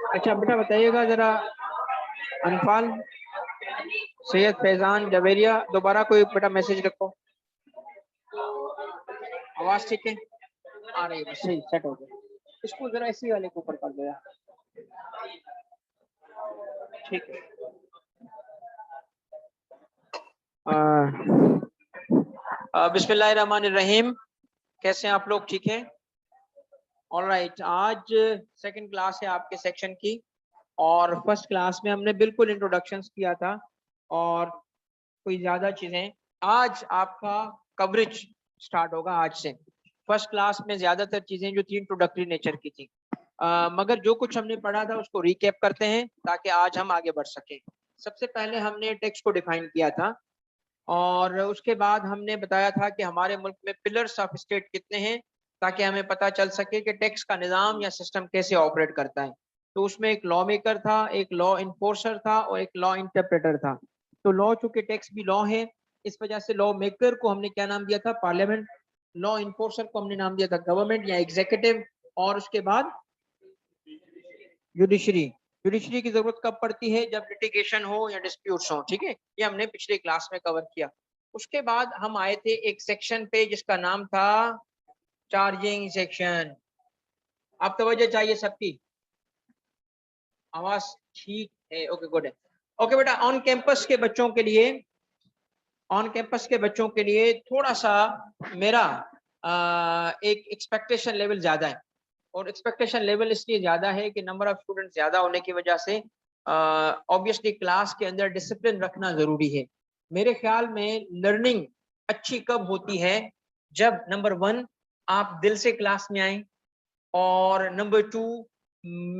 अच्छा बेटा बताइएगा जरा, अनफाल, सैयद फैजान, जवेरिया, दोबारा कोई बेटा मैसेज रखो। आवाज ठीक है आ रही है? सही, सेट हो गया। इसको जरा इसी वाले के ऊपर कर दो यार। ठीक है। बिस्मिल्लाहिर्रहमानिर्रहीम। कैसे हैं आप लोग? ठीक है, ऑलराइट। आज सेकंड क्लास है आपके सेक्शन की, और फर्स्ट क्लास में हमने बिल्कुल इंट्रोडक्शंस किया था और कोई ज्यादा चीजें। आज आपका कवरेज स्टार्ट होगा आज से। फर्स्ट क्लास में ज्यादातर चीजें जो थी इंट्रोडक्टरी नेचर की थी, मगर जो कुछ हमने पढ़ा था उसको रिकैप करते हैं ताकि आज हम आगे बढ़ सकें। सबसे पहले हमने टेक्स्ट को डिफाइन किया था, और उसके बाद हमने बताया था कि हमारे मुल्क में पिलर्स ऑफ स्टेट कितने हैं ताकि हमें पता चल सके कि टैक्स का निज़ाम या सिस्टम कैसे ऑपरेट करता है। तो उसमें एक लॉ मेकर था, एक लॉ इन्फोर्सर था और एक लॉ इंटरप्रेटर था। तो लॉ, चूंकि टैक्स भी लॉ है, इस वजह से लॉ मेकर को हमने क्या नाम दिया था? पार्लियामेंट। लॉ इन्फोर्सर को हमने नाम दिया था गवर्नमेंट या एग्जीक्यूटिव, और उसके बाद जुडिशरी। जुडिशरी की जरूरत कब पड़ती है? जब लिटिगेशन हो या डिस्प्यूट्स हो। ठीक है, ये हमने पिछले क्लास में कवर किया। उसके बाद हम आए थे एक सेक्शन पे जिसका नाम था चार्जिंग सेक्शन। आप तवज्जो चाहिए सबकी, आवाज ठीक है? ओके, गुड है। ओके बेटा, ऑन कैंपस के बच्चों के लिए, ऑन कैंपस के बच्चों के लिए थोड़ा सा मेरा एक एक्सपेक्टेशन लेवल ज्यादा है। और एक्सपेक्टेशन लेवल इसलिए ज्यादा है कि नंबर ऑफ स्टूडेंट ज्यादा होने की वजह से ऑब्वियसली क्लास के अंदर डिसिप्लिन रखना जरूरी है। मेरे ख्याल में लर्निंग अच्छी कब होती है? जब नंबर 1 आप दिल से क्लास में आए, और नंबर 2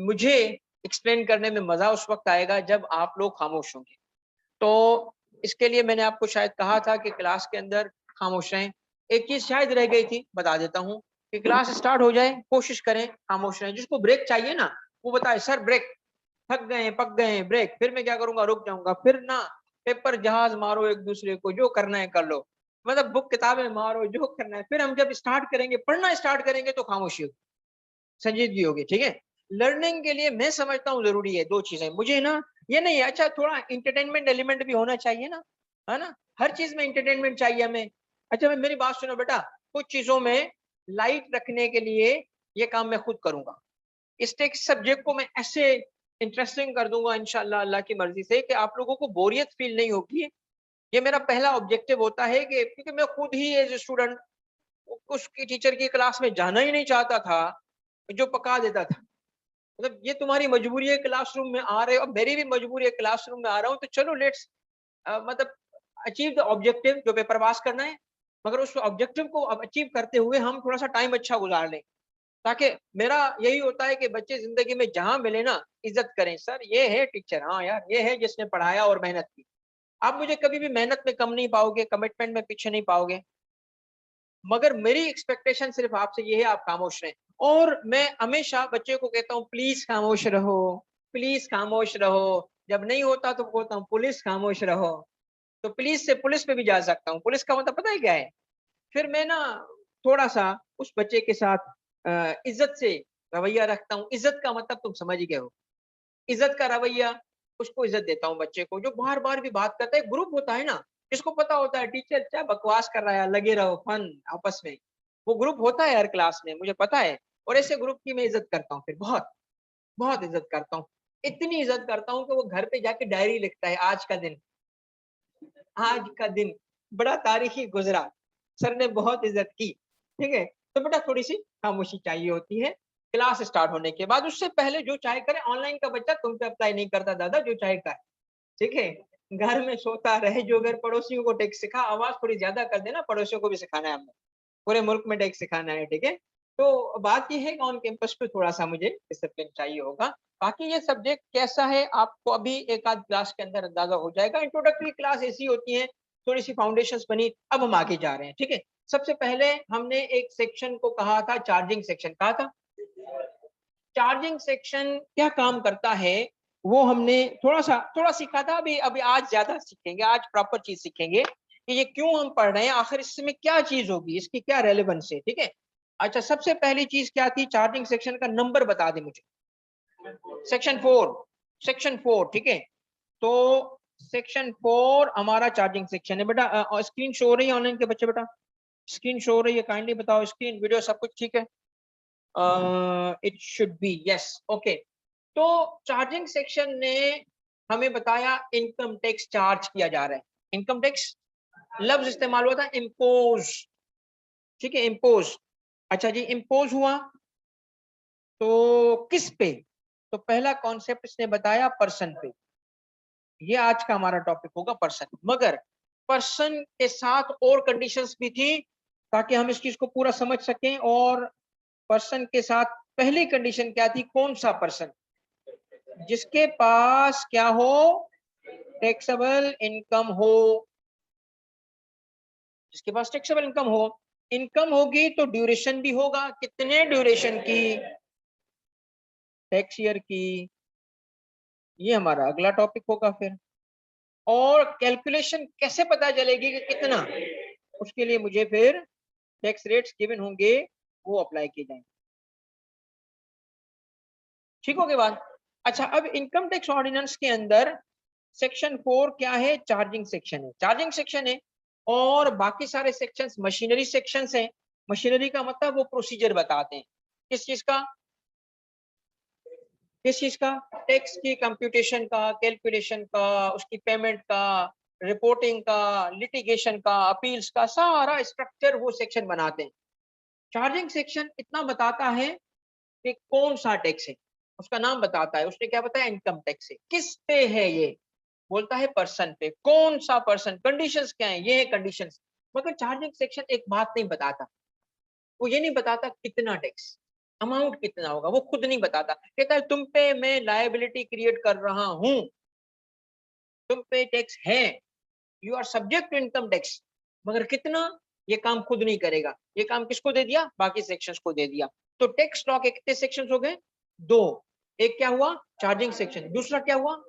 मुझे एक्सप्लेन करने में मजा उस वक्त आएगा जब आप लोग खामोश होंगे। तो इसके लिए मैंने आपको शायद कहा था कि क्लास के अंदर खामोश रहें। एक चीज शायद रह गई थी, बता देता हूँ कि क्लास स्टार्ट हो जाए कोशिश करें खामोश रहें। जिसको ब्रेक चाहिए ना वो बताए सर ब्रेक, थक गए पक गए ब्रेक। फिर मैं क्या करूंगा? रुक जाऊंगा। फिर ना पेपर जहाज मारो एक दूसरे को, जो करना है कर लो, मतलब बुक किताबें मारो, जो करना है। फिर हम जब स्टार्ट करेंगे, पढ़ना स्टार्ट करेंगे, तो खामोशी होगी, संजीदगी होगी। ठीक है, लर्निंग के लिए मैं समझता हूँ जरूरी है दो चीजें। मुझे ना ये नहीं है, अच्छा थोड़ा इंटरटेनमेंट एलिमेंट भी होना चाहिए ना, है ना? हर चीज में इंटरटेनमेंट चाहिए हमें। अच्छा मेरी बात सुनो बेटा, कुछ चीजों में लाइट रखने के लिए ये काम मैं खुद करूंगा। इस टेक्स्ट सब्जेक्ट को मैं ऐसे इंटरेस्टिंग कर दूंगा इंशाल्लाह अल्लाह की मर्जी से कि आप लोगों को बोरियत फील नहीं होगी। ये मेरा पहला ऑब्जेक्टिव होता है कि क्योंकि मैं खुद ही एज स्टूडेंट उसकी टीचर की क्लास में जाना ही नहीं चाहता था, जो पका देता था। मतलब ये तुम्हारी मजबूरी है क्लासरूम में आ रहे हो, अब मेरी भी मजबूरी है क्लासरूम में आ रहा हूँ, तो चलो लेट्स मतलब अचीव द ऑब्जेक्टिव जो पेपर पास करना है। मगर उस ऑब्जेक्टिव को अब अचीव करते हुए हम थोड़ा सा टाइम अच्छा गुजार लें, ताकि मेरा यही होता है कि बच्चे जिंदगी में जहां मिले ना इज्जत करें। सर ये है टीचर, हाँ यार ये है जिसने पढ़ाया और मेहनत की। आप मुझे कभी भी मेहनत में कम नहीं पाओगे, कमिटमेंट में पीछे नहीं पाओगे। मगर मेरी एक्सपेक्टेशन सिर्फ आपसे ये है, आप खामोश रहें। और मैं हमेशा बच्चे को कहता हूँ प्लीज खामोश रहो, प्लीज खामोश रहो। जब नहीं होता तो कहता हूँ पुलिस खामोश रहो। तो प्लीज से पुलिस पे भी जा सकता हूँ। पुलिस का मतलब पता है क्या है? फिर मैं ना थोड़ा सा उस बच्चे के साथ इज्जत से रवैया रखता हूँ। इज्जत का मतलब तुम समझ ही गए हो, इज्जत का रवैया। उसको इज्जत देता हूँ बच्चे को जो बार बार भी बात करता है। ग्रुप होता है ना, जिसको पता होता है टीचर क्या बकवास कर रहा है, लगे रहो फन आपस में। वो ग्रुप होता है हर क्लास में, मुझे पता है। और ऐसे ग्रुप की मैं इज्जत करता हूँ, फिर बहुत बहुत इज्जत करता हूँ। इतनी इज्जत करता हूँ कि वो घर पे जाके डायरी लिखता है, आज का दिन, आज का दिन बड़ा तारीखी गुजरा, सर ने बहुत इज्जत की। ठीक है, तो बेटा थोड़ी सी खामोशी चाहिए होती है क्लास स्टार्ट होने के बाद। उससे पहले जो चाहे करे। ऑनलाइन का बच्चा तुम पे अप्लाई नहीं करता दादा, जो चाहे कर। ठीक है, घर में सोता रहे जो, घर पड़ोसियों को टेक्स्ट सिखा। आवाज थोड़ी ज्यादा कर देना, पड़ोसियों को भी सिखाना है हमने, पूरे मुल्क में टेक्स्ट सिखाना है। ठीक है, तो बात यह है कि ऑन कैंपस पे थोड़ा सा मुझे डिसिप्लिन चाहिए होगा। बाकी ये सब्जेक्ट कैसा है आपको अभी एक आध क्लास के अंदर अंदाजा हो जाएगा। इंट्रोडक्टरी क्लास ऐसी होती है, थोड़ी सी फाउंडेशंस बनी। अब हम आगे जा रहे हैं। ठीक है, सबसे पहले हमने एक सेक्शन को कहा था चार्जिंग सेक्शन, कहा था। चार्जिंग सेक्शन क्या काम करता है वो हमने थोड़ा सीखा था। अभी अभी आज ज्यादा सीखेंगे, आज प्रॉपर चीज सीखेंगे कि ये क्यों हम पढ़ रहे हैं, आखिर इसमें क्या चीज होगी, इसकी क्या रेलेवेंस है, ठीक है। अच्छा, सबसे पहली चीज क्या थी, चार्जिंग सेक्शन का नंबर बता दे मुझे। सेक्शन 4, ठीक है। तो सेक्शन 4 हमारा चार्जिंग सेक्शन है बेटा। स्क्रीन शो हो रही है ऑनलाइन के बच्चे, बेटा स्क्रीन शो हो रही है, काइंडली बताओ, स्क्रीन वीडियो सब कुछ ठीक है? It should be yes, okay. तो चार्जिंग सेक्शन ने हमें बताया इनकम टैक्स चार्ज किया जा रहा है। इनकम टैक्स लफ्ज इस्तेमाल हुआ था इम्पोज, ठीक है, इम्पोज। अच्छा जी, इम्पोज हुआ तो किस पे? तो पहला कॉन्सेप्ट इसने बताया पर्सन पे। ये आज का हमारा टॉपिक होगा, पर्सन। मगर पर्सन के साथ और कंडीशंस भी थी ताकि हम इस चीज को पूरा समझ सकें। और पर्सन के साथ पहली कंडीशन क्या थी, कौन सा पर्सन? जिसके पास क्या हो, टैक्सेबल इनकम हो। जिसके पास टैक्सेबल इनकम हो, इनकम होगी तो ड्यूरेशन भी होगा, कितने ड्यूरेशन की, टैक्स ईयर की। ये हमारा अगला टॉपिक होगा फिर। और कैलकुलेशन कैसे पता चलेगी कि कितना, उसके लिए मुझे फिर टैक्स रेट्स गिवन होंगे, वो अप्लाई किए जाएंगे। ठीक हो गई बात? अच्छा, अब इनकम टैक्स ऑर्डिनेंस के अंदर सेक्शन 4 क्या है, चार्जिंग सेक्शन है, चार्जिंग सेक्शन है। और बाकी सारे सेक्शंस मशीनरी सेक्शंस हैं। मशीनरी का मतलब वो प्रोसीजर बताते हैं, किस चीज का, किस चीज का, टैक्स की कंप्यूटेशन का, कैलकुलेशन का, उसकी पेमेंट का, रिपोर्टिंग का, लिटिगेशन का, अपील्स का, सारा स्ट्रक्चर वो सेक्शन बनाते हैं। चार्जिंग सेक्शन इतना बताता है कि कौन सा टैक्स है, उसका नाम बताता है। उसने क्या बताया, इनकम टैक्स है। किस पे है ये, बोलता है पर्सन पे। कौन सा पर्सन, कंडीशंस क्या है, ये है कंडीशंस। मगर चार्जिंग सेक्शन एक बात नहीं बताता, वो ये नहीं बताता कितना टैक्स, अमाउंट कितना होगा, वो खुद नहीं बताता। कहता है तुम पे मैं लायबिलिटी क्रिएट कर रहा हूं, तुम पे टैक्स है, you are subject to income tax. मगर कितना, ये काम खुद नहीं करेगा। ये काम किसको दे दिया, बाकी सेक्शंस को दे दिया। तो टैक्स लॉ के कितने सेक्शंस हो गए, 2। एक क्या हुआ, चार्जिंग सेक्शन, दूसरा क्या हुआ,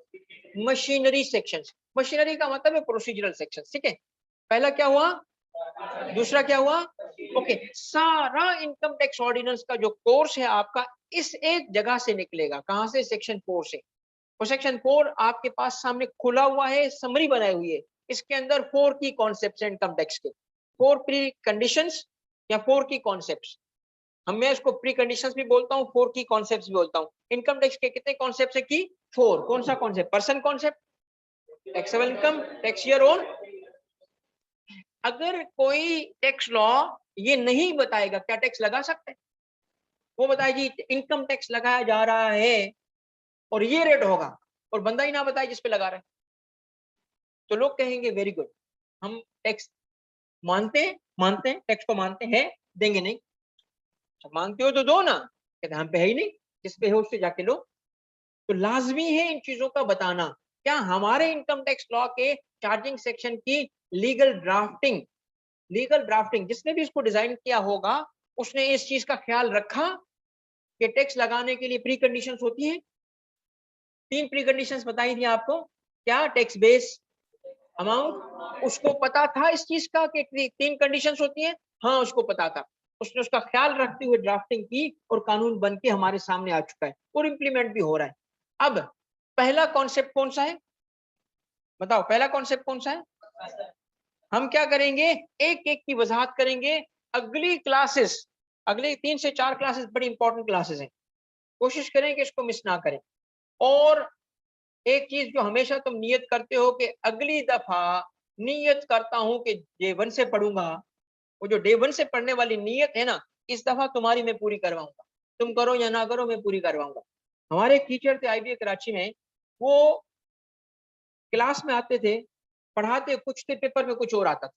मशीनरी सेक्शंस। मशीनरी का मतलब है प्रोसीजरल सेक्शंस, ठीक है। पहला क्या हुआ, दूसरा क्या हुआ, ओके। सारा इनकम टैक्स ऑर्डिनेंस का जो कोर्स है आपका, इस एक जगह से निकलेगा। कहां से, सेक्शन 4 से। और सेक्शन 4 आपके पास सामने खुला हुआ है, समरी बनाई हुई है। इसके अंदर 4 की कॉन्सेप्ट है इनकम टैक्स के, 4 प्री कंडीशंस या 4 की कॉन्सेप्ट्स। हम मैं इसको प्री कंडीशंस भी बोलता हूँ, 4 की कॉन्सेप्ट्स भी बोलता हूँ। इनकम टैक्स के कितने कॉन्सेप्ट्स है की, 4। कौन सा concept, person concept, taxable income, tax year own. अगर कोई टैक्स लॉ ये नहीं बताएगा क्या टैक्स लगा सकते हैं, वो बताए जी इनकम टैक्स लगाया जा रहा है और ये रेट होगा, और बंदा ही ना बताए जिस पे लगा रहा है, तो लोग कहेंगे वेरी गुड, हम टैक्स मानते हैं टैक्स को मानते हैं, देंगे नहीं। अच्छा, मानते हो तो दो ना, कहते हम पे है ही नहीं, जिस पे है उससे जाके लो। तो लाजमी है इन चीजों का बताना। क्या हमारे इनकम टैक्स लॉ के चार्जिंग सेक्शन की लीगल ड्राफ्टिंग जिसने भी इसको डिजाइन किया होगा, उसने इस चीज का ख्याल रखा कि टैक्स लगाने के लिए प्री कंडीशंस होती है। 3 प्री कंडीशंस बताई थी आपको, क्या, टैक्स बेस, अमाउंट। उसको पता था इस चीज का कि 3 कंडीशंस होती हैं, हाँ उसको पता था। उसने उसका ख्याल रखते हुए ड्राफ्टिंग की और कानून बन के हमारे सामने आ चुका है और इम्प्लीमेंट भी हो रहा है। अब पहला कॉन्सेप्ट कौन सा है, बताओ पहला कॉन्सेप्ट कौन सा है। हम क्या करेंगे, एक एक की वजाहत करेंगे। अगली क्लासेस, अगली 3 से 4 क्लासेस बड़ी इंपॉर्टेंट क्लासेस हैं, कोशिश करें कि इसको मिस ना करें। और एक चीज जो हमेशा तुम नियत करते हो कि अगली दफा नियत करता हूं कि डे 1 से पढ़ूंगा, वो जो डे 1 से पढ़ने वाली नियत है ना, इस दफा तुम्हारी मैं पूरी करवाऊंगा। तुम करो या ना करो, मैं पूरी करवाऊंगा। हमारे एक टीचर थे IBA कराची में, वो क्लास में आते थे, पढ़ाते कुछ थे, पेपर में कुछ और आता था।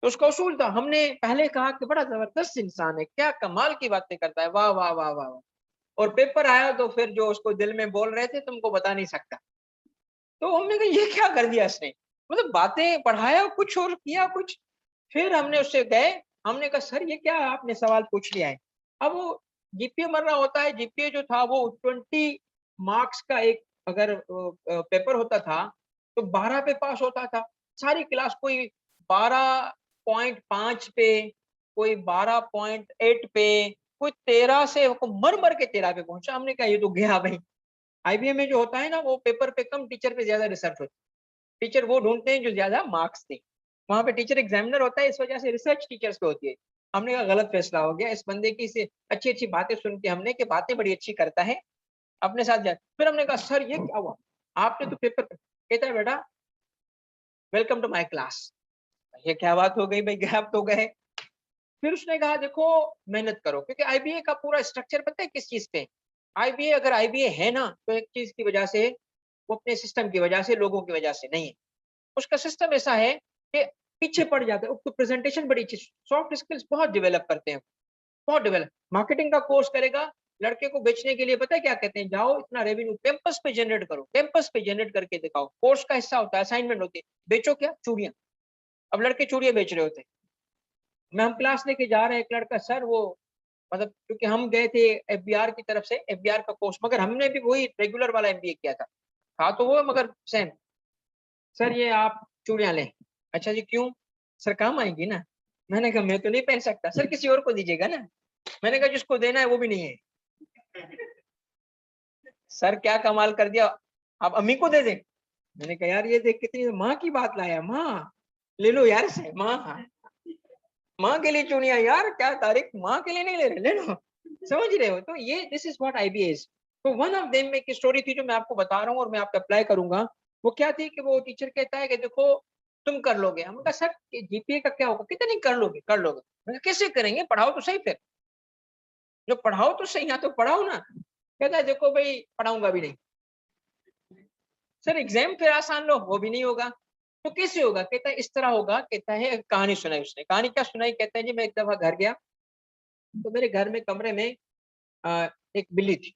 तो उसका उसूल था, हमने पहले कहा कि बड़ा जबरदस्त इंसान है, क्या कमाल की बातें करता है, वाह वाह वाह वाह। और पेपर आया तो फिर जो उसको दिल में बोल रहे थे तुमको बता नहीं सकता। तो हमने कहा ये क्या कर दिया इसने, मतलब बातें पढ़ाया कुछ और किया कुछ। फिर हमने उससे गए, हमने कहा सर ये क्या आपने सवाल पूछ लिया है। अब वो जीपीए मर रहा होता है, जीपीए जो था वो 20 मार्क्स का एक अगर पेपर होता था तो 12 पे पास होता था। सारी क्लास कोई 12.5 पे, कोई 12.8 पे, कोई 13 से मर मर के 13 पे पहुंचा। हमने कहा ये तो गया भाई। आईबीएम में जो होता है ना, वो पेपर पे कम, टीचर पे ज्यादा रिसर्च होती है। टीचर वो ढूंढते हैं जो ज्यादा मार्क्स दे। वहां पे टीचर एग्जामिनर होता है, इस वजह से रिसर्च टीचर्स पे होती है। हमने कहा गलत फैसला हो गया। इस बंदे की से अच्छी अच्छी बातें सुन के हमने, कि बातें बड़ी अच्छी करता है, अपने साथ जाए। फिर हमने कहा सर ये क्या हुआ, आपने तो पेपर, कहता है बेटा वेलकम टू माय क्लास। ये क्या बात हो गई भाई, गैप तो गए। फिर उसने कहा देखो मेहनत करो, क्योंकि आईबीए का पूरा स्ट्रक्चर पता है किस चीज पे। आईबीए, अगर आईबीए है ना, तो एक चीज की वजह से, वो अपने सिस्टम की वजह से, लोगों की वजह से नहीं है। उसका सिस्टम ऐसा है कि पीछे पड़ जाता है। उसको प्रेजेंटेशन बड़ी अच्छी, सॉफ्ट स्किल्स बहुत डेवलप करते हैं, बहुत डेवलप। मार्केटिंग का कोर्स करेगा, लड़के को बेचने के लिए पता है क्या कहते हैं, जाओ इतना रेवेन्यू कैंपस पे जनरेट करो, कैंपस पे जनरेट करके दिखाओ। कोर्स का हिस्सा होता है, असाइनमेंट होती है, बेचो क्या, चूड़ियां। अब लड़के चूड़ियां बेच रहे होते हैं। मैं, हम क्लास लेके जा रहे हैं, एक लड़का, सर वो मतलब, क्योंकि हम गए थे एफबीआर की तरफ से, एफबीआर का कोर्स, मगर हमने भी वही रेगुलर वाला एमबीए किया था तो वो मगर सेम। सर ये आप चूड़ियां लें। अच्छा जी क्यों, सर काम आएंगी ना। मैंने कहा मैं तो नहीं पहन सकता। सर किसी और को दीजिएगा ना। मैंने कहा जिसको देना है वो भी नहीं है। सर क्या कमाल कर दिया, आप अम्मी को दे दे। मैंने कहा यार ये देख कितनी माँ की बात लाया, माँ ले लो यार से, माँ, माँ के लिए चुनिया यार, क्या तारीख, माँ के लिए नहीं ले रहे, ले लो। समझ रहे हो, तो ये this is what IBA is. तो वन ऑफ देम में एक स्टोरी थी जो मैं आपको बता रहा हूँ, और मैं आपको अप्लाई करूंगा। वो क्या थी कि वो टीचर कहता है कि देखो तुम कर लोगे। हम कहा सर जीपीए का क्या होगा, कहते नहीं कर लोगे, कर लोगे। मैंने कहा कैसे करेंगे, पढ़ाओ तो सही फिर, जो पढ़ाओ तो सही, यहाँ तो पढ़ाओ ना। कहता है देखो भाई पढ़ाऊंगा भी नहीं। सर एग्जाम फिर आसान लो, वो भी नहीं होगा। तो कैसे होगा, कहता है इस तरह होगा। कहता है कहानी सुनाई उसने। कहानी क्या सुनाई, कहता है जी मैं एक दफा घर गया, तो मेरे घर में कमरे में एक बिल्ली थी।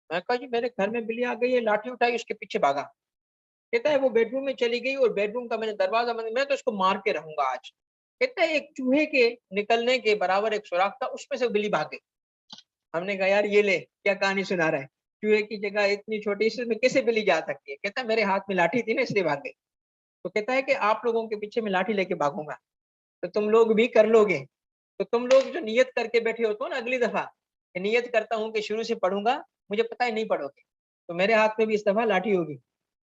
मैं कहा जी मेरे घर में बिल्ली आ गई है, लाठी उठाई उसके पीछे भागा। कहता है वो बेडरूम में चली गई, और बेडरूम का मैंने दरवाजा बंद, मैं तो इसको मार के रहूंगा आज। कहता है एक चूहे के निकलने के बराबर एक सुराख था, उसमें से बिल्ली भाग गई। हमने कहा यार ये ले, क्या कहानी सुना रहा है, चूहे की जगह इतनी छोटी, इसमें कैसे बिल्ली जा सकती है। कहता है मेरे हाथ में लाठी थी ना इसलिए भाग गई। तो कहता है कि आप लोगों के पीछे मैं लाठी लेके भागूंगा, तो तुम लोग भी कर लोगे। तो तुम लोग जो नियत करके बैठे होते हो ना, अगली दफा नियत करता हूँ कि शुरू से पढ़ूंगा, मुझे पता है नहीं पढ़ोगे, तो मेरे हाथ में भी इस दफा लाठी होगी,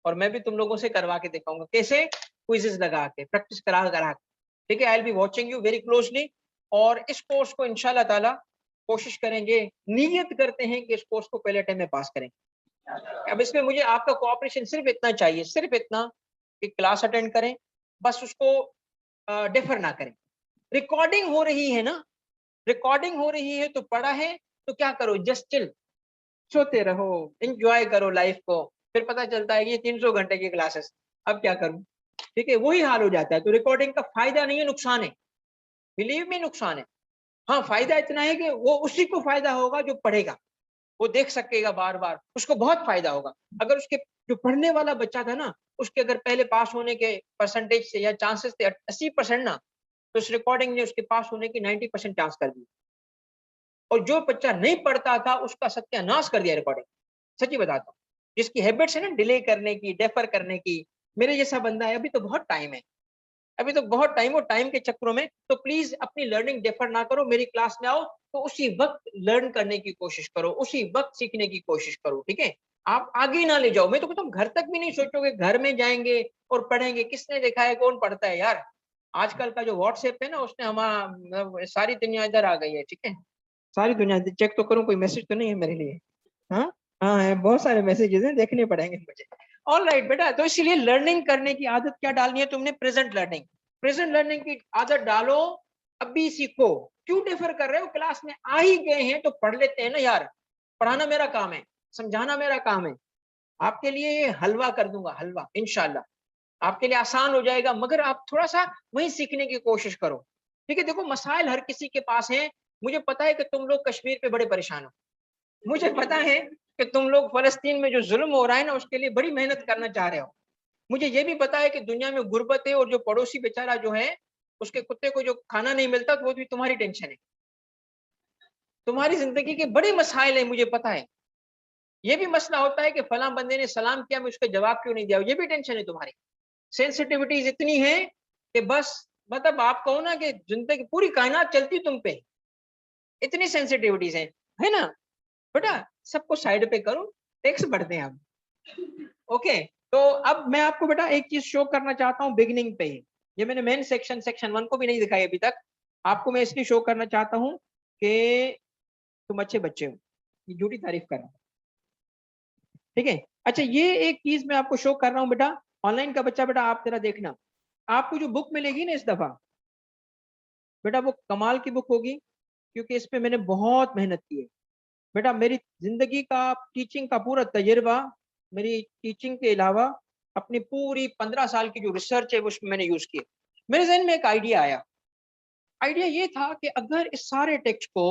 और मैं भी तुम लोगों से करवा के दिखाऊंगा। कैसे, क्विजेस लगा के, प्रैक्टिस करा करा के। ठीक है, I will be watching you very closely. और इस कोर्स को इंशाल्लाह ताला कोशिश करेंगे, नियत करते हैं कि इस कोर्स को पहले टाइम में पास करेंगे। अब इसमें मुझे आपका कोऑपरेशन सिर्फ इतना चाहिए, सिर्फ इतना कि क्लास अटेंड करें, बस उसको डिफर ना करें। रिकॉर्डिंग हो रही है ना, रिकॉर्डिंग हो रही है तो पढ़ा है, तो क्या करो, जस्ट चिल, सोते रहो, एंजॉय करो लाइफ को। फिर पता चलता है कि ये 300 घंटे की क्लासेस, अब क्या करूं। ठीक है, वही हाल हो जाता है। तो रिकॉर्डिंग का फायदा नहीं है, नुकसान है, बिलीव में नुकसान है। हाँ फायदा इतना है कि वो उसी को फायदा होगा जो पढ़ेगा, वो देख सकेगा बार बार, उसको बहुत फायदा होगा। अगर उसके जो पढ़ने वाला बच्चा था ना, उसके अगर पहले पास होने के परसेंटेज से या चांसेस थे 80% ना, तो इस रिकॉर्डिंग ने उसके पास होने की 90% चांस कर दी। और जो बच्चा नहीं पढ़ता था उसका सत्यानाश कर दिया रिकॉर्डिंग। सच्ची बताता हूँ, जिसकी हैबिट्स है ना डिले करने की, डेफर करने की, मेरे जैसा बंदा है, अभी तो बहुत टाइम है, अभी तो बहुत टाइम हो, टाइम के चक्करों में तो प्लीज अपनी लर्निंग डेफर ना करो। मेरी क्लास में आओ तो उसी वक्त लर्न करने की कोशिश करो, उसी वक्त सीखने की कोशिश करो। ठीक है, आप आगे ना ले जाओ। मैं तो कहता हूँ घर तक भी नहीं सोचोगे, घर में जाएंगे और पढ़ेंगे। किसने देखा है कौन पढ़ता है यार, आजकल का जो व्हाट्सएप है ना, उसने हमारा सारी दुनिया इधर आ गई है। ठीक है, सारी दुनिया, चेक तो करूं कोई मैसेज तो नहीं है मेरे लिए। हाँ, हाँ है, बहुत सारे मैसेजेस हैं, देखने पड़ेंगे मुझे। ऑल राइट बेटा, तो इसलिए लर्निंग करने की आदत क्या डालनी है तुमने, प्रेजेंट लर्निंग। प्रेजेंट लर्निंग की आदत डालो, अभी सीखो। क्यों डिफर कर रहे हो, क्लास में आ ही गए हैं तो पढ़ लेते हैं ना यार। पढ़ाना मेरा काम है, समझाना मेरा काम है। आपके लिए ये हलवा कर दूंगा, हलवा इंशाल्लाह, आपके लिए आसान हो जाएगा। मगर आप थोड़ा सा वही सीखने की कोशिश करो। ठीक है, देखो मसाइल हर किसी के पास हैं। मुझे पता है कि तुम लोग कश्मीर पे बड़े परेशान हो, मुझे पता है कि तुम लोग फलस्तीन में जो जुल्म हो रहा है ना, उसके लिए बड़ी मेहनत करना चाह रहे हो। मुझे ये भी पता है कि दुनिया में गुर्बत है, और जो पड़ोसी बेचारा जो है, उसके कुत्ते को जो खाना नहीं मिलता, तो वो भी तुम्हारी टेंशन है। तुम्हारी जिंदगी के बड़े मसाइल है, मुझे पता है। ये भी मसला होता है कि फलां बंदे ने सलाम किया, मैं उसका जवाब क्यों नहीं दिया, ये भी टेंशन है तुम्हारी। सेंसिटिविटीज इतनी है कि बस मतलब आप कहो ना कि जिंदगी पूरी कायनात चलती तुम पे, इतनी सेंसिटिविटीज है ना बेटा। सबको साइड पे करो, टैक्स बढ़ते हैं अब। ओके, तो अब मैं आपको बेटा एक चीज शो करना चाहता हूँ बिगिनिंग पे ही। ये मैंने मेन सेक्शन 1 को भी नहीं दिखाई अभी तक। आपको मैं इसलिए शो करना चाहता हूँ कि तुम अच्छे बच्चे हो, ये झूठी तारीफ कर रहा हूँ, ठीक है। अच्छा, ये एक चीज मैं आपको शो कर रहा हूँ बेटा। ऑनलाइन का बच्चा बेटा आप जरा देखना, आपको जो बुक मिलेगी ना इस दफा बेटा, वो कमाल की बुक होगी, क्योंकि इस पे मैंने बहुत मेहनत की है बेटा। मेरी जिंदगी का टीचिंग का पूरा तजुर्बा, मेरी टीचिंग के अलावा अपनी पूरी 15 साल की जो रिसर्च है वो उसमें मैंने यूज की है। मेरे जहन में एक आइडिया आया। आइडिया ये था कि अगर इस सारे टेक्स्ट को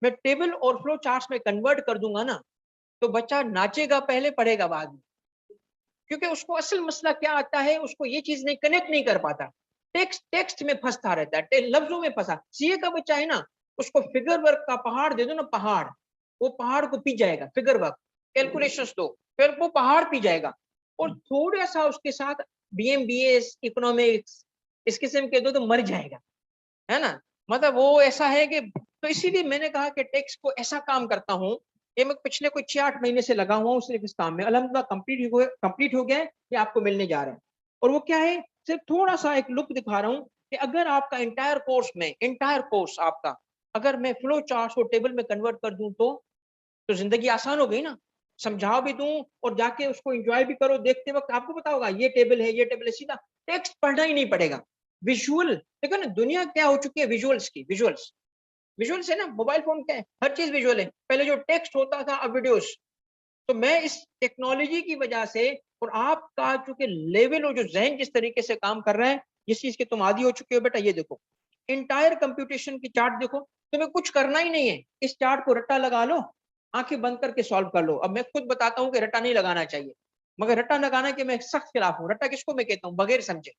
मैं टेबल और फ्लो चार्ट्स में कन्वर्ट कर दूंगा ना, तो बच्चा नाचेगा पहले, पढ़ेगा बाद में। क्योंकि उसको असल मसला क्या आता है, उसको ये चीज नहीं कनेक्ट नहीं कर पाता, टेक्स्ट टेक्स्ट में फंसता रहता है, लफ्जों में फंसा। सीए का बच्चा है ना, उसको फिगर वर्क का पहाड़ दे दो ना, पहाड़, वो पहाड़ को पी जाएगा। फिगर वर्क, कैलकुलेशंस दो, फिर वो पहाड़ पी जाएगा। और थोड़ा सा उसके साथ बीएमबीएस इकोनॉमिक्स इस किस्म के दो तो मर जाएगा, है ना। मतलब वो ऐसा है कि, तो इसीलिए मैंने कहा कि टेक्स्ट को ऐसा काम करता हूँ। ये मैं पिछले कोई 6-8 महीने से लगा हुआ हूँ सिर्फ इस काम में। अल्हम्दुलिल्लाह कंप्लीट हो गया है, ये आपको मिलने जा रहा है। और वो क्या है, सिर्फ थोड़ा सा एक लुक दिखा रहा हूँ कि अगर आपका इंटायर कोर्स आपका, अगर मैं फ्लो चार्ट को टेबल में कन्वर्ट कर दूं तो जिंदगी आसान हो गई ना। समझा भी दूं और जाके उसको एंजॉय भी करो, देखते वक्त आपको पता होगा ये टेबल है, ये टेबल है, सीधा टेक्स्ट पढ़ना ही नहीं पड़ेगा। विजुअल देखो ना, दुनिया क्या हो चुकी है विजुअल्स की। विजुअल्स है ना, मोबाइल फोन क्या है, हर चीज विजुअल है। पहले जो टेक्स्ट होता था, अब वीडियोस। तो मैं इस टेक्नोलॉजी की वजह से, और आपका चूंकि लेवल और जो जहन जिस तरीके से काम कर रहे हैं, जिस चीज के तुम आदी हो चुके हो बेटा, ये देखो इंटायर कंप्यूटेशन की चार्ट देखो। तुम्हें कुछ करना ही नहीं है, इस चार्ट को रट्टा लगा लो, आंखें बंद करके सॉल्व कर लो। अब मैं खुद बताता हूँ कि रट्टा नहीं लगाना चाहिए, मगर रट्टा लगाना के मैं सख्त खिलाफ हूँ। रट्टा किसको मैं कहता हूँ, बगैर समझे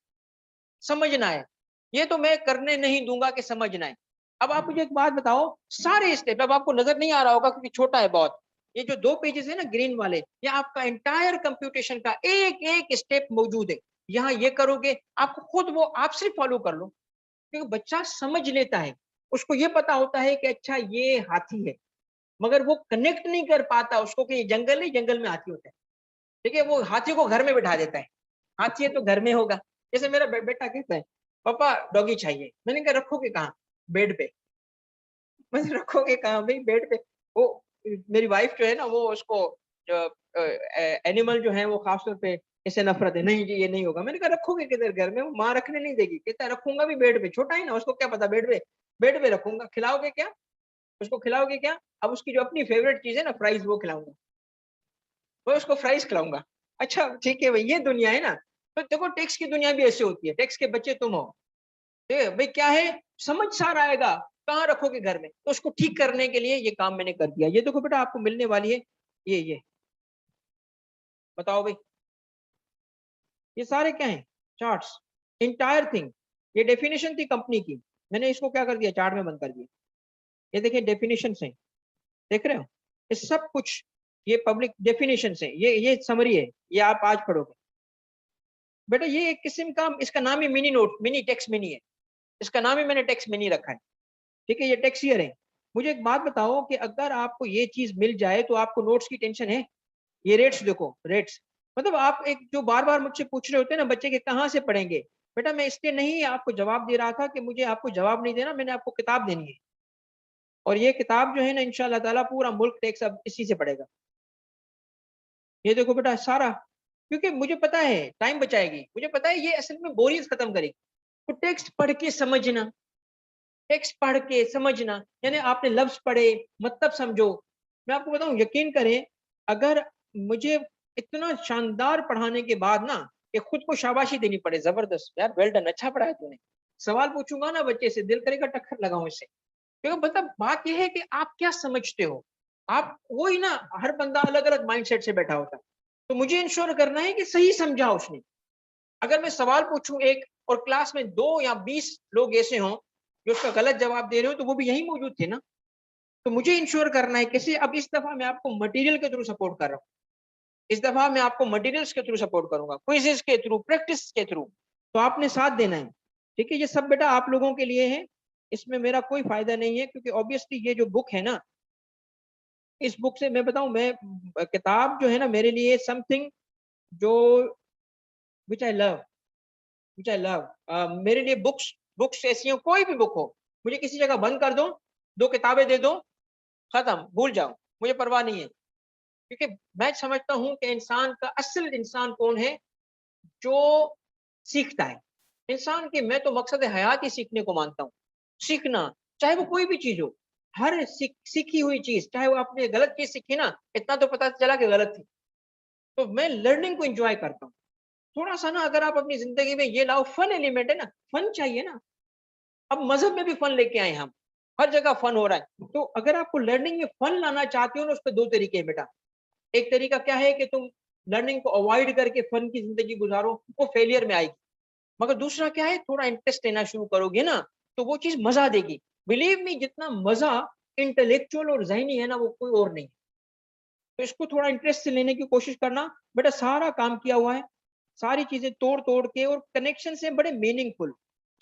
समझना है, ये तो मैं करने नहीं दूंगा कि समझना है। अब आप मुझे एक बात बताओ, सारे स्टेप, अब आपको नजर नहीं आ रहा होगा क्योंकि छोटा है बहुत, ये जो 2 पेजेस है ना ग्रीन वाले, ये आपका इंटायर कंप्यूटेशन का एक एक स्टेप मौजूद है। यहाँ ये करोगे, आपको खुद वो आप सिर्फ फॉलो कर लो, क्योंकि बच्चा समझ लेता है। उसको ये पता होता है कि अच्छा ये हाथी है, मगर वो कनेक्ट नहीं कर पाता उसको कि ये जंगल है, जंगल में हाथी होता है। ठीक है, वो हाथी को घर में बिठा देता है, हाथी है तो घर में होगा। जैसे मेरा बेटा कहता है पापा डॉगी चाहिए, मैंने कहा रखोगे कहाँ, बेड पे। मैंने रखोगे कहाँ भाई, बेड पे। वो मेरी वाइफ जो है ना, वो उसको जो एनिमल जो है वो खासतौर पे ऐसे नफरत है, नहीं जी ये नहीं होगा। मैंने कहा रखोगे किधर घर में, वो माँ रखने नहीं देगी। कहता है रखूंगा भी बेड पे, छोटा ही ना, उसको क्या पता बेड पे रखूंगा। खिलाओगे क्या उसको, खिलाओगे क्या। अब उसकी जो अपनी फेवरेट चीज है ना, फ्राइज, वो खिलाऊंगा, मैं उसको फ्राइज खिलाऊंगा। अच्छा ठीक है भाई, ये दुनिया है ना। तो देखो टैक्स की दुनिया भी ऐसे होती है, टैक्स के बच्चे तुम हो। ठीक है भाई, क्या है, समझ सारा आएगा, कहाँ रखोगे घर में, तो उसको ठीक करने के लिए ये काम मैंने कर दिया। ये देखो बेटा आपको मिलने वाली है, ये बताओ भाई, ये सारे क्या है, चार्ट्स, इंटायर थिंग। ये डेफिनेशन थी कंपनी की, मैंने इसको क्या कर दिया, चार्ट में बंद कर दिया। ये देखिए डेफिनेशन है, देख रहे हो, ये सब कुछ, ये पब्लिक डेफिनेशन है, ये समरी है, ये आप आज पढ़ोगे बेटा। ये एक किस्म का, इसका नाम ही mini note, mini text mini है, इसका नाम ही मैंने टेक्स्ट मिनी रखा है। ठीक है, ये टेक्स्ट ईयर है। मुझे एक बात बताओ कि अगर आपको ये चीज मिल जाए तो आपको नोट्स की टेंशन है। ये रेट्स देखो, रेट्स, मतलब आप एक जो बार बार मुझसे पूछ रहे होते हैं ना बच्चे के कहाँ से पढ़ेंगे, बेटा मैं इसलिए नहीं आपको जवाब दे रहा था कि मुझे आपको जवाब नहीं देना, मैंने आपको किताब देनी है। और ये किताब जो है ना, इंशाल्लाह ताला पूरा मुल्क टैक्स अब इसी से पढ़ेगा। ये देखो बेटा सारा, क्योंकि मुझे पता है टाइम बचाएगी, मुझे पता है ये असल में बोरियत खत्म करेगी। तो टेक्स्ट पढ़ के समझना, टेक्स्ट पढ़ के समझना, यानी आपने लफ्ज पढ़े, मतलब समझो। मैं आपको बताऊं, यकीन करें, अगर मुझे इतना शानदार पढ़ाने के बाद ना, कि खुद को शाबाशी देनी पड़े, जबरदस्त यार, वेल डन, अच्छा पढ़ाया तूने। सवाल पूछूंगा ना बच्चे से, दिल करेगा टक्कर लगाऊं इससे। क्योंकि मतलब बात यह है कि आप क्या समझते हो, आप वही ना, हर बंदा अलग अलग माइंडसेट से बैठा होता है। तो मुझे इंश्योर करना है कि सही समझा उसने। अगर मैं सवाल पूछूं एक, और क्लास में 2 या 20 लोग ऐसे हों जो उसका गलत जवाब दे रहे हो, तो वो भी यही मौजूद थे ना। तो मुझे इंश्योर करना है कैसे, अब इस दफा मैं आपको मटेरियल के थ्रू सपोर्ट कर रहा हूँ। इस दफा मैं आपको मटेरियल्स के थ्रू सपोर्ट करूंगा, क्विजेस के थ्रू, प्रैक्टिस के थ्रू। तो आपने साथ देना है। ठीक है, ये सब बेटा आप लोगों के लिए है, इसमें मेरा कोई फायदा नहीं है, क्योंकि ऑब्वियसली ये जो बुक है ना, इस बुक से मैं बताऊं, मैं किताब जो है ना मेरे लिए समथिंग जो विच I love, which I love. मेरे लिए बुक्स बुक्स ऐसी हो, कोई भी बुक हो, मुझे किसी जगह बंद कर दो, 2 किताबें दे दो, खत्म, भूल जाओ, मुझे परवाह नहीं है। क्योंकि मैं समझता हूं कि इंसान का असल इंसान कौन है, जो सीखता है। इंसान की मैं तो मकसद हयात ही सीखने को मानता हूँ। सीखना, चाहे वो कोई भी चीज हो, हर सीखी हुई चीज, चाहे वो आपने गलत चीज सीखी ना, इतना तो पता चला कि गलत थी, तो मैं लर्निंग को एंजॉय करता हूँ। थोड़ा सा ना अगर आप अपनी जिंदगी में ये लाओ, फन एलिमेंट है ना, फन चाहिए ना। अब मजहब में भी फन लेके आए हम, हर जगह फन हो रहा है, तो अगर आपको लर्निंग में फन लाना चाहते हो ना, उस पर 2 तरीके हैं बेटा। एक तरीका क्या है कि तुम लर्निंग को अवॉइड करके फन की जिंदगी गुजारो, वो फेलियर में आएगी। मगर दूसरा क्या है, थोड़ा इंटरेस्ट लेना शुरू करोगे ना, तो वो चीज मजा देगी। बिलीव मी, जितना मजा इंटेलेक्चुअल और जहनी है ना, वो कोई और नहीं। तो इसको थोड़ा इंटरेस्ट से लेने की कोशिश करना बेटा। सारा काम किया हुआ है, सारी चीजें तोड़ तोड़ के और कनेक्शन से बड़े मीनिंगफुल।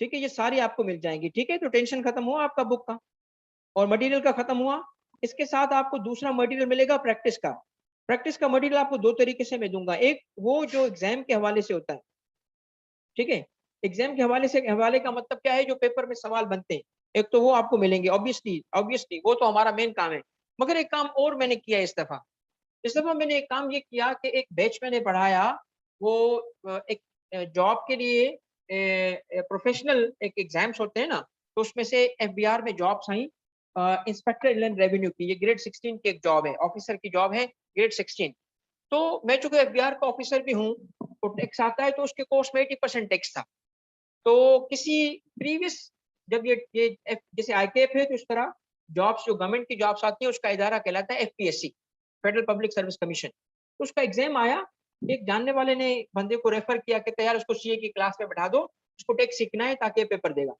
ठीक है, ये सारी आपको मिल जाएंगी। ठीक है, तो टेंशन खत्म हुआ आपका बुक का और मटेरियल का खत्म हुआ। इसके साथ आपको दूसरा मटेरियल मिलेगा, प्रैक्टिस का। प्रैक्टिस का मटेरियल आपको 2 तरीके से मैं दूंगा। एक वो जो एग्जाम के हवाले से होता है, ठीक है, एग्जाम के हवाले का मतलब क्या है, जो पेपर में सवाल बनते हैं, एक तो वो आपको मिलेंगे। ऑब्वियसली ऑब्वियसली वो तो हमारा मेन काम है। मगर एक काम और मैंने किया इस दफा मैंने एक काम ये किया कि एक बैच मैंने पढ़ाया, वो एक जॉब के लिए प्रोफेशनल एक एग्जाम्स होते हैं ना, तो उसमें से एफबीआर में जॉब्स आई, इंस्पेक्टर इनलैंड रेवेन्यू की। ये ग्रेड 16 की एक जॉब है, ऑफिसर की जॉब है, ग्रेड 16। तो मैं चूंकि एफबीआर का ऑफिसर भी हूँ, तो टैक्स आता है, तो उसके कोर्स में 80% टैक्स था। तो किसी प्रीवियस, जब ये जैसे आईकेएफ है, तो इस तरह जॉब्स जो गवर्नमेंट की जॉब्स आती है, उसका इदारा कहलाता है FPSC, federal public service commission. तो उसका एग्जाम आया, एक जानने वाले ने बंदे को रेफर किया कि यार उसको सीए की क्लास में बैठा दो, उसको टैक्स सीखना है ताकि पेपर देगा।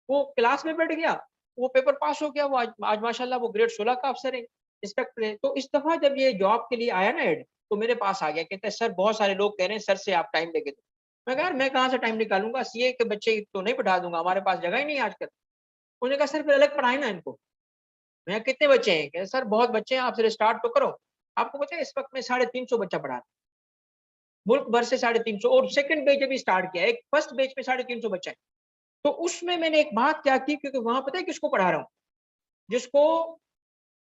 वो क्लास में बैठ गया, वो पेपर पास हो गया। वो आज माशाल्लाह वो ग्रेड 16 का अफसर है, इंस्पेक्टर है। तो इस दफा जब ये जॉब के लिए आया ना एड, तो मेरे पास आ गया, कहता है सर बहुत सारे लोग कह रहे हैं सर से आप टाइम लेके दो। मैं कहा यार मैं कहाँ से टाइम निकालूंगा, सीए के बच्चे तो नहीं पढ़ा दूंगा, हमारे पास जगह ही नहीं है आजकल। उन्होंने कहा सर फिर अलग पढ़ाए ना इनको। मैं कितने बच्चे हैं, कहते सर बहुत बच्चे हैं, आप फिर स्टार्ट तो करो। आपको पता है इस वक्त में 350 बच्चा पढ़ा रहा है, मुल्क भर से 350। और सेकंड बैच अभी स्टार्ट किया है, एक फर्स्ट बैच में 350 बच्चा है। तो उसमें मैंने एक बात क्या की, क्योंकि वहां पता है किसको पढ़ा रहा हूँ, जिसको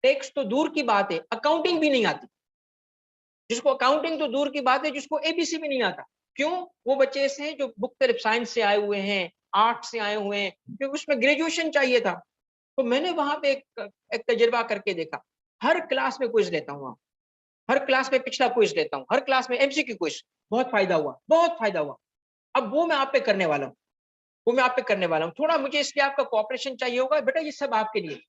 टैक्स तो दूर की बात है, अकाउंटिंग भी नहीं आती। जिसको अकाउंटिंग तो दूर की बात है, जिसको एबीसी भी नहीं आता। क्यों? वो बच्चे ऐसे हैं जो मुख्तलिफ साइंस से आए हुए हैं, आर्ट से आए हुए हैं, क्योंकि उसमें ग्रेजुएशन चाहिए था। तो मैंने वहां पे एक तजर्बा करके देखा। हर क्लास में क्विज लेता हूँ, हर क्लास में पिछला क्विज लेता हूँ, हर क्लास में एमसीक्यू क्विज। बहुत फायदा हुआ, बहुत फायदा हुआ। अब वो मैं आप पे करने वाला हूँ, वो मैं आप पे करने वाला हूँ। थोड़ा मुझे इसलिए आपका कोऑपरेशन चाहिए होगा बेटा, ये सब आपके लिए।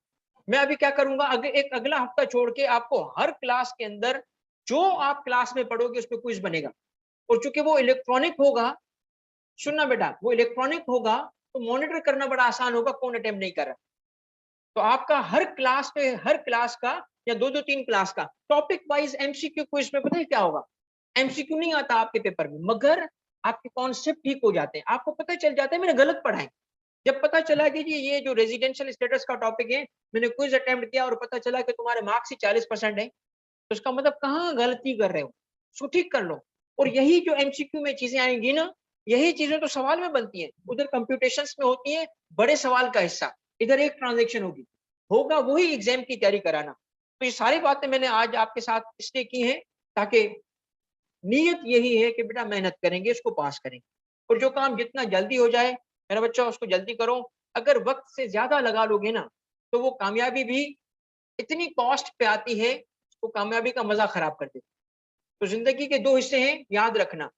मैं अभी क्या करूंगा, एक अगला हफ्ता छोड़ के आपको हर क्लास के अंदर जो आप क्लास में पढ़ोगे उस पर क्विज बनेगा। और चूंकि वो इलेक्ट्रॉनिक होगा, सुनना बेटा, वो इलेक्ट्रॉनिक होगा, तो मॉनिटर करना बड़ा आसान होगा कौन अटेम्प्ट नहीं कर रहा। तो आपका हर क्लास पे, हर क्लास का या 2-2 3 क्लास का टॉपिक वाइज एमसीक्यू क्विज में पता है क्या होगा, एमसीक्यू नहीं आता आपके पेपर में, मगर आपके कॉन्सेप्ट ठीक हो जाते हैं। आपको पता चल जाता है मैंने गलत पढ़ा है। जब पता चला कि जी ये जो रेजिडेंशियल स्टेटस का टॉपिक है, मैंने क्विज अटेम्प्ट किया और पता चला कि तुम्हारे मार्क्स ही 40% है, तो इसका मतलब कहाँ गलती कर रहे हो, उसको ठीक कर लो। और यही जो एमसीक्यू में चीजें आएंगी ना, यही चीजें तो सवाल में बनती हैं, उधर कंप्यूटेशंस में होती है बड़े सवाल का हिस्सा, इधर एक ट्रांजेक्शन होगी, होगा वही एग्जाम की तैयारी कराना। तो ये सारी बातें मैंने आज आपके साथ इसलिए की हैं, ताकि नीयत यही है कि बेटा मेहनत करेंगे, इसको पास करेंगे। और जो काम जितना जल्दी हो जाए मेरा बच्चा, उसको जल्दी करो। अगर वक्त से ज्यादा लगा लोगे ना, तो वो कामयाबी भी इतनी कॉस्ट पे आती है, वो कामयाबी का मजा खराब कर देती। तो जिंदगी के 2 हिस्से हैं, याद रखना।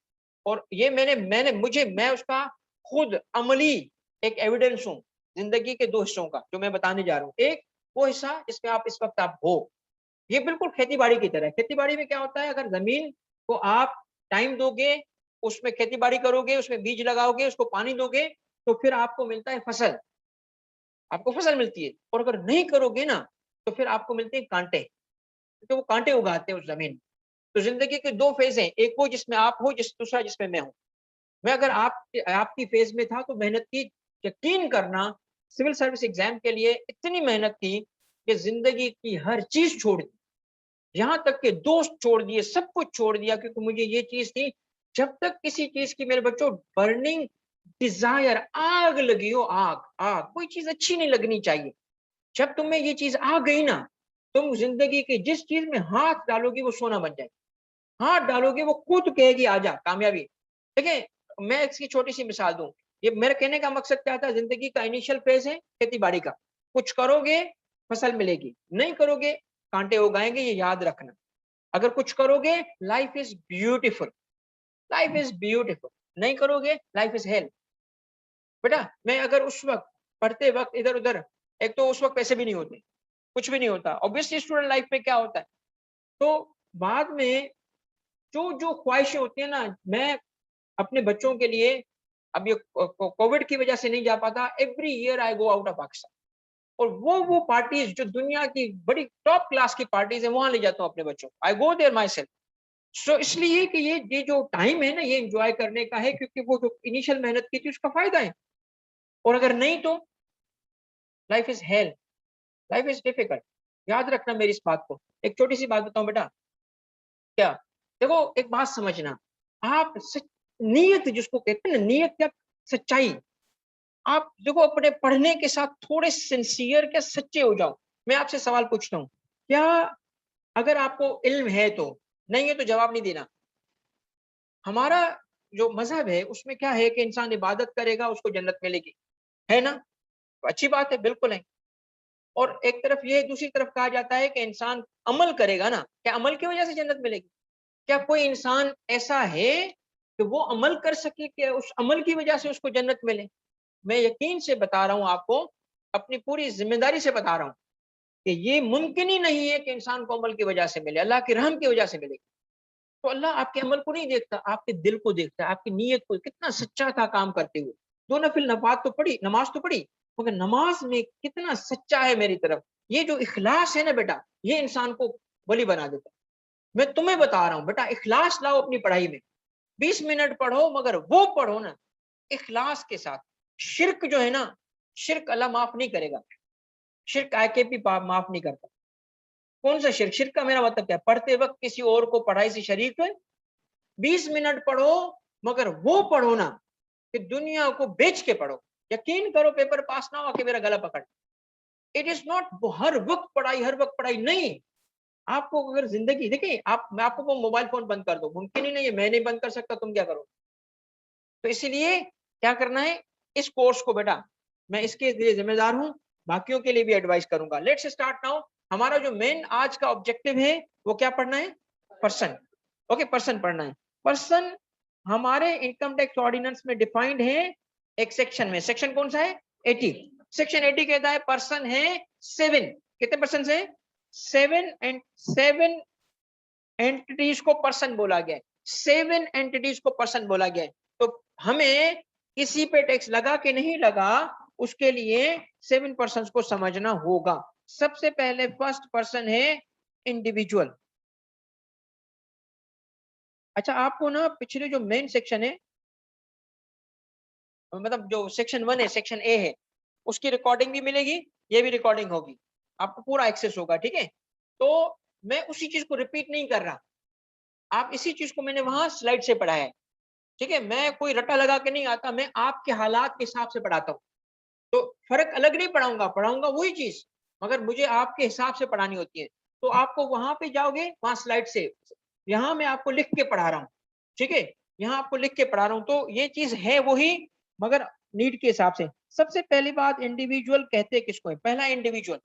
और ये मैंने मुझे मैं उसका खुद अमली एक एविडेंस हूँ, जिंदगी के 2 हिस्सों का जो मैं बताने जा रहा हूँ। एक वो हिस्सा जिसमें आप इस वक्त आप हो, ये बिल्कुल खेती बाड़ी की तरह है। खेती बाड़ी में क्या होता है, अगर जमीन को आप टाइम दोगे, उसमें खेती बाड़ी करोगे, उसमें बीज लगाओगे, उसको पानी दोगे, तो फिर आपको मिलता है फसल, आपको फसल मिलती है। और अगर नहीं करोगे ना, तो फिर आपको मिलते हैं कांटे, क्योंकि वो कांटे उगाते हैं उस जमीन। तो जिंदगी के 2 फेज हैं, एक वो जिसमें आप हो, दूसरा जिसमें मैं हूँ। मैं अगर आपकी फेज में था तो मेहनत की, यकीन करना सिविल सर्विस एग्जाम के लिए इतनी मेहनत की कि जिंदगी की हर चीज छोड़ दी, यहाँ तक के दोस्त छोड़ दिए, सब कुछ छोड़ दिया, क्योंकि मुझे ये चीज थी, जब तक किसी चीज की मेरे बच्चों बर्निंग डिजायर, आग लगी हो, आग आग, कोई चीज अच्छी नहीं लगनी चाहिए। जब तुम्हें ये चीज आ गई ना, तुम जिंदगी की जिस चीज में हाथ डालोगी वो सोना बन जाएगी, हाथ डालोगे वो खुद कहेगी आजा कामयाबी। देखिए, मैं इसकी छोटी सी मिसाल दूं, ये मेरे कहने का मकसद क्या था, जिंदगी का इनिशियल फेज है खेती बाड़ी का, कुछ करोगे फसल मिलेगी, नहीं करोगे कांटे उगाएंगे, ये याद रखना। अगर कुछ करोगे life is beautiful, life is beautiful, नहीं करोगे लाइफ इज हेल। बेटा मैं अगर उस वक्त पढ़ते वक्त इधर उधर, एक तो उस वक्त पैसे भी नहीं होते, कुछ भी नहीं होता, ऑब्वियसली स्टूडेंट लाइफ में क्या होता है, तो बाद में जो जो ख्वाहिशें होती है ना, मैं अपने बच्चों के लिए, अब ये कोविड की वजह से नहीं जा पाता, every year I go out of Pakistan, और वो पार्टीज जो दुनिया की बड़ी टॉप क्लास की पार्टीज है, वहां ले जाता हूँ अपने बच्चों, आई गो देयर माई सेल्फ। सो इसलिए कि ये जो टाइम है ना, ये एंजॉय करने का है, क्योंकि वो जो इनिशियल मेहनत की थी उसका फायदा है, और अगर नहीं तो life is hello, life is difficult. याद रखना मेरी इस बात को। एक छोटी सी बात बताऊं बेटा, क्या, देखो एक बात समझना, आप नीयत जिसको कहते हैं ना, नीयत क्या, सच्चाई, आप देखो अपने पढ़ने के साथ थोड़े सिंसियर, क्या सच्चे हो जाओ। मैं आपसे सवाल पूछता हूँ, क्या अगर आपको इल्म है तो, नहीं है तो जवाब नहीं देना। हमारा जो मजहब है उसमें क्या है कि इंसान इबादत करेगा उसको जन्नत मिलेगी, है ना, तो अच्छी बात है, बिल्कुल है। और एक तरफ ये, दूसरी तरफ कहा जाता है कि इंसान अमल करेगा ना, क्या अमल की वजह से जन्नत मिलेगी? क्या कोई इंसान ऐसा है कि वो अमल कर सके कि उस अमल की वजह से उसको जन्नत मिले? मैं यकीन से बता रहा हूं आपको, अपनी पूरी जिम्मेदारी से बता रहा हूं कि ये मुमकिन ही नहीं है कि इंसान को अमल की वजह से मिले, अल्लाह के रहम की वजह से मिले। तो अल्लाह आपके अमल को नहीं देखता, आपके दिल को देखता है, आपकी नीयत को, कितना सच्चा था काम करते हुए। दो नफिल नमाज तो पढ़ी, नमाज तो पढ़ी, मगर नमाज में कितना सच्चा है मेरी तरफ, ये जो इखलास है ना बेटा, ये इंसान को वली बना देता है। मैं तुम्हें बता रहा हूँ बेटा, इखलास लाओ अपनी पढ़ाई में, 20 मिनट पढ़ो, मगर वो पढ़ो ना इखलास के साथ। शिर्क जो है ना, शिर्क अल्लाह माफ नहीं करेगा, शिर्क आके भी माफ नहीं करता। कौन सा शिर्क? शिर्क का मेरा मतलब क्या है, पढ़ते वक्त किसी और को पढ़ाई से शरीक है, 20 मिनट पढ़ो, मगर वो पढ़ो ना कि दुनिया को बेच के पढ़ो। यकीन करो पेपर पास ना हो कि मेरा गला पकड़, इट इज नॉट हर वक्त पढ़ाई, हर वक्त पढ़ाई नहीं। आपको अगर जिंदगी, देखिए आप, मैं आपको मोबाइल फोन बंद कर दो, मुमकिन ही नहीं है, मैं नहीं बंद कर सकता, तुम क्या करो? तो इसीलिए क्या करना है, इस कोर्स को बेटा, मैं इसके लिए जिम्मेदार हूं, बाकियों के लिए भी एडवाइस करूंगा। Let's start now. हमारा जो मेन आज का ऑब्जेक्टिव है वो क्या पढ़ना है? पर्सन। ओके, पर्सन पढ़ना है। पर्सन हमारे इनकम टैक्स ऑर्डिनेंस में डिफाइंड है एक सेक्शन में। सेक्शन कौन सा है? 80। सेक्शन 80 कहता है पर्सन है 7। कितने पर्सन है? 7, एंड 7 एंटिटीज को पर्सन बोला गया है। 7 एंटिटीज को पर्सन बोला गया है। तो हमें किसी पे टैक्स लगा कि नहीं लगा, उसके लिए 7 पर्सन को समझना होगा। सबसे पहले फर्स्ट पर्सन है इंडिविजुअल। अच्छा, आपको ना पिछले जो मेन सेक्शन है, मतलब जो सेक्शन 1 है, सेक्शन ए है, उसकी रिकॉर्डिंग भी मिलेगी, ये भी रिकॉर्डिंग होगी, आपको पूरा एक्सेस होगा, ठीक है? तो मैं उसी चीज को रिपीट नहीं कर रहा, आप इसी चीज को मैंने वहां स्लाइड से पढ़ा है, ठीक है? मैं कोई रटा लगा के नहीं आता, मैं आपके हालात के हिसाब से पढ़ाता हूँ। तो फर्क अलग नहीं पढ़ाऊंगा, पढ़ाऊंगा वही चीज, मगर मुझे आपके हिसाब से पढ़ानी होती है। तो आपको वहां पे जाओगे, वहां स्लाइड से, यहाँ मैं आपको लिख के पढ़ा रहा हूँ, ठीक है? यहाँ आपको लिख के पढ़ा रहा हूँ, तो ये चीज है वही, मगर नीड के हिसाब से। सबसे पहली बात, इंडिविजुअल कहते किसको है? पहला इंडिविजुअल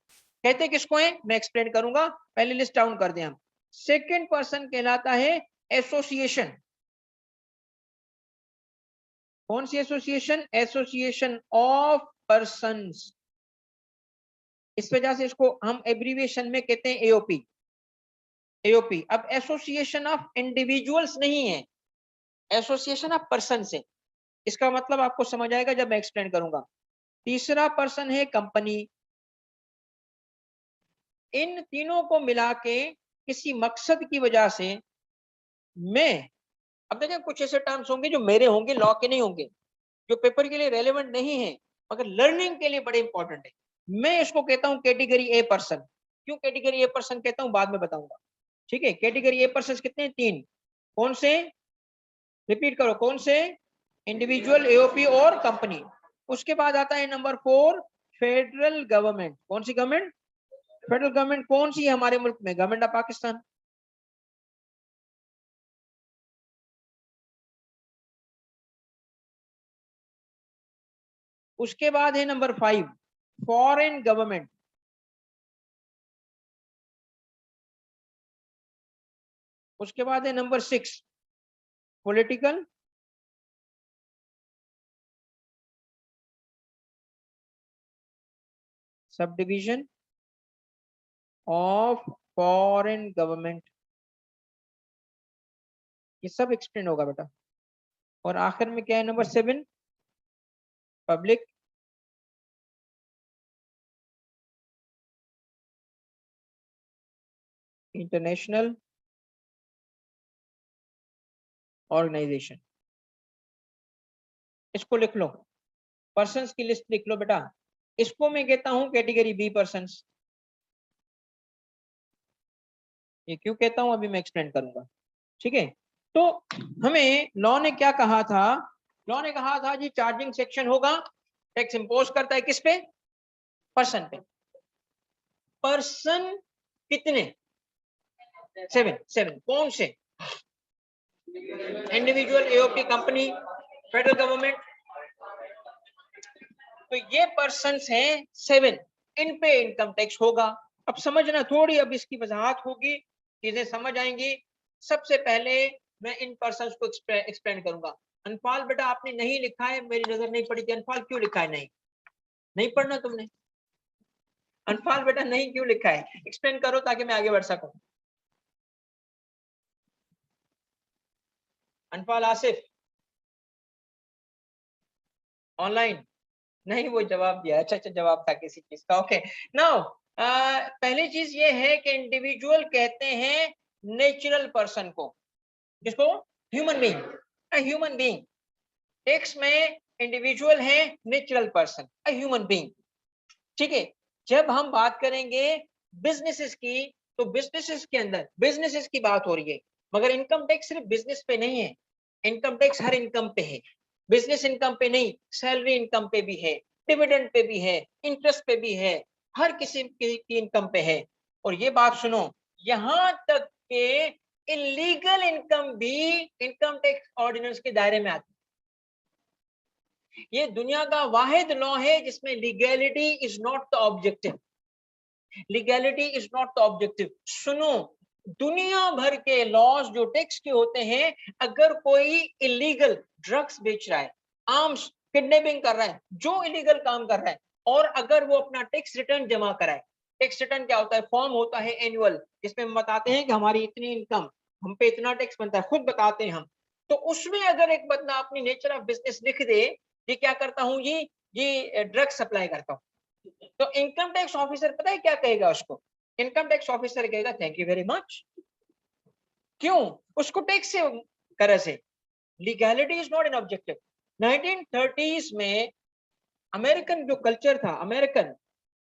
कहते किसको है, मैं एक्सप्लेन करूंगा, पहले लिस्ट डाउन कर दें हम। सेकेंड पर्सन कहलाता है एसोसिएशन। कौन सी एसोसिएशन? Association of persons. इस वजह से इसको हम एब्रीविएशन में कहते हैं एओपी। एओपी। अब एसोसिएशन ऑफ इंडिविजुअल्स नहीं है, एसोसिएशन ऑफ पर्सन है। इसका मतलब आपको समझ आएगा जब मैं एक्सप्लेन करूंगा। तीसरा पर्सन है कंपनी। इन तीनों को मिला के किसी मकसद की वजह से मैं, अब देखिए कुछ ऐसे टर्म्स होंगे जो मेरे होंगे, लॉ के नहीं होंगे, जो पेपर के लिए रेलेवेंट नहीं है, मगर लर्निंग के लिए बड़े इंपॉर्टेंट है। मैं इसको कहता हूं कैटेगरी ए पर्सन। क्यों कैटेगरी ए पर्सन कहता हूं बाद में बताऊंगा, ठीक है। कैटेगरी ए पर्सन कितने हैं? 3। कौन से? रिपीट करो, कौन से? इंडिविजुअल, एओपी और कंपनी। उसके बाद आता है नंबर 4 फेडरल गवर्नमेंट। कौन सी गवर्नमेंट? फेडरल गवर्नमेंट कौन सी है हमारे मुल्क में? Government of Pakistan. उसके बाद है नंबर 5 फॉरेन गवर्नमेंट। उसके बाद है number 6 political sub division of foreign government. ये सब एक्सप्लेन होगा बेटा। और आखिर में क्या है? Number 7 public international organisation. इसको लिख लो, पर्संस की लिस्ट लिख लो बेटा। इसको मैं कहता हूं कैटेगरी बी पर्संस। ये क्यों कहता हूं अभी मैं एक्सप्लेन करूंगा, ठीक है। तो हमें लॉ ने क्या कहा था? लॉ ने कहा था जी चार्जिंग सेक्शन होगा, टैक्स इंपोज करता है किस पे? पर्सन पे। पर्सन कितने? 7 कौन से? Individual, AOP, company, federal government. तो ये पर्सन्स हैं 7, इन पे इनकम टैक्स होगा। अब समझना, थोड़ी अब इसकी वजाहत होगी, चीजें समझ आएंगी। सबसे पहले मैं इन पर्सन्स को एक्सप्लेन करूंगा। अनफाल बेटा आपने नहीं लिखा है, मेरी नजर नहीं पड़ी थी। अनफाल क्यों लिखा है? नहीं नहीं पढ़ना तुमने? अनफाल बेटा नहीं क्यों लिखा है? एक्सप्लेन करो ताकि मैं आगे बढ़ सकूं। अनफाल, आसिफ ऑनलाइन? नहीं, वो जवाब दिया। अच्छा अच्छा, जवाब था किसी चीज का। ओके नाउ पहली चीज ये है कि इंडिविजुअल कहते हैं नेचुरल पर्सन को। किसको? Human being. Human being tax में इंडिविजुअल है, नेचुरल पर्सन, ह्यूमन बीइंग, ठीक है। जब हम बात करेंगे बिजनेसेस की, तो बिजनेसेस के अंदर बिजनेसेस की बात हो रही है, मगर इनकम टैक्स सिर्फ बिजनेस पे नहीं है। इनकम टैक्स हर इनकम पे है। बिजनेस इनकम पे नहीं, सैलरी इनकम पे भी है, डिविडेंड पे भी है, इंटरेस्ट पे भी है, हर किसी की इनकम पे है। और ये बात सुनो, यहां तक के इलीगल इनकम भी इनकम टैक्स ऑर्डिनेंस के दायरे में आती है। ये दुनिया का वाहिद लॉ है जिसमें legality is not the objective. Legality is not the objective. सुनो, दुनिया भर के लॉज जो टैक्स के होते हैं, अगर कोई इलीगल ड्रग्स बेच रहा है, आर्म्स, किडनैपिंग कर रहा है, जो इलीगल काम कर रहा है, और अगर वो अपना टैक्स रिटर्न जमा कराए। टैक्स रिटर्न क्या होता है? फॉर्म होता है एनुअल, जिसमें हम बताते हैं कि हमारी इतनी इनकम, हम पे इतना टैक्स बनता है, खुद बताते हैं हम। तो उसमें अगर एक बंदा अपनी नेचर ऑफ बिजनेस लिख दे, ये क्या करता हूँ जी, ये ड्रग्स सप्लाई करता हूँ, तो इनकम टैक्स ऑफिसर पता है क्या कहेगा उसको? इनकम टैक्स ऑफिसर कहेगा थैंक यू वेरी मच। क्यों? उसको टैक्स से तरह से legality is not an objective. 1930s में अमेरिकन जो कल्चर था अमेरिकन,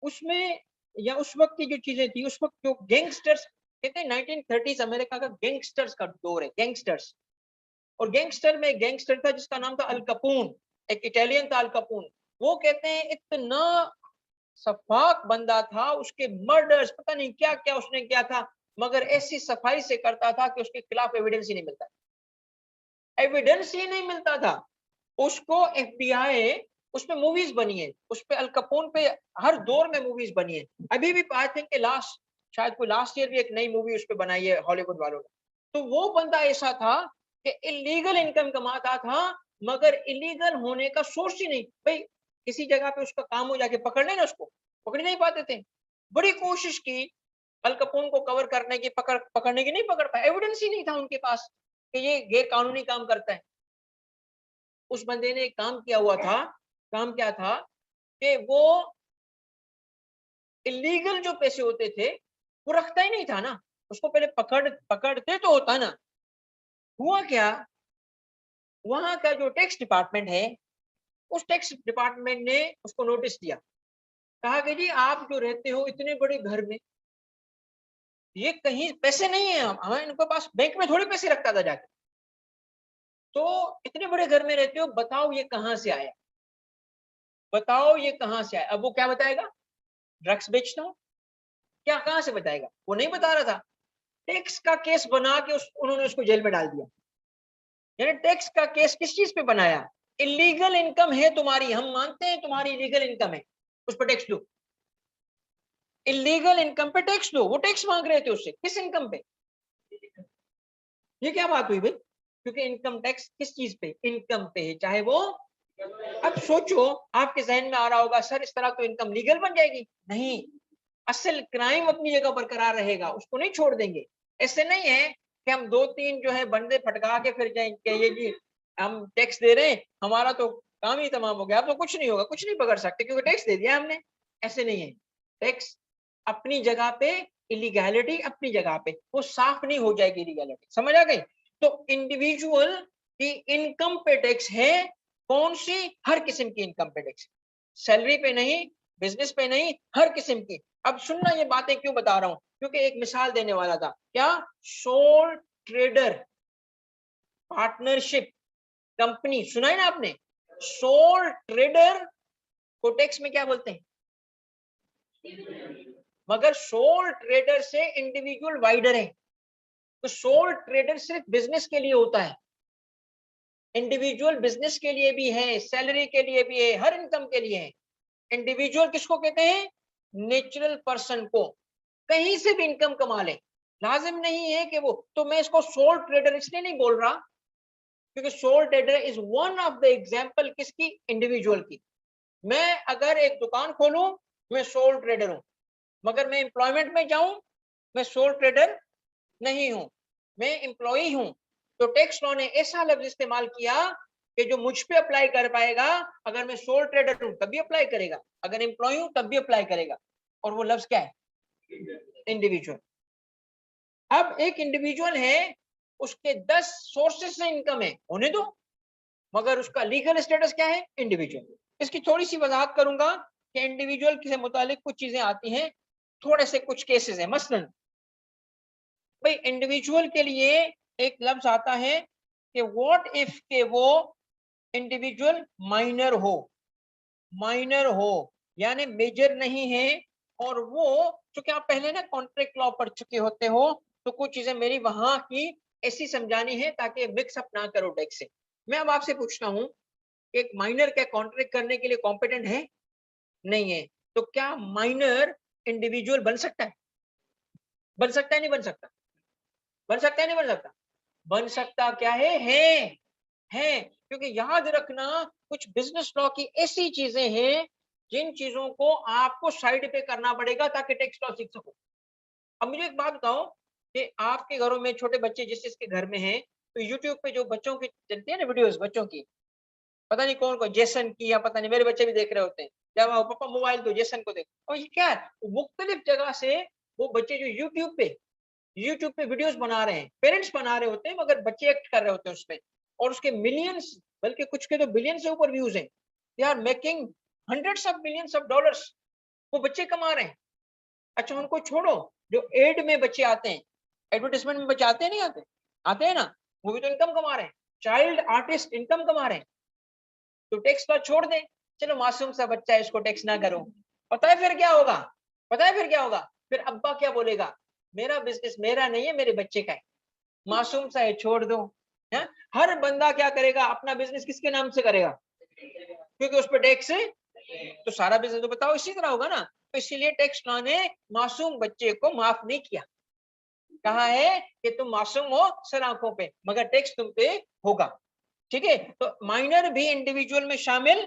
उसमें या उस वक्त की जो चीजें थी, उस वक्त जो गैंगस्टर्स, कहते हैं 1930s अमेरिका का गैंगस्टर्स का दौर है, गैंगस्टर्स। और गैंगस्टर में गैंगस्टर था जिसका नाम था अल कपून, एक इटालियन था अल कपून। वो कहते हैं इतना सफाक बंदा था, उसके मर्डर्स पता नहीं क्या क्या उसने किया था, मगर ऐसी सफाई से करता था कि उसके खिलाफ एविडेंस ही नहीं मिलता, एविडेंस ही नहीं मिलता था। उसको एफबीआई, उसमें मूवीज बनी है, उस पे अल कपून पे हर दौर में मूवीज बनी है। अभी भी आई थिंक लास्ट, शायद कोई लास्ट ईयर भी एक नई मूवी उस पे बनाई है हॉलीवुड वालों ने। तो वो बंदा ऐसा था कि इलीगल इनकम कमाता था, मगर इलीगल होने का सोर्स ही नहीं। भाई किसी जगह पे उसका काम हो जाके पकड़ लेना, उसको पकड़ नहीं पाते थे। बड़ी कोशिश की अल कपून को कवर करने की, पकड़ने की, नहीं पकड़ पाए, एविडेंस ही नहीं था उनके पास कि ये गैर कानूनी काम करता है। उस बंदे ने एक काम किया हुआ था, काम क्या था कि वो इलीगल जो पैसे होते थे वो रखता ही नहीं था ना, उसको पहले पकड़ते तो होता ना। हुआ क्या, वहां का जो टैक्स डिपार्टमेंट है उस टैक्स डिपार्टमेंट ने उसको नोटिस दिया, कहा कि जी आप जो रहते हो इतने बड़े घर में, ये कहीं पैसे नहीं है, हमारे इनके पास बैंक में थोड़ी पैसे रखता था जाके, तो इतने बड़े घर में रहते हो, बताओ ये कहाँ से आया, बताओ ये कहाँ से आया। अब वो क्या बताएगा, ड्रग्स बेचता हूँ, क्या कहाँ से बताएगा, वो नहीं बता रहा था। टैक्स का केस बना के उन्होंने उसको जेल में डाल दिया। यानी टैक्स का केस किस चीज पे बनाया, इलीगल इनकम है तुम्हारी, हम मानते हैं तुम्हारी इलीगल इनकम है, उस पर टैक्स दो, इलीगल इनकम पे टैक्स दो। वो टैक्स मांग रहे थे उससे, किस इनकम पे, ये क्या बात हुई भाई, क्योंकि इनकम टैक्स किस चीज पे, इनकम पे है, चाहे वो। अब सोचो, आपके जहन में आ रहा होगा सर इस तरह तो इनकम लीगल बन जाएगी, नहीं, असल क्राइम अपनी जगह बरकरार रहेगा, उसको नहीं छोड़ देंगे। ऐसे नहीं है कि हम 2-3 जो है बंदे फटका के फिर जाएंगे जी हम टैक्स दे रहे हैं, हमारा तो काम ही तमाम हो गया, अब तो कुछ नहीं होगा, कुछ नहीं पकड़ सकते क्योंकि टैक्स दे दिया हमने। ऐसे नहीं है, टैक्स अपनी जगह पे, इलीगैलिटी अपनी जगह पे, वो साफ नहीं हो जाएगी इलीगैलिटी, समझ आ गई। तो इंडिविजुअल की इनकम पे टैक्स है, कौन सी, हर किस्म की इनकम पे टैक्स, सैलरी पे नहीं, बिजनेस पे नहीं, हर किस्म की। अब सुनना, ये बातें क्यों बता रहा हूं, क्योंकि एक मिसाल देने वाला था, क्या, सोल ट्रेडर पार्टनरशिप कंपनी, सुना है ना आपने, सोल ट्रेडर को टैक्स में क्या बोलते हैं, मगर सोल ट्रेडर से इंडिविजुअल वाइडर है। तो सोल ट्रेडर सिर्फ बिजनेस के लिए होता है, इंडिविजुअल बिजनेस के लिए भी है, सैलरी के लिए भी है, हर इनकम के लिए है। इंडिविजुअल किसको कहते हैं, नेचुरल पर्सन को, कहीं से भी इनकम कमा ले, लाजिम नहीं है कि वो, तो मैं इसको सोल ट्रेडर इसलिए नहीं बोल रहा क्योंकि soul trader is one of the example किसकी, इंडिविजुअल की। मैं अगर एक दुकान खोलूं, मैं सोल ट्रेडर हूं, मगर मैं एम्प्लॉयमेंट में जाऊं, मैं सोल ट्रेडर नहीं हूं, मैं एम्प्लॉई हूं। तो टैक्स लॉ ने ऐसा लफ्ज इस्तेमाल किया कि जो मुझ पे अप्लाई कर पाएगा, अगर मैं सोल ट्रेडर हूं तब भी अप्लाई करेगा, अगर एम्प्लॉय हूं तब भी अप्लाई करेगा, और वो लफ्ज क्या है, इंडिविजुअल। अब एक इंडिविजुअल है, उसके 10 सोर्सेस से इनकम है, होने दो, मगर उसका लीगल स्टेटस क्या है, इंडिविजुअल। इसकी थोड़ी सी वजाहत करूंगा कि इंडिविजुअल से मुतालिक कुछ चीजें आती हैं, थोड़े से कुछ केसेस हैं। मसलन भाई इंडिविजुअल के लिए एक लफ्ज आता है कि व्हाट इफ के वो इंडिविजुअल माइनर हो, माइनर हो यानी मेजर नहीं है, और वो, चूंकि आप पहले ना कॉन्ट्रैक्ट लॉ पढ़ चुके होते हो, तो कुछ चीजें मेरी वहां की ऐसी समझानी है ताकि मिक्सअप ना करो टैक्स से। मैं अब आपसे पूछता हूँ, एक माइनर क्या कॉन्ट्रैक्ट करने के लिए कॉम्पिटेंट है, नहीं है, तो क्या माइनर इंडिविजुअल बन सकता है, बन सकता है नहीं बन सकता, बन सकता है नहीं बन सकता, बन सकता क्या है, क्योंकि याद रखना कुछ बिजनेस लॉ की ऐसी चीजें हैं जिन चीजों को आपको साइड पे करना पड़ेगा ताकि टैक्स लॉ सीख सको। अब मुझे एक बात बताओ कि आपके घरों में छोटे बच्चे जिस जिसके घर में हैं, तो यूट्यूब पे जो बच्चों की चलती है ना वीडियोस बच्चों की, पता नहीं कौन को जेसन की, या पता नहीं, मेरे बच्चे भी देख रहे होते हैं, जब पापा मोबाइल दो जेसन को देख, और ये क्या है, मुख्तलिफ जगह से वो बच्चे जो यूट्यूब पे वीडियोस बना रहे हैं, पेरेंट्स बना रहे होते हैं मगर बच्चे एक्ट कर रहे होते हैं उसपे, और उसके मिलियंस, बल्कि कुछ के तो बिलियन से ऊपर व्यूज हैं, they are making hundreds of millions of dollars, वो बच्चे कमा रहे हैं। अच्छा उनको छोड़ो, जो एड में बच्चे आते हैं, एडवर्टाइजमेंट में बच्चे आते हैं, नहीं आते, आते हैं ना, वो भी तो इनकम कमा रहे हैं, चाइल्ड आर्टिस्ट इनकम कमा रहे हैं। तो टैक्स का छोड़ दें, चलो मासूम सा बच्चा है इसको टैक्स ना करो, पता है फिर क्या होगा, पता है फिर क्या होगा, फिर अब्बा क्या बोलेगा, मेरा बिजनेस मेरा नहीं है, मेरे बच्चे का है, मासूम सा है छोड़ दो, है। हर बंदा क्या करेगा, अपना बिजनेस किसके नाम से करेगा, क्योंकि उस पर टैक्स है, तो सारा बिजनेस तो बताओ इसी तरह होगा ना। तो इसीलिए टैक्स लॉ ने मासूम बच्चे को माफ नहीं किया, कहा है कि तुम मासूम हो सर आंखों पे, मगर टैक्स तुम पे होगा, ठीक है। तो माइनर भी इंडिविजुअल में शामिल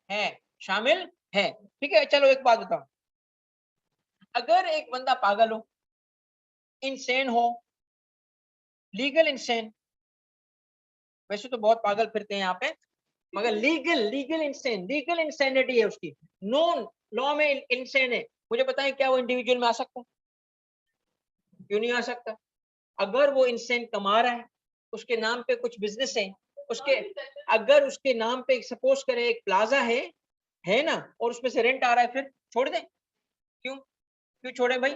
है, शामिल है, ठीक है। चलो एक बात बताओ, अगर एक बंदा पागल हो, इंसेन हो, लीगल इंसेन, वैसे तो बहुत पागल फिरते हैं यहाँ पे, मगर लीगल इंसेन, लीगल इंसेनिटी है उसकी, नॉन लॉ में इंसेन है, मुझे बताएं क्या वो इंडिविजुअल में आ सकता है, क्यों नहीं आ सकता। अगर वो इंसेन कमा रहा है, उसके नाम पे कुछ बिजनेस है, उसके अगर उसके नाम पे सपोज करें एक प्लाजा है ना, और उसमें से रेंट आ रहा है, फिर छोड़ दें? क्यों क्यों छोड़े भाई?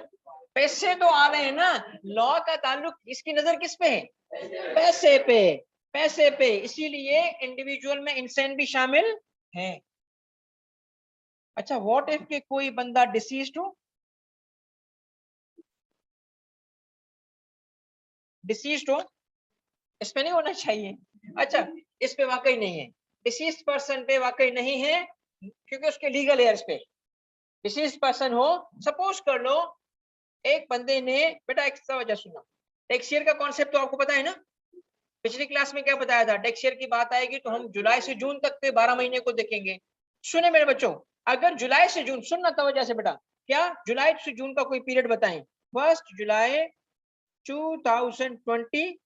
पैसे तो आ रहे हैं ना। लॉ का ताल्लुक इसकी नजर किस पे है? पैसे पे, पैसे पे। इसीलिए इंडिविजुअल में इंसान भी शामिल है। अच्छा, व्हाट इफ के कोई बंदा डिसीज्ड हो? डिसीज्ड हो, इस पे नहीं होना चाहिए। अच्छा, इस पे वाकई नहीं है, डिसीज्ड पर्सन पे वाकई नहीं है, क्योंकि उसके लीगल एयर्स पे डिसीज्ड पर्सन हो। सपोज कर लो एक बंदे ने, बेटा एक वजह सुना, टैक्स ईयर का कॉन्सेप्ट तो आपको पता है ना? पिछली क्लास में क्या बताया था? टैक्स ईयर की बात आएगी तो हम जुलाई से जून तक के 12 महीने को देखेंगे। सुने मेरे बच्चों, अगर जुलाई से जून, सुनना तवज्जो से बेटा, क्या जुलाई से जून का कोई पीरियड बताएं? 1 जुलाई 2020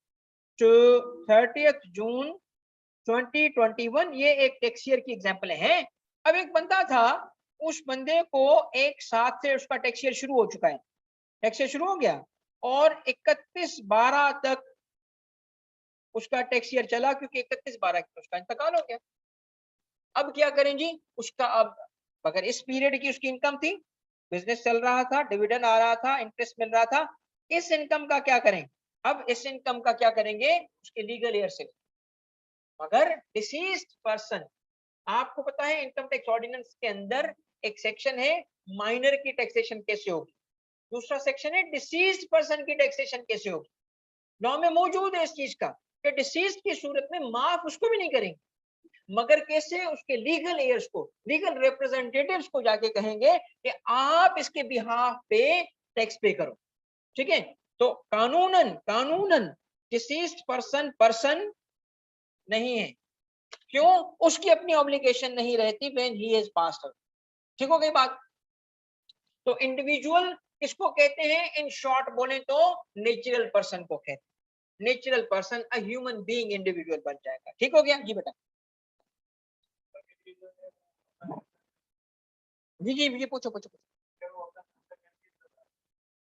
टू 30 जून 2021, ये एक टैक्स ईयर की एग्जांपल है। अब एक बंदा था, उस बंदे को एक साथ से उसका टैक्स ईयर शुरू हो चुका है, टैक्स ईयर शुरू हो गया और 31/12 तक उसका टैक्स ईयर चला, क्योंकि 31/12 को उसका इंतकाल हो गया। अब क्या करें जी उसका? अब अगर इस पीरियड की उसकी इनकम थी, बिजनेस चल रहा था, डिविडेंड आ रहा था, इंटरेस्ट मिल रहा था, इस इनकम का क्या करें? अब इस इनकम का क्या करेंगे? उसके लीगल एयर से। मगर डिसीज्ड पर्सन, आपको पता है इनकम टैक्स ऑर्डिनेंस के अंदर एक सेक्शन है माइनर की टैक्सेशन कैसे होगी, दूसरा सेक्शन है डिसीज्ड पर्सन की टैक्सेशन कैसे होगी। लॉ में मौजूद है इस चीज का कि डिसीज्ड की सूरत में माफ उसको भी नहीं करेंगे, मगर कैसे? उसके लीगल एयर्स को, लीगल रिप्रेजेंटेटिव्स को जाके कहेंगे कि आप इसके बिहाफ पे टैक्स पे करो। ठीक है? तो कानूनन कानूनन डिसीज्ड पर्सन पर्सन नहीं है। क्यों? उसकी अपनी ऑब्लिगेशन नहीं रहती when he is passed out. ठीक हो गई बात? तो इंडिविजुअल किसको कहते हैं? इन शॉर्ट बोले तो नेचुरल पर्सन को कहते हैं। Natural person, a human being individual बन जाएगा। ठीक हो गया जी बेटा? जी जी जी, पूछो पूछो पूछो।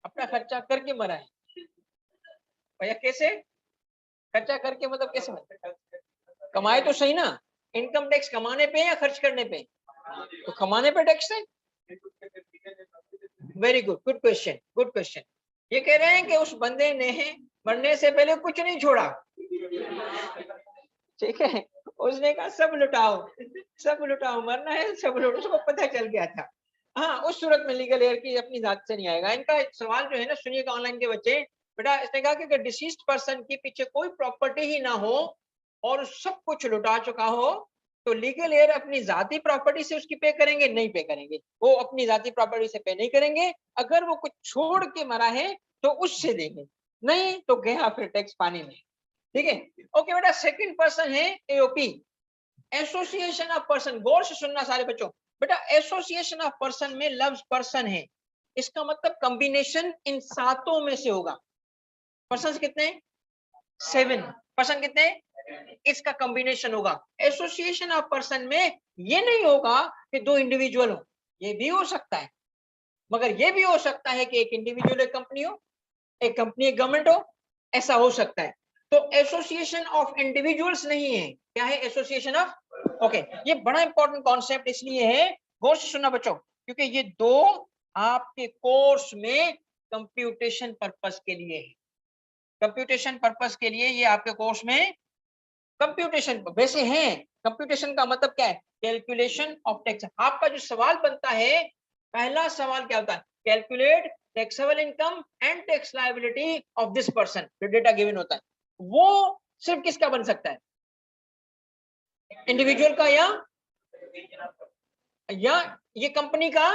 अपना खर्चा करके मरा है भैया? कैसे खर्चा करके, मतलब कैसे मरा? कमाए तो सही ना। इनकम टैक्स कमाने पे या खर्च करने पे? तो कमाने पे टैक्स है। Very good, good question, good question. ये कह रहे हैं कि उस बंदे ने मरने से पहले कुछ नहीं छोड़ा। ठीक है, उसने कहा सब लुटाओ, सब लुटाओ, मरना है सब लुटाओ, उसको पता चल गया था। हाँ, उस सूरत में लीगल एयर की अपनी जात से नहीं आएगा। इनका सवाल जो है ना, सुनिएगा ऑनलाइन के बच्चे, बेटा इसने कहा कि अगर डिसीज्ड पर्सन के पीछे कोई प्रॉपर्टी ही ना हो और सब कुछ लुटा चुका हो, तो लीगल एयर अपनी जाती प्रॉपर्टी से उसकी पे करेंगे? नहीं पे करेंगे, वो अपनी जाती प्रॉपर्टी से पे नहीं करेंगे। अगर वो कुछ छोड़ के मरा है तो उससे देंगे, नहीं तो गया फिर टैक्स पानी में। ठीक है? ओके बेटा, सेकंड पर्सन है एओपी, एसोसिएशन ऑफ पर्सन। गौर से सुनना सारे बच्चों, बेटा एसोसिएशन ऑफ पर्सन में लव्स पर्सन है, इसका मतलब कॉम्बिनेशन इन सातों में से होगा। पर्सन कितने? 7। पर्सन कितने? इसका कॉम्बिनेशन होगा। एसोसिएशन ऑफ पर्सन में ये नहीं होगा कि दो इंडिविजुअल हो, ये भी हो सकता है, मगर ये भी हो सकता है कि एक इंडिविजुअल एक कंपनी हो, एक कंपनी एक गवर्नमेंट हो, ऐसा हो सकता है। तो एसोसिएशन ऑफ इंडिविजुअल्स नहीं है, क्या है? Association of. ओके, ये बड़ा इंपॉर्टेंट कॉन्सेप्ट इसलिए है, गौर से सुनना बच्चों, क्योंकि ये दो आपके कोर्स में कंप्यूटेशन पर्पस के लिए है। कंप्यूटेशन पर्पस के लिए ये आपके कोर्स में कंप्यूटेशन वैसे हैं। कंप्यूटेशन का मतलब क्या है? Calculation of tax. आपका जो सवाल बनता है, पहला सवाल क्या होता है? Calculate taxable income and tax liability of this person, जो डेटा गिवन होता है वो सिर्फ किसका बन सकता है? इंडिविजुअल का या ये कंपनी का?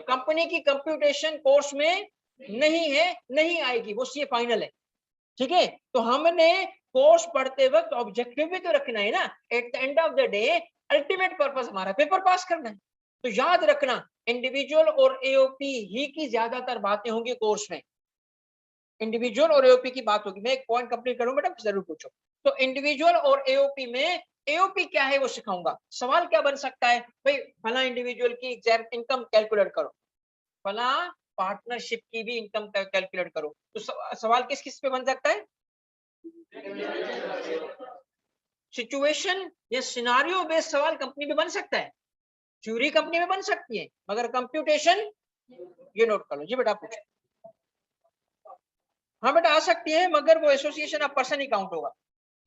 कंपनी की कंप्यूटेशन कोर्स में नहीं है, नहीं आएगी, वो सी फाइनल है। ठीक है? तो हमने कोर्स पढ़ते वक्त ऑब्जेक्टिव भी तो रखना है ना। At the end of the day ultimate purpose हमारा पेपर पास करना है। तो याद रखना, इंडिविजुअल और एओपी ही की ज्यादातर बातें होंगी कोर्स में। इंडिविजुअल और एओपी की बात होगी। मैं एक पॉइंट कंप्लीट करूंगा, बेटा जरूर पूछो। तो इंडिविजुअल और एओपी में एओपी क्या है वो सिखाऊंगा। सवाल क्या बन सकता है भाई? फला इंडिविजुअल की इनकम कैलकुलेट करो, फला पार्टनरशिप की भी इनकम कैलकुलेट करो। तो सवाल किस किस पे बन सकता है? सिचुएशन या सिनारियो बेस्ड सवाल कंपनी में बन सकता है, थ्योरी कंपनी में बन सकती है, मगर कंप्यूटेशन ये नोट कर लो जी बेटा पूछो। हाँ बेटा आ सकती है, मगर वो association of person he count होगा,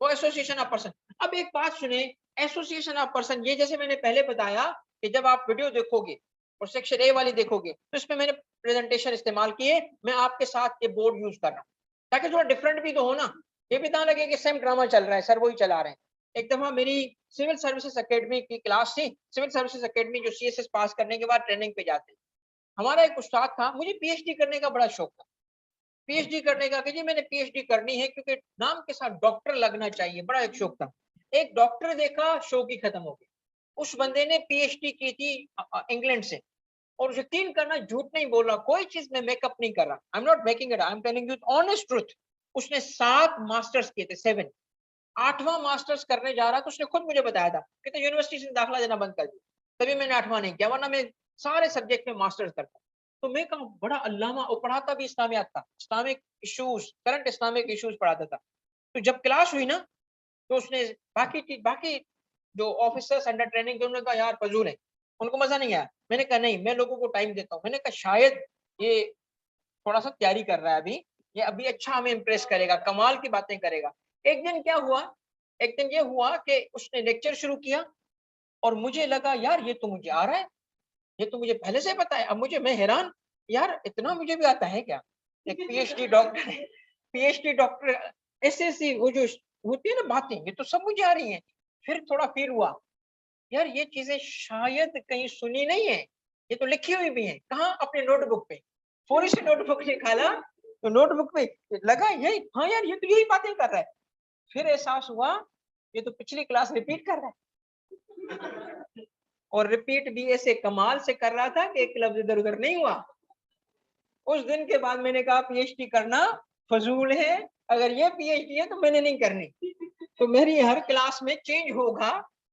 वो एसोसिएशन ऑफ पर्सन। अब एक बात सुने, एसोसिएशन ऑफ पर्सन, ये जैसे मैंने पहले बताया कि जब आप वीडियो देखोगे और सेक्शन ए वाली देखोगे तो इसमें मैंने प्रेजेंटेशन इस्तेमाल किए, मैं आपके साथ ये बोर्ड यूज कर रहा हूँ ताकि थोड़ा डिफरेंट भी तो हो ना, ये भी ना लगे कि सेम ड्रामा चल रहा है, सर वही चला रहे हैं। एक दफा मेरी सिविल सर्विसेज एकेडमी की क्लास थी, सिविल सर्विसेज एकेडमी जो सीएसएस पास करने के बाद ट्रेनिंग पे जाते हैं। हमारा एक उस्ताद था, मुझे पीएचडी करने का बड़ा शौक था, पीएचडी करने का कि जी मैंने पीएचडी करनी है क्योंकि नाम के साथ डॉक्टर लगना चाहिए, बड़ा एक शौक था। एक डॉक्टर देखा, शौक ही खत्म हो गया। उस बंदे ने पीएचडी की थी इंग्लैंड से, और यकीन करना झूठ नहीं बोल रहा, कोई चीज में मेकअप नहीं कर रहा, I am not making it, I am telling you honest truth. उसने 7 मास्टर्स किए थे, 7। 8वां मास्टर्स करने जा रहा तो उसने खुद मुझे बताया था कि तो यूनिवर्सिटी से दाखिला देना बंद कर दिया, तभी मैंने 8वां नहीं किया, वरना मैं सारे सब्जेक्ट में मास्टर्स करता। तो मैं कहा बड़ा अल्लामा, और पढ़ाता भी इस्लामियात था, Islamic issues, current Islamic issues पढ़ाता था। तो जब क्लास हुई ना तो उसने बाकी जो ऑफिसर्स अंडर ट्रेनिंग थे उन्होंने कहा यार फजूल है, उनको मजा नहीं आया। मैंने कहा नहीं, मैं लोगों को टाइम देता हूँ, मैंने कहा शायद ये थोड़ा सा तैयारी कर रहा है अभी, ये अभी अच्छा हमें इम्प्रेस करेगा, कमाल की बातें करेगा। एक दिन क्या हुआ, एक दिन ये हुआ कि उसने लेक्चर शुरू किया और मुझे लगा यार ये तो मुझे आ रहा है, ये तो मुझे पहले से पता है। अब मैं हैरान, यार इतना मुझे भी आता है क्या, एक पीएचडी डॉक्टर है, पीएचडी डॉक्टर ऐसे ऐसी वो जो होती है ना बातें, ये तो सब मुझे आ रही हैं। फिर थोड़ा फील हुआ यार ये चीजें शायद कहीं सुनी नहीं है, ये तो लिखी हुई भी है, कहाँ, अपने नोटबुक पे। थोड़ी सी नोटबुक निकाला तो नोटबुक पे लगा यही, हाँ यार ये तो यही बातें कर रहा है। फिर एहसास हुआ ये तो पिछली क्लास रिपीट कर रहा है, और रिपीट भी ऐसे कमाल से कर रहा था कि एक लफ्ज इधर उधर नहीं हुआ। उस दिन के बाद मैंने कहा पीएचडी करना फजूल है, अगर ये पीएचडी है तो मैंने नहीं करनी। तो मेरी हर क्लास में चेंज होगा,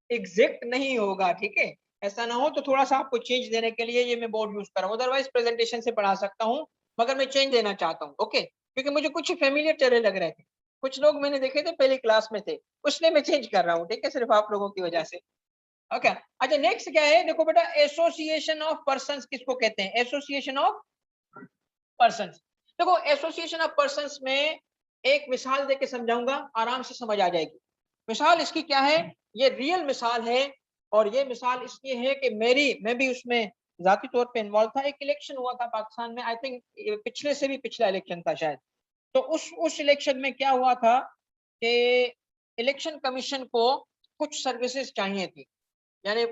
एग्जैक्ट नहीं होगा, ठीक है। ऐसा ना हो तो थोड़ा सा आपको चेंज देने के लिए ये मैं बोर्ड यूज कर रहा हूँ, अदरवाइज प्रेजेंटेशन से पढ़ा सकता हूँ, मगर मैं चेंज देना चाहता हूँ, ओके, क्योंकि मुझे कुछ फेमिलियर चेहरे लग रहे थे, कुछ लोग मैंने देखे थे पहले क्लास में थे, उसने मैं चेंज कर रहा हूँ, ठीक है, सिर्फ आप लोगों की वजह से। ओके अच्छा, नेक्स्ट क्या है, देखो बेटा, एसोसिएशन ऑफ पर्संस किसको कहते हैं, एसोसिएशन ऑफ पर्संस। देखो एसोसिएशन ऑफ पर्संस में एक मिसाल देके समझाऊंगा, आराम से समझ आ जाएगी। मिसाल इसकी क्या है, ये रियल मिसाल है, और ये मिसाल इसलिए है कि मैं भी उसमें जाती तौर पे इन्वॉल्व था। एक इलेक्शन हुआ था पाकिस्तान में, आई थिंक पिछले से भी पिछला इलेक्शन था शायद। तो उस इलेक्शन में क्या हुआ था कि इलेक्शन कमीशन को कुछ सर्विसेज चाहिए थी, यानी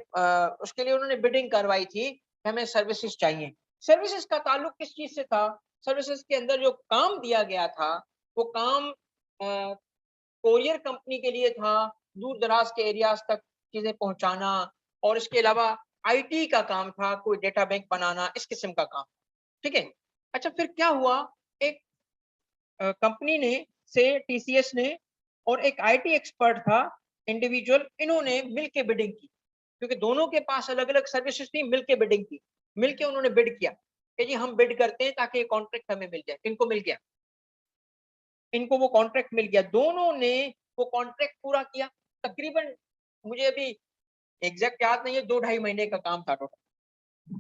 उसके लिए उन्होंने बिडिंग करवाई थी कि हमें सर्विसेज चाहिए। सर्विसेज का ताल्लुक किस चीज से था, सर्विसेज के अंदर जो काम दिया गया था वो काम कोरियर कंपनी के लिए था, दूर दराज के एरियाज तक चीजें पहुंचाना, और इसके अलावा आईटी का काम था, कोई डेटा बैंक बनाना, इस किस्म का काम, ठीक है। अच्छा फिर क्या हुआ, एक कंपनी ने से टीसीएस ने और एक आईटी एक्सपर्ट था इंडिविजुअल, इन्होंने मिलके बिडिंग की, क्योंकि दोनों के पास अलग अलग सर्विसेज थी, मिलके बिडिंग की, मिलके उन्होंने बिड किया कि जी हम बिड करते हैं ताकि कॉन्ट्रैक्ट हमें मिल जाए। इनको मिल गया, इनको वो कॉन्ट्रैक्ट मिल गया, दोनों ने वो कॉन्ट्रैक्ट पूरा किया। तकरीबन मुझे अभी एग्जैक्ट याद नहीं है, 2-2.5 महीने का काम था टोटल।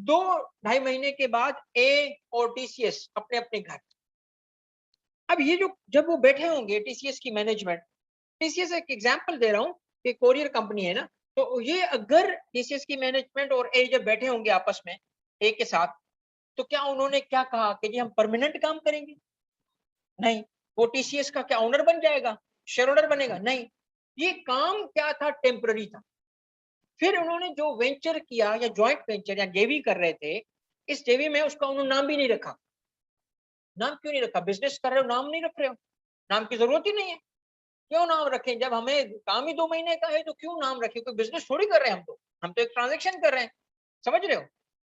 2-2.5 महीने के बाद ए और टीसीएस अपने अपने घर। अब ये जो जब वो बैठे होंगे टीसीएस की मैनेजमेंट, टीसीएस एक एग्जांपल दे रहा हूँ कि कोरियर कंपनी है ना, तो ये अगर टीसीएस की मैनेजमेंट और ए जब बैठे होंगे आपस में ए के साथ, तो क्या उन्होंने क्या कहा कि जी हम परमानेंट काम करेंगे, नहीं। वो टीसीएस का क्या ओनर बन जाएगा, शेयर होल्डर बनेगा, नहीं। ये काम क्या था, टेम्पररी था। फिर उन्होंने जो वेंचर किया या जॉइंट वेंचर या जेवी कर रहे थे, इस जेवी में उसका उन्होंने नाम भी नहीं रखा। नाम क्यों नहीं रखा, बिजनेस कर रहे हो नाम नहीं रख रहे हो, नाम की जरूरत ही नहीं है, क्यों नाम रखें, जब हमें काम ही 2 महीने का है तो क्यों नाम रखें, कोई बिजनेस थोड़ी कर रहे हैं, हम तो एक ट्रांजेक्शन कर रहे हैं, समझ रहे हो।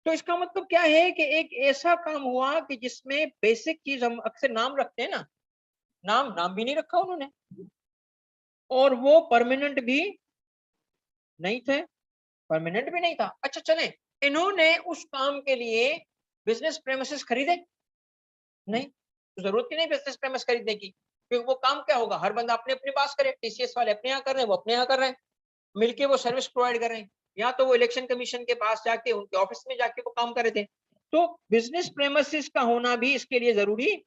तो इसका मतलब क्या है कि एक ऐसा काम हुआ कि जिसमें बेसिक चीज हम अक्सर नाम रखते हैं ना, नाम भी नहीं रखा उन्होंने, और वो परमानेंट भी नहीं थे, परमानेंट भी नहीं था। अच्छा चले, इन्होंने उस काम के लिए बिजनेस प्रेमिसेस खरीदे, नहीं, तो जरूरत ही नहीं बिजनेस प्रेमिस खरीदने की। क्योंकि वो काम क्या होगा, हर बंदा अपने अपने पास करे, टीसीएस वाले अपने यहाँ कर रहे हैं, वो अपने यहाँ कर रहे हैं, मिलके वो सर्विस प्रोवाइड कर रहे हैं, या तो वो इलेक्शन कमीशन के पास जाके उनके ऑफिस में जाके वो काम कर रहे थे। तो बिजनेस प्रेमिसेस का होना भी इसके लिए जरूरी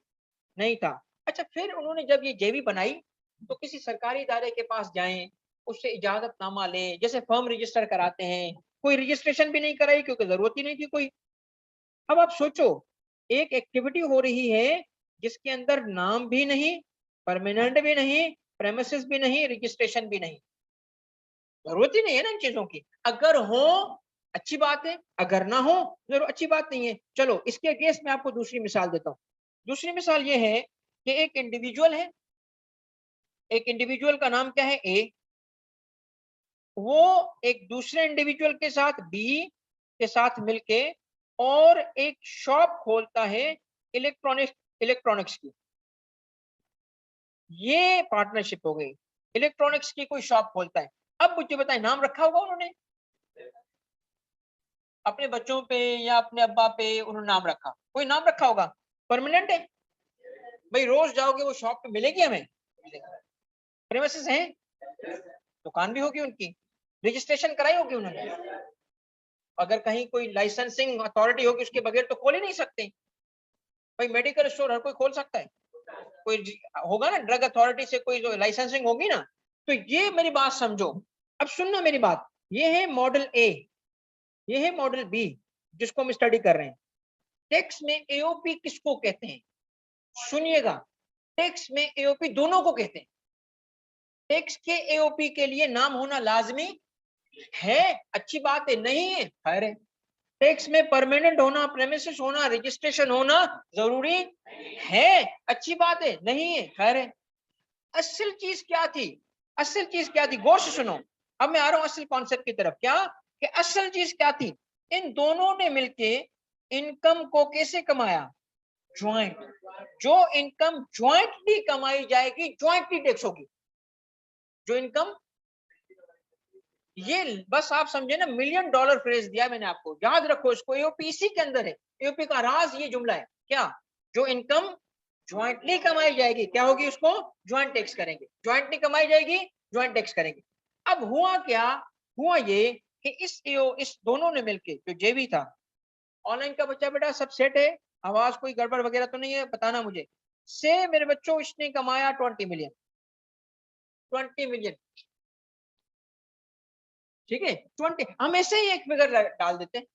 नहीं था। अच्छा, फिर उन्होंने जब ये जेवी बनाई तो किसी सरकारी इदारे के पास जाएं, उससे इजाजतनामा लें, जैसे फर्म रजिस्टर कराते हैं, कोई रजिस्ट्रेशन भी नहीं कराई क्योंकि जरूरत ही नहीं थी कोई। अब आप सोचो, एक एक्टिविटी हो रही है जिसके अंदर नाम भी नहीं, परमानेंट भी नहीं, प्रेमिसेस भी नहीं, रजिस्ट्रेशन भी नहीं, जरूरत ही नहीं है ना इन चीजों की। अगर हो अच्छी बात है, अगर ना हो जरूर अच्छी बात नहीं है। चलो इसके केस में आपको दूसरी मिसाल देता हूँ। दूसरी मिसाल ये है कि एक इंडिविजुअल है, एक इंडिविजुअल का नाम क्या है ए, वो एक दूसरे इंडिविजुअल के साथ बी के साथ मिलके और एक शॉप खोलता है इलेक्ट्रॉनिक्स की। ये पार्टनरशिप हो गई, इलेक्ट्रॉनिक्स की कोई शॉप खोलता है। अब मुझे बताएं, नाम रखा होगा उन्होंने अपने बच्चों पे या अपने अब्बा पे, उन्होंने नाम रखा, कोई नाम रखा होगा, परमानेंट है भाई, रोज जाओगे वो शॉप पे मिलेगी हमें, प्रेमिसेस है, दुकान भी होगी उनकी, रजिस्ट्रेशन कराई होगी उन्होंने, अगर कहीं कोई लाइसेंसिंग अथॉरिटी होगी उसके बगैर तो खोल ही नहीं सकते भाई। मेडिकल स्टोर हर कोई खोल सकता है, कोई होगा ना ड्रग अथॉरिटी से कोई जो लाइसेंसिंग होगी ना। तो ये मेरी बात समझो, अब सुनना मेरी बात, ये है मॉडल ए, ये है मॉडल बी जिसको हम स्टडी कर रहे हैं। टैक्स में एओपी किसको कहते हैं, सुनिएगा, टैक्स में एओपी दोनों को कहते हैं। टैक्स के एओपी के लिए नाम होना लाजमी है, अच्छी बात है, नहीं है खैर है। टैक्स में परमानेंट होना, प्रेमिसेस होना, रजिस्ट्रेशन होना जरूरी है, अच्छी बात है, नहीं है खैर है। असल चीज क्या थी, असल चीज क्या थी, गौर से सुनो, अब मैं आ रहा हूं असल कॉन्सेप्ट की तरफ। क्या कि असल चीज क्या थी, इन दोनों ने मिलके इनकम को कैसे कमाया, ज्वाइंट। जो इनकम ज्वाइंटली कमाई जाएगी ज्वाइंटली टैक्स होगी, जो इनकम, ये बस आप समझे ना, मिलियन डॉलर फ्रेज दिया मैंने आपको, याद रखो इसको, एओपी इसी के अंदर है, एओपी का राज ये जुमला है। क्या, जो इनकम ज्वाइंटली कमाई जाएगी क्या होगी, उसको ज्वाइंट टैक्स करेंगे, ज्वाइंटली कमाई जाएगी ज्वाइंट टैक्स करेंगे। अब हुआ क्या, हुआ ये कि इस दोनों ने मिलके, जो जेवी था, ऑनलाइन का बच्चा बेटा सब सेट है, आवाज कोई गड़बड़ वगैरह तो नहीं है, बताना मुझे। से मेरे बच्चों इसने कमाया 20 मिलियन, 20 मिलियन, ठीक है, 20, हम ऐसे ही एक फिगर डाल देते हैं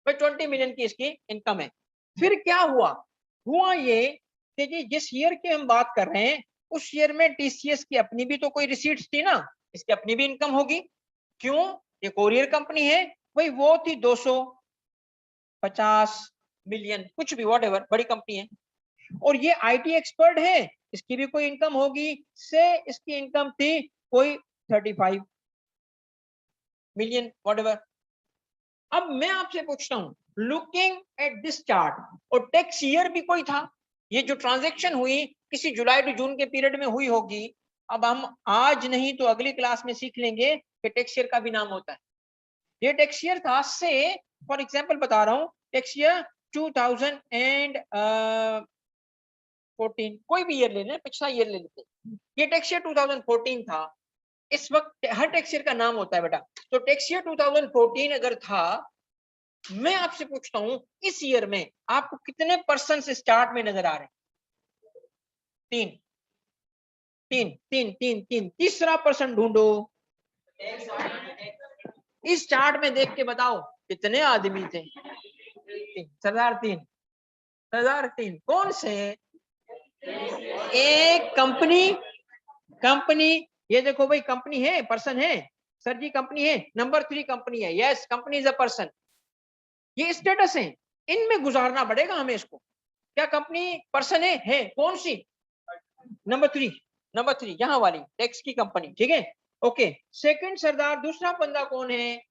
भाई, 20 मिलियन की इसकी इनकम है। फिर क्या हुआ, हुआ ये कि जी जिस ईयर की हम बात कर रहे हैं उस ईयर में टीसीएस की अपनी भी तो कोई रिसीट्स थी ना, इसकी अपनी भी इनकम होगी। क्यों, ये कोरियर कंपनी है भाई, वो थी 250 मिलियन, कुछ भी वॉट एवर, बड़ी कंपनी है। और ये आईटी एक्सपर्ट है, इसकी भी कोई इनकम होगी, से इसकी इनकम थी कोई 35 मिलियन वॉट एवर। अब मैं आपसे पूछता हूं, लुकिंग एट दिस चार्ट, और टैक्स ईयर भी कोई था, ये जो ट्रांजैक्शन हुई किसी जुलाई टू जून के पीरियड में हुई होगी। अब हम आज नहीं तो अगली क्लास में सीख लेंगे कि टैक्स ईयर का भी नाम होता है। ये टैक्स ईयर था, से फॉर एग्जांपल बता रहा हूं, टैक्स ईयर 2014, कोई भी ईयर ले लें, पिछला ईयर ले लेते हैं, ये टैक्स ईयर 2014 था। इस वक्त हर टैक्स ईयर का नाम होता है बेटा, तो टैक्स ईयर 2014 अगर था, मैं आपसे पूछता हूं इस ईयर में आपको कितने परसेंट स्टार्ट में नजर आ रहे हैं, तीन, तीन, तीन, तीन, तीन, तीसरा परसेंट ढूंढो, इस चार्ट में देख के बताओ कितने आदमी थे, सरदार तीन, सरदार तीन कौन से, एक कंपनी, कंपनी, ये देखो भाई कंपनी है, पर्सन है, सर जी कंपनी है, नंबर 3 कंपनी है, yes company is a person, ये स्टेटस है, इनमें गुजारना पड़ेगा हमें इसको। क्या कंपनी पर्सन है कौन सी, नंबर 3, नंबर 3 यहाँ वाली टैक्स की कंपनी, ठीक है, ओके। सेकंड सरदार दूसरा बंदा कौन है,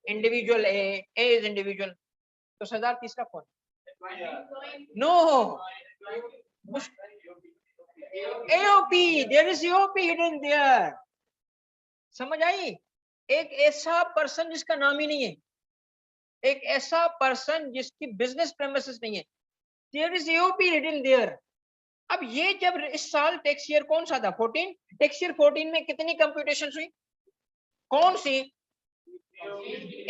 इंडिविजुअल, ए इज इंडिविजुअल, तो सरदार तीसरा कौन, no, AOP, there is AOP hidden there, समझ आई, एक ऐसा पर्सन जिसका नाम ही नहीं है, एक ऐसा पर्सन जिसकी बिजनेस प्रेमिसेस नहीं है, there is AOP hidden there, अब ये जब इस साल टैक्स ईयर कौन सा था 14, टैक्स ईयर 14 में कितनी कंप्यूटेशन हुई? कौन सी?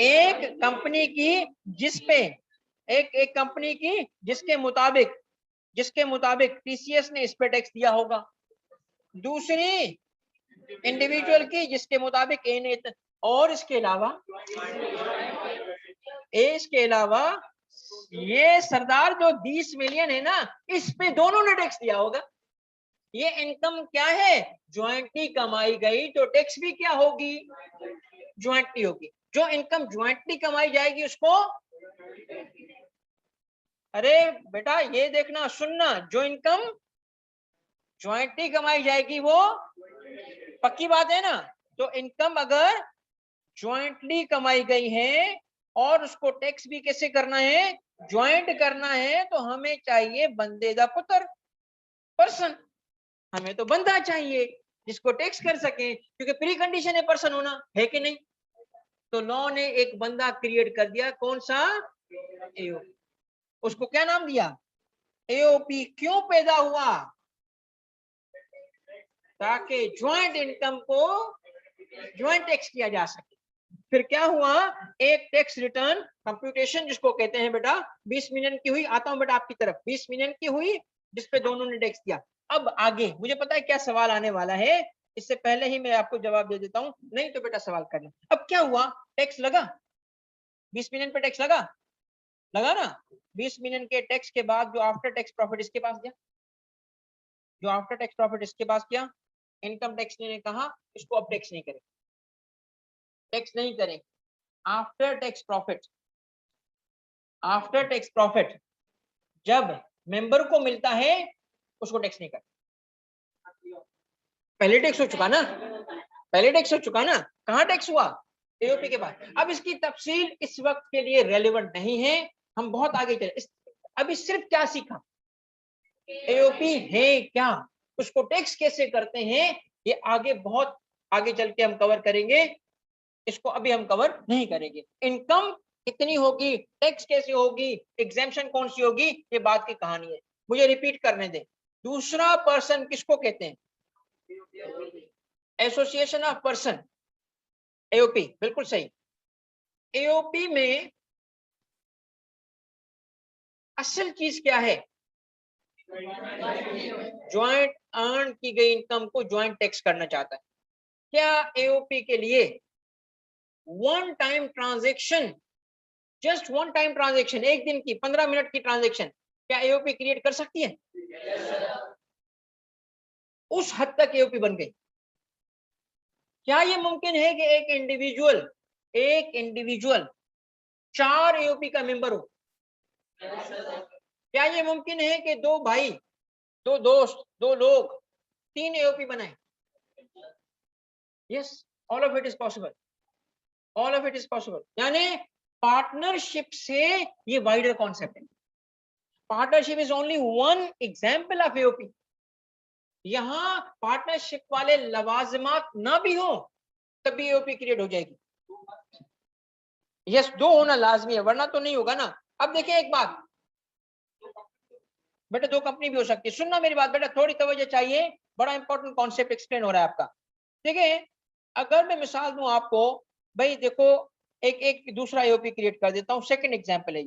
एक कंपनी की जिसपे एक कंपनी की जिसके मुताबिक टीसीएस ने इस पे टैक्स दिया होगा, दूसरी इंडिविजुअल की जिसके मुताबिक ए ने, और इसके अलावा ये सरदार जो 20 मिलियन है ना, इस पे दोनों ने टैक्स दिया होगा। ये इनकम क्या है? ज्वाइंटली कमाई गई, तो टैक्स भी क्या होगी? ज्वाइंटली होगी। जो इनकम ज्वाइंटली कमाई जाएगी उसको, अरे बेटा ये देखना सुनना, जो इनकम ज्वाइंटली कमाई जाएगी वो पक्की बात है ना। तो इनकम अगर ज्वाइंटली कमाई गई है और उसको टैक्स भी कैसे करना है? ज्वाइंट करना है, तो हमें चाहिए बंदे दा पुत्र, पर्सन। हमें तो बंदा चाहिए जिसको टैक्स कर सके, क्योंकि प्री कंडीशन है पर्सन होना, है कि नहीं? तो लॉ ने एक बंदा क्रिएट कर दिया, कौन सा? एओपी। उसको क्या नाम दिया? एओपी। क्यों पैदा हुआ? ताकि ज्वाइंट इनकम को ज्वाइंट टैक्स किया जा सके। फिर क्या हुआ? एक टैक्स रिटर्न कंप्यूटेशन जिसको कहते हैं बेटा, 20 मिलियन की हुई। आता हूं बेटा आपकी तरफ, 20 मिलियन की हुई जिसपे दोनों ने टैक्स दिया। अब आगे मुझे पता है क्या सवाल आने वाला है, इससे पहले ही मैं आपको जवाब दे देता हूं, नहीं तो बेटा सवाल करना। अब क्या हुआ? टैक्स लगा, 20 मिलियन पे टैक्स लगा ना। 20 मिलियन के टैक्स के बाद जो आफ्टर टैक्स प्रॉफिट इसके पास गया, जो आफ्टर टैक्स प्रॉफिट इसके पास किया, इनकम टैक्स ने कहा इसको अब टैक्स नहीं करें, टैक्स नहीं करें। आफ्टर टैक्स प्रॉफिट जब मेंबर को मिलता है उसको टैक्स नहीं करता। पहले टैक्स हो चुका ना, कहाँ टैक्स हुआ? एओपी के बाद। अब इसकी तफसील इस वक्त के लिए रेलेवेंट नहीं है, हम बहुत आगे चले। अभी सिर्फ क्या सीखा? एओपी है क्या, उसको टैक्स कैसे करते हैं, ये आगे बहुत आगे चल के हम कवर करेंगे, इसको अभी हम कवर नहीं करेंगे। इनकम कितनी होगी, टैक्स कैसे होगी, एग्जेम्पशन कौन सी होगी, ये बात की कहानी है। मुझे रिपीट करने दें। दूसरा पर्सन किसको कहते हैं? Association of person, AOP. बिल्कुल सही। एओपी में असल चीज क्या है? ज्वाइंट अर्न की गई इनकम को ज्वाइंट टैक्स करना चाहता है। क्या एओपी के लिए one time transaction, just one time transaction, एक दिन की 15 मिनट की ट्रांजेक्शन, क्या एओपी क्रिएट कर सकती है? उस हद तक एओपी बन गई। क्या ये मुमकिन है कि एक इंडिविजुअल 4 एओपी का मेंबर हो? क्या ये मुमकिन है कि 2 भाई, 2 दोस्त, 2 लोग 3 एओपी बनाए? Yes, all of it is possible, यानी पार्टनरशिप से ये वाइडर कॉन्सेप्ट है। Partnership is only one example of AOP. यहां पार्टनरशिप वाले लवाजमात ना भी हो तभी एओपी क्रिएट हो जाएगी। यस, 2 होना लाजमी है, वरना तो नहीं होगा ना। अब देखिए एक बात बेटा, 2 कंपनी भी हो सकती है। सुनना मेरी बात बेटा, थोड़ी तवज्जो चाहिए, बड़ा इंपॉर्टेंट कॉन्सेप्ट एक्सप्लेन हो रहा है आपका। ठीक है, अगर मैं मिसाल दूं आपको, भाई देखो, एक दूसरा एओपी क्रिएट कर देता हूं। सेकंड एग्जांपल है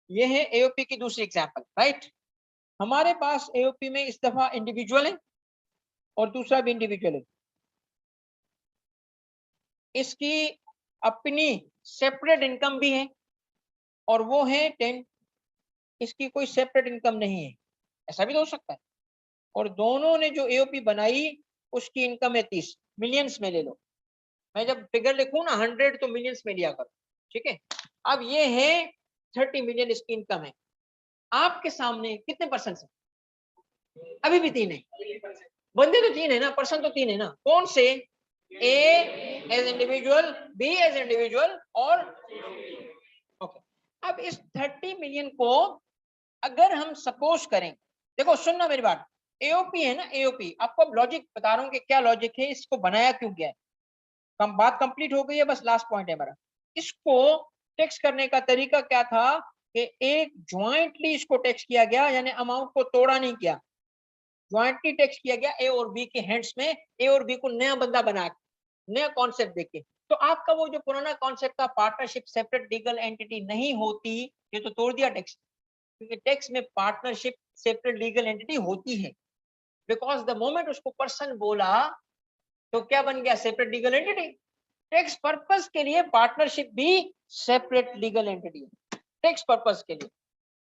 ये है एओपी की दूसरी एग्जांपल, राइट। हमारे पास एओपी में इस दफा इंडिविजुअल है और दूसरा भी इंडिविजुअल है। इसकी अपनी सेपरेट इनकम भी है और वो है 10, इसकी कोई सेपरेट इनकम नहीं है, ऐसा भी तो हो सकता है। और दोनों ने जो एओपी बनाई उसकी इनकम है 30, मिलियंस में ले लो। मैं जब फिगर लिखूं ना 100 तो मिलियंस में लिया करो, ठीक है। अब ये है 30 मिलियन इसकी इनकम है। आपके सामने कितने पर्सन है? अभी भी 3 है। बंदे तो 3 है ना, पर्सन तो 3 है ना। कौन से? A as individual, B as individual और ओके। अब इस 30 मिलियन को अगर हम सपोज करें, देखो सुनना मेरी बात, एओपी है ना, एओपी आपको अब लॉजिक बता रहा हूं कि क्या लॉजिक है, इसको बनाया क्यों गया है। बात कंप्लीट हो गई है, बस लास्ट पॉइंट है हमारा। इसको टैक्स करने का तरीका क्या था कि एक ज्वाइंटली इसको टैक्स किया गया, यानी अमाउंट को तोड़ा नहीं किया, ज्वाइंटली टैक्स किया गया ए और बी के हैंड्स में, ए और बी को नया बंदा बना के, नया कॉन्सेप्ट देके। तो आपका वो जो पुराना कॉन्सेप्ट था पार्टनरशिप सेपरेट लीगल एंटिटी नहीं होती, ये तो तोड़ दिया टैक्स, क्योंकि टैक्स में पार्टनरशिप सेपरेट लीगल एंटिटी होती है। बिकॉज द मोमेंट उसको पर्सन बोला तो क्या बन गया, separate legal entity. Tax purpose के लिए पार्टनरशिप भी सेपरेट लीगल एंटिटी है, टैक्स पर्पस के लिए,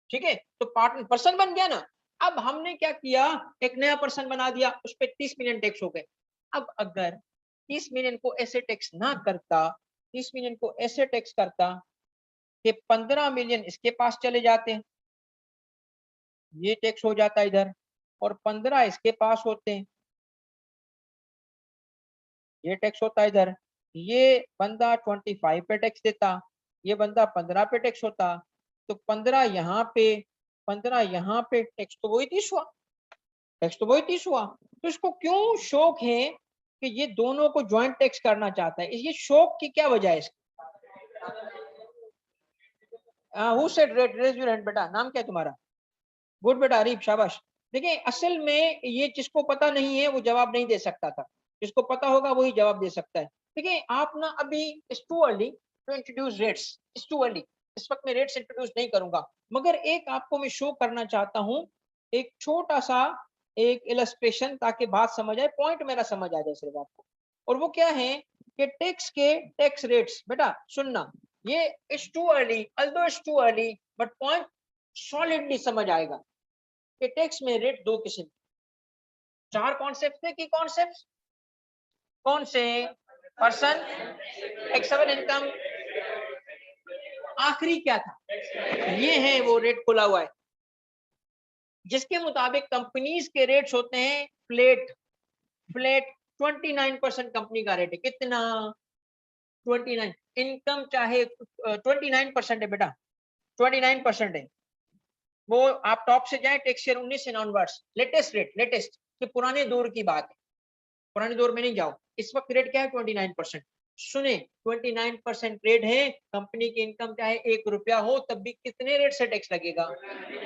ठीक है। तो पार्टनर पर्सन बन गया ना। अब हमने क्या किया, एक नया पर्सन बना दिया, उस पर 30 मिलियन टैक्स हो गए। अब अगर 30 मिलियन को ऐसे टैक्स ना करता, 30 मिलियन को ऐसे टैक्स करता कि 15 मिलियन इसके पास चले जाते, ये टैक्स हो जाता इधर, और 15 इसके पास होते हैं, ये टैक्स होता इधर, ये बंदा 25 पे टैक्स देता, ये बंदा 15 पे टैक्स होता, तो 15 यहाँ पे, 15 यहाँ पे, टैक्स तो वही 30 हुआ, टैक्स तो वही 30 हुआ। तो इसको क्यों शौक है कि ये दोनों को ज्वाइंट टैक्स करना चाहता है, ये शौक की क्या वजह है इसकी? Who said raise your hand, बेटा नाम क्या है तुम्हारा? गुड बेटा, अरीफ, शाबाश। देखिए असल में ये जिसको पता नहीं है वो जवाब नहीं दे सकता था, जिसको पता होगा वही जवाब दे सकता है। देखिए आप ना अभी it's too early to introduce rates, it's too early, इस वक्त मैं रेट्स इंट्रोड्यूस नहीं करूंगा, मगर एक आपको मैं शो करना चाहता हूँ, एक छोटा सा एक इलस्ट्रेशन, ताकि बात समझ आए, पॉइंट मेरा समझ आ जाए सिर्फ आपको। और वो क्या है कि टैक्स के टैक्स रेट्स, बेटा सुनना, ये it's too early, although it's too early, but point solidly समझ आएगा कि टैक्स में रेट दो किस्म, चार कॉन्सेप्ट थे। की कॉन्सेप्ट कौन से? पर्सन, टैक्सेबल इनकम, आखिरी क्या था? ये है वो रेट खुला हुआ है, जिसके मुताबिक कंपनीज के रेट्स होते हैं फ्लैट, फ्लैट 29% कंपनी का रेट है। कितना? 29। इनकम चाहे 29% है बेटा, 29% है। वो आप टॉप से जाए टैक्स ईयर 19 से ऑनवर्ड्स, लेटेस्ट रेट, लेटेस्ट, ये पुराने दौर की बात है, पुराने दौर में नहीं जाओ। इस वक्त रेट क्या है? 29%। सुने, 29% रेट है, कंपनी की इनकम चाहे 1 रुपया हो तब भी कितने रेट से टैक्स लगेगा?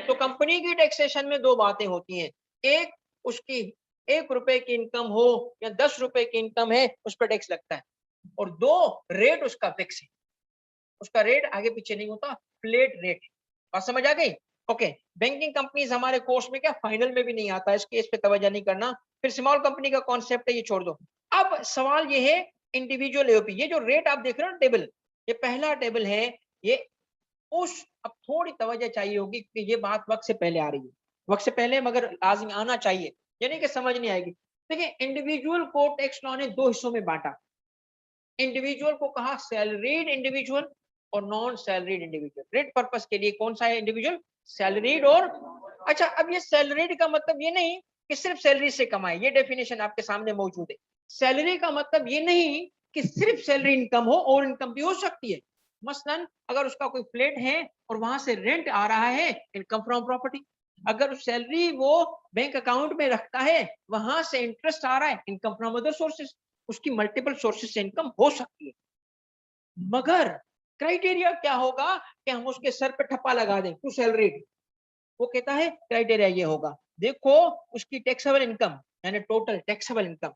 तो कंपनी की टैक्सेशन में दो बातें होती हैं, एक उसकी 1 रुपए की इनकम हो या 10 रुपए की इनकम है उस पर टैक्स लगता है, और दो, रेट उसका फिक्स है, उसका रेट आगे पीछे नहीं होता, फ्लैट रेट। बात समझ आ गई? ओके। बैंकिंग कंपनीज हमारे कोर्स में क्या फाइनल में भी नहीं आता, इसके इस पे तवज्जो नहीं करना। फिर स्मॉल कंपनी का कॉन्सेप्ट है, ये छोड़ दो। अब सवाल ये है इंडिविजुअल एओपी, ये जो रेट आप देख रहे हो टेबल, ये पहला टेबल है, ये उस, अब थोड़ी तवज्जो चाहिए होगी कि ये बात वक्त से पहले आ रही है, वक्त से पहले, मगर लाजिम आना चाहिए, यानी कि समझ नहीं आएगी। देखिए इंडिविजुअल को टैक्स लॉ ने दो हिस्सों में बांटा। इंडिविजुअल को कहा सैलरीड इंडिविजुअल और non salaried individual. Rate purpose के लिए कौन सा है इंडिविजुअल? सैलरीड और, अच्छा अब ये सैलरीड का मतलब ये नहीं कि सिर्फ सैलरी से कमाए, ये डेफिनेशन आपके सामने मौजूद है। सैलरी का मतलब ये नहीं कि सिर्फ सैलरी इनकम हो, और इनकम भी हो सकती है। मसलन अगर उसका कोई फ्लैट है और वहां से रेंट आ रहा है, इनकम फ्रॉम प्रॉपर्टी। अगर सैलरी वो बैंक अकाउंट में रखता है, वहां से इंटरेस्ट आ रहा है, इनकम फ्रॉम अदर सोर्सेज। उसकी मल्टीपल सोर्सेज से इनकम हो सकती है, मगर क्राइटेरिया क्या होगा कि हम उसके सर पे ठप्पा लगा दें टू सैलरी। वो कहता है क्राइटेरिया ये होगा, देखो उसकी टैक्सेबल इनकम, यानी टोटल टैक्सेबल इनकम,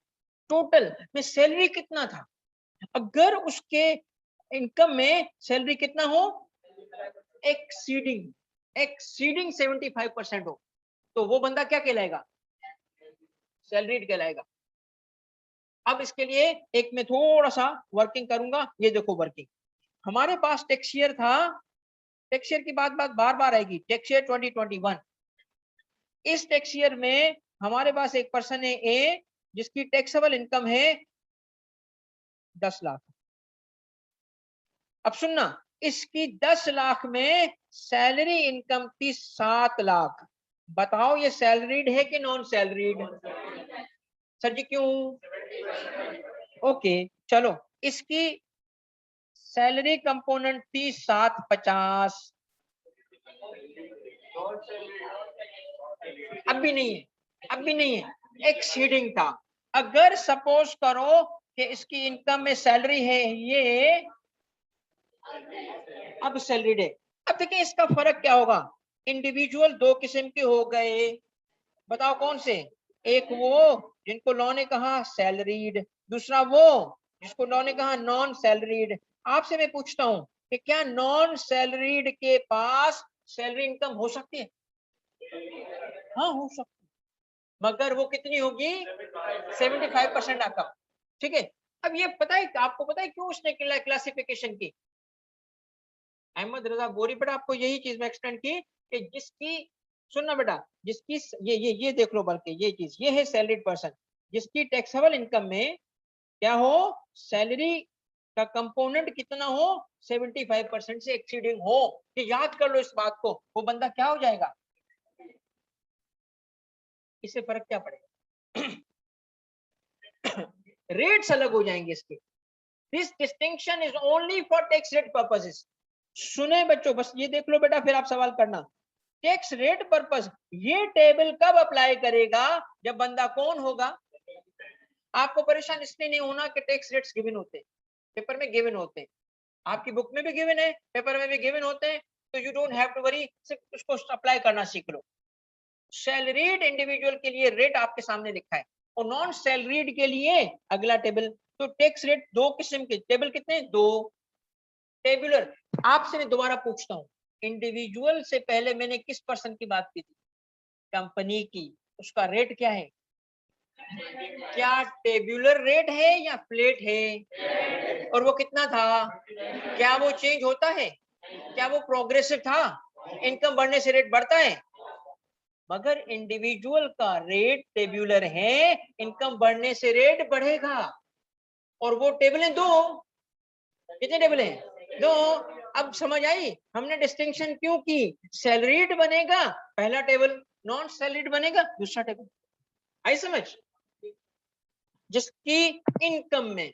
टोटल में सैलरी कितना था। अगर उसके इनकम में सैलरी कितना हो, एक्सीडिंग, एक्सीडिंग 75% हो, तो वो बंदा क्या कहलाएगा? सैलरीड कहलाएगा। अब इसके लिए एक मैं थोड़ा सा वर्किंग करूंगा, ये देखो वर्किंग। हमारे पास टैक्स ईयर था, टैक्स ईयर की बात बार बार आएगी, टैक्स ईयर 2021। इस टैक्स ईयर में हमारे पास एक पर्सन है ए, जिसकी टैक्सेबल इनकम है 10 लाख। अब सुनना, इसकी 10 लाख में सैलरी इनकम थी 7 लाख। बताओ ये सैलरीड है कि नॉन सैलरीड? सर जी क्यों? ओके चलो, इसकी सैलरी कंपोनेंट थी 750, अब भी नहीं है, अब भी नहीं है, एक्सीडिंग था। अगर सपोज करो कि इसकी इनकम में सैलरी है ये, अब सैलरीड है, अब देखिए इसका फर्क क्या होगा, इंडिविजुअल दो किस्म के हो गए, बताओ कौन से, एक वो जिनको लॉ ने कहा सैलरीड, दूसरा वो जिसको लॉ ने कहा नॉन सैलरीड। आपसे मैं पूछता हूं कि क्या नॉन सैलरीड के पास सैलरी इनकम हो सकती है? हाँ हो सकती है, मगर वो कितनी होगी, 75% आपका। ठीक है, अब ये पता है आपको, पता है क्यों उसने क्लासिफिकेशन की, अहमद रजा गोरी, बेटा आपको यही चीज मैं एक्सप्लेन की कि जिसकी, सुनना बेटा, जिसकी ये देख लो, बल्कि ये चीज ये है सैलरीड पर्सन, जिसकी टैक्सेबल इनकम में क्या हो, सैलरी का कंपोनेंट कितना हो, 75% से एक्सीडिंग हो, कि याद कर लो इस बात को, वो बंदा क्या हो जाएगा, इससे फर्क क्या पड़ेगा रेट्स अलग हो जाएंगे इसके। This distinction is only for tax rate purposes. सुने बच्चों, बस ये देख लो बेटा, फिर आप सवाल करना। टैक्स रेट पर्पस, ये टेबल कब अप्लाई करेगा, जब बंदा कौन होगा। आपको परेशान इसलिए नहीं होना कि टैक्स रेट्स गिवन होते हैं, पेपर में गिवन होते हैं, आपकी बुक में भी गिवन है, पेपर में भी गिवन होते हैं, तो you don't have to worry, सिर्फ उसको अप्लाई करना सीख लो। सैलरीड इंडिविजुअल के लिए रेट आपके सामने लिखा है, और नॉन सैलरीड के लिए अगला टेबल। तो टैक्स रेट दो किस्म के टेबल, कितने, दो टेबुलर। आपसे मैं दोबारा पूछता हूँ, इंडिविजुअल से पहले मैंने किस पर्सन की बात की थी, कंपनी की, उसका रेट क्या है, क्या टेबुलर रेट है या फ्लैट है, और वो कितना था, क्या वो चेंज होता है, क्या वो प्रोग्रेसिव था, इनकम बढ़ने से रेट बढ़ता है, मगर इंडिविजुअल का रेट टेबुलर है, इनकम बढ़ने से रेट बढ़ेगा। और वो टेबल है दो, कितने टेबल हैं, दो। अब समझ आई हमने डिस्टिंक्शन क्यों की, सैलरीड बनेगा पहला टेबल, नॉन सैलरीड बनेगा दूसरा टेबल। आई समझ, जिसकी इनकम में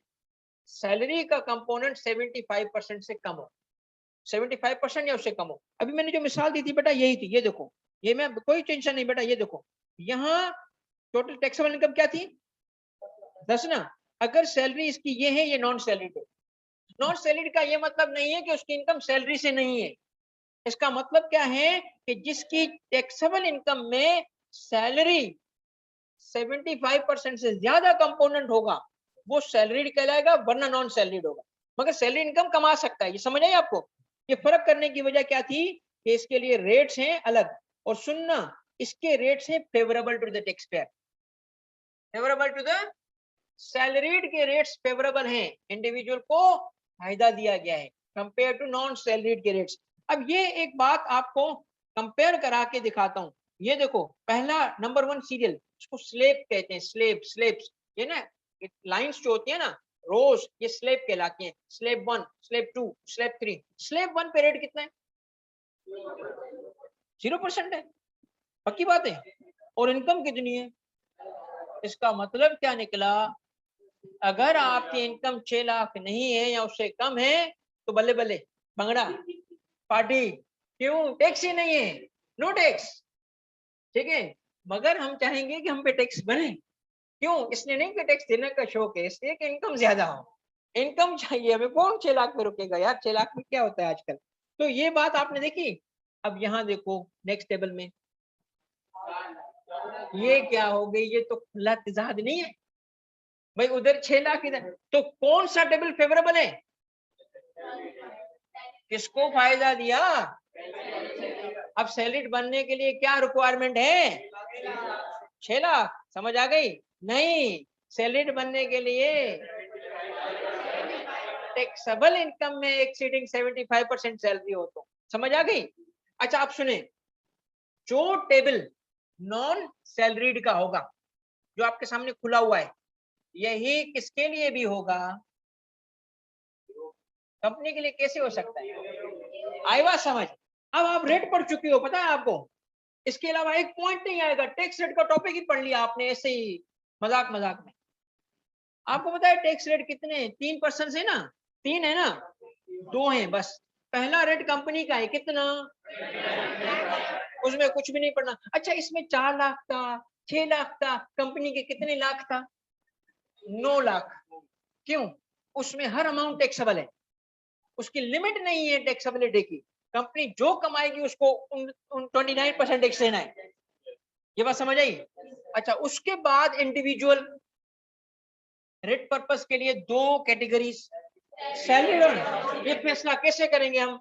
सैलरी का कंपोनेंट 75% से कम हो, 75% या उससे कम हो। अभी मैंने जो मिसाल दी थी बेटा यही थी, ये देखो, ये मैं कोई टेंशन नहीं बेटा, ये देखो यहाँ टोटल टैक्सेबल इनकम क्या थी, 10 ना। अगर सैलरी इसकी ये है, ये नॉन सैलरीड है, नॉन सैलरीड का ये मतलब नहीं है कि उसकी इनकम सैलरी से नहीं है, इसका मतलब क्या है कि जिसकी टैक्सेबल इनकम में सैलरी 75% से ज्यादा कंपोनेंट होगा वो सैलरीड कहलाएगा, वरना नॉन सैलरीड होगा। मगर सैलरी इनकम कमा सकता है, ये समझ आई आपको। ये फर्क करने की वजह क्या थी कि इसके लिए रेट्स हैं अलग, और सुनना, इसके रेट्स हैं favourable to the taxpayer, favourable to the salaried के रेट्स फेवरेबल हैं, इंडिविजुअल को फायदा दिया गया है कंपेयर टू नॉन सैलरीड के रेट्स। अब ये एक बात आपको कंपेयर करा के दिखाता हूं, ये देखो पहला नंबर 1 सीरियल, इसको स्लेब कहते हैं, स्लेब, स्लेब्स, ये ना लाइंस जो होती है ना, रोज, ये स्लेब कहलाती हैं, स्लेब 1, स्लेब 2, स्लेब 3। स्लेब 1 पे रेट कितना है, 0% है, पक्की बात है, और इनकम कितनी है, इसका मतलब क्या निकला, अगर आपकी इनकम 6 लाख नहीं है या उससे कम है तो बल्ले बल्ले, भंगड़ा पार्टी, क्यों, टैक्स ही नहीं है, नो टैक्स। ठीक है, मगर हम चाहेंगे कि हम पे टैक्स बने, क्यों, इसलिए नहीं कि टैक्स देने का शौक है, इसलिए कि इनकम ज्यादा हो, इनकम चाहिए हमें, कौन 6 लाख में रुकेगा यार, 6 लाख में क्या होता है आजकल। तो ये बात आपने देखी। अब यहाँ देखो नेक्स्ट टेबल में, ये क्या हो गई, ये तो खुला तजाद नहीं है भाई, उधर 6 लाख इधर, तो कौन सा टेबल फेवरेबल है, किसको फायदा दिया। अब सैलरीड बनने के लिए क्या रिक्वायरमेंट है, 6 लाख, समझ आ गई, नहीं, सैलरीड बनने के लिए टैक्सेबल इनकम में एक्सीडिंग 75% सैलरी हो तो, समझ आ गई। अच्छा आप सुने, जो टेबल नॉन सैलरीड का होगा, जो आपके सामने खुला हुआ है, यही किसके लिए भी होगा, कंपनी के लिए कैसे हो सकता है, आई बात समझ। अब आप रेट पढ़ चुके हो, पता है आपको, इसके अलावा एक पॉइंट नहीं आएगा, टैक्स रेट का टॉपिक ही पढ़ लिया आपने ऐसे ही मजाक मजाक में। आपको पता है टैक्स रेट कितने, 3% है ना, 3 है ना, 2 है बस। पहला रेट कंपनी का है कितना, उसमें कुछ भी नहीं पढ़ना। अच्छा इसमें 4 लाख था, 6 लाख था, कंपनी के कितने लाख था, 9 लाख। क्यों, उसमें हर अमाउंट टैक्सेबल है, उसकी लिमिट नहीं है टैक्सेबिलिटी की। कंपनी जो कमाएगी उसको 29% टैक्स देना है। ये बात समझ आई? अच्छा, उसके बाद इंडिविजुअल रेट पर्पस के लिए दो कैटेगरीज, सैलरी और ये फैसला कैसे करेंगे हम?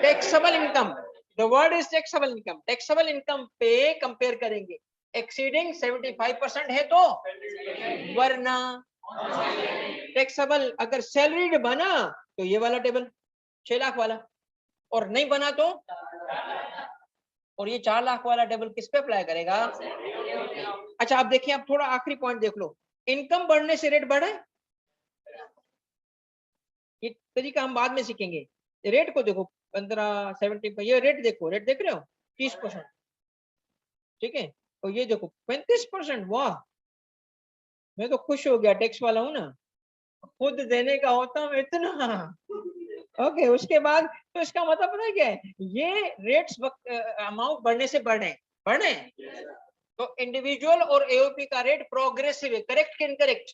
Taxable income, the word is taxable income. Taxable income पे कंपेयर करेंगे, एक्सीडिंग 75% है तो, वरना टैक्सेबल अगर सैलरीड बना तो ये वाला टेबल 6 लाख वाला, और नहीं बना तो, और ये 4 लाख वाला टेबल किस पे अप्लाई करेगा? अच्छा, आप देखिए, आप थोड़ा आखिरी पॉइंट देख लो, इनकम बढ़ने से रेट बढ़े, ये तरीका हम बाद में सीखेंगे। रेट को देखो 15, 70, ये रेट देखो, रेट देख रहे हो 30%, ठीक है, और ये देखो 35%। वाह, मैं तो खुश हो गया, टैक्स वाला हूं ना, खुद देने का होता हूं इतना। ओके, उसके बाद तो इसका मतलब पता है क्या है, ये रेट्स अमाउंट बढ़ने से बढ़े बढ़े, तो इंडिविजुअल और एओपी का रेट प्रोग्रेसिव है, करेक्ट कि इनकरेक्ट?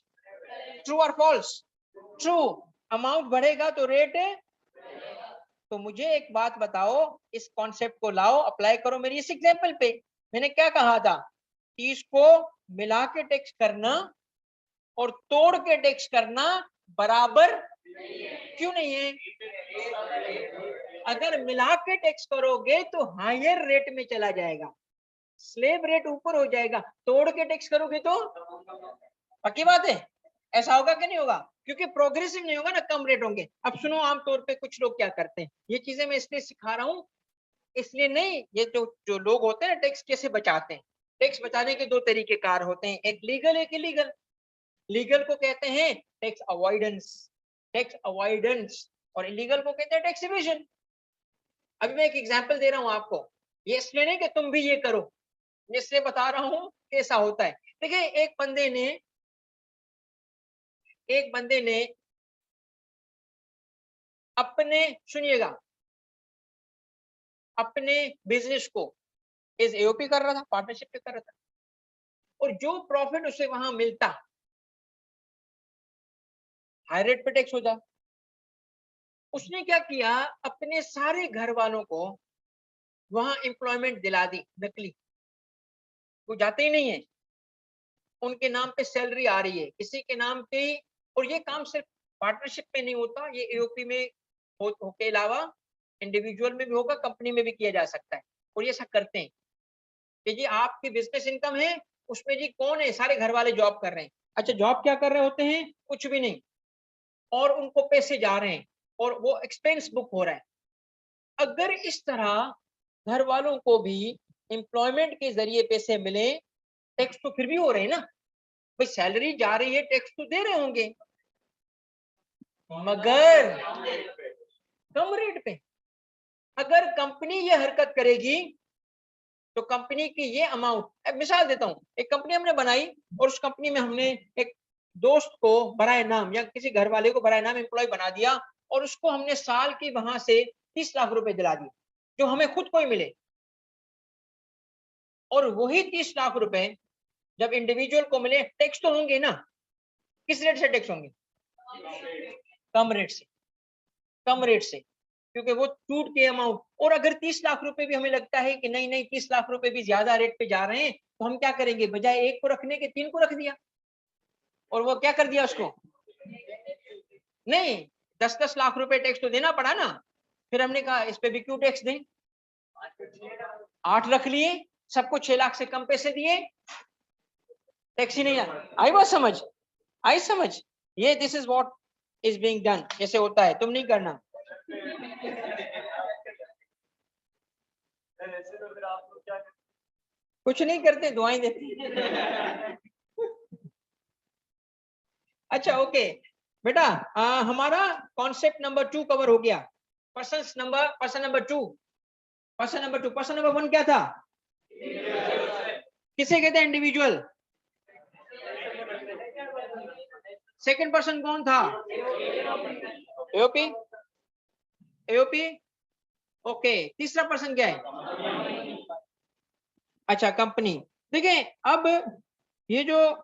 ट्रू और फॉल्स? ट्रू। अमाउंट बढ़ेगा तो रेट है। तो मुझे एक बात बताओ, इस कॉन्सेप्ट को लाओ, अप्लाई करो मेरी इस एग्जांपल पे। मैंने क्या कहा था? 30 को मिला के टैक्स करना और तोड़ के टैक्स करना बराबर क्यों नहीं है? अगर मिला के टैक्स करोगे तो हायर रेट में चला जाएगा, स्लेब रेट ऊपर हो जाएगा, तोड़ के टैक्स करोगे तो पक्की बात है ऐसा होगा कि नहीं होगा? क्योंकि प्रोग्रेसिव नहीं होगा ना, कम रेट होंगे। अब सुनो, आमतौर पे कुछ लोग क्या करते हैं, ये चीजें मैं इसलिए सिखा रहा हूँ, इसलिए नहीं, ये जो जो लोग होते हैं टैक्स कैसे बचाते हैं, टैक्स बचाने के दो तरीके कार होते हैं, एक लीगल एक इलीगल। लीगल को कहते हैं टैक्स अवॉइडेंस, टैक्स अवॉइडेंस, और इलीगल को कहते हैं टैक्स इवेजन। अभी मैं एक एग्जांपल दे रहा हूं आपको, ये इसलिए नहीं कि तुम भी ये करो, इसलिए बता रहा हूं कैसा होता है। देखिए, एक बंदे ने अपने, सुनिएगा, अपने बिजनेस को एज एओपी कर रहा था, पार्टनरशिप पे कर रहा था, और जो प्रॉफिट उसे वहां मिलता हाई रेट पे टैक्स हो जा। उसने क्या किया, अपने सारे घर वालों को वहां एम्प्लॉयमेंट दिला दी नकली, वो जाते ही नहीं है, उनके नाम पे सैलरी आ रही है किसी के नाम पे। और ये काम सिर्फ पार्टनरशिप में नहीं होता, ये एओपी में हो के अलावा इंडिविजुअल में भी होगा, कंपनी में भी किया जा सकता है। और ये ऐसा करते हैं कि जी आपकी बिजनेस इनकम है, उसमें जी कौन है, सारे घर वाले जॉब कर रहे हैं। अच्छा, जॉब क्या कर रहे होते हैं? कुछ भी नहीं, और उनको पैसे जा रहे हैं और वो एक्सपेंस बुक हो रहा है। अगर इस तरह घर वालों को भी एम्प्लॉयमेंट के जरिए पैसे मिले, टैक्स तो फिर भी हो रहे हैं ना भाई, सैलरी जा रही है, टैक्स तो दे रहे होंगे, मगर कम रेट पे। अगर कंपनी ये हरकत करेगी तो कंपनी की ये अमाउंट, मिसाल देता हूं, एक कंपनी हमने बनाई और उस कंपनी में हमने एक दोस्त को बराए नाम या किसी घर वाले को बराए नाम एम्प्लॉय बना दिया, और उसको हमने साल की वहां से 30 लाख रुपए दिला दिए, जो हमें खुद को ही मिले। और वही 30 लाख रुपए जब इंडिविजुअल को मिले, टैक्स तो होंगे ना, किस रेट से टैक्स होंगे? कम रेट से, कम रेट से, क्योंकि वो टूट के अमाउंट। और अगर 30 लाख रुपए भी हमें लगता है कि नहीं नहीं 30 लाख रुपए भी ज्यादा रेट पे जा रहे हैं, तो हम क्या करेंगे, बजाय एक को रखने के 3 को रख दिया, और वो क्या कर दिया उसको, नहीं 10-10 लाख रुपए टैक्स तो देना पड़ा ना, फिर हमने कहा इस पे भी क्यों टैक्स दें, 8 रख लिए, सबको 6 लाख से कम पैसे दिए, टैक्स ही नहीं आया। आई बात समझ? आई समझ? ये this is what is being done, ऐसे होता है, तुम नहीं करना। कुछ नहीं करते, दुआएं देते। अच्छा, ओके बेटा, हमारा कॉन्सेप्ट नंबर 2 कवर हो गया। पर्सन नंबर 2, पर्सन नंबर 1 क्या था? किसे कहते हैं? इंडिविजुअल। सेकंड पर्सन कौन था? AOP, AOP. ओके, तीसरा पर्सन क्या है? अच्छा, कंपनी। देखिए, अब ये जो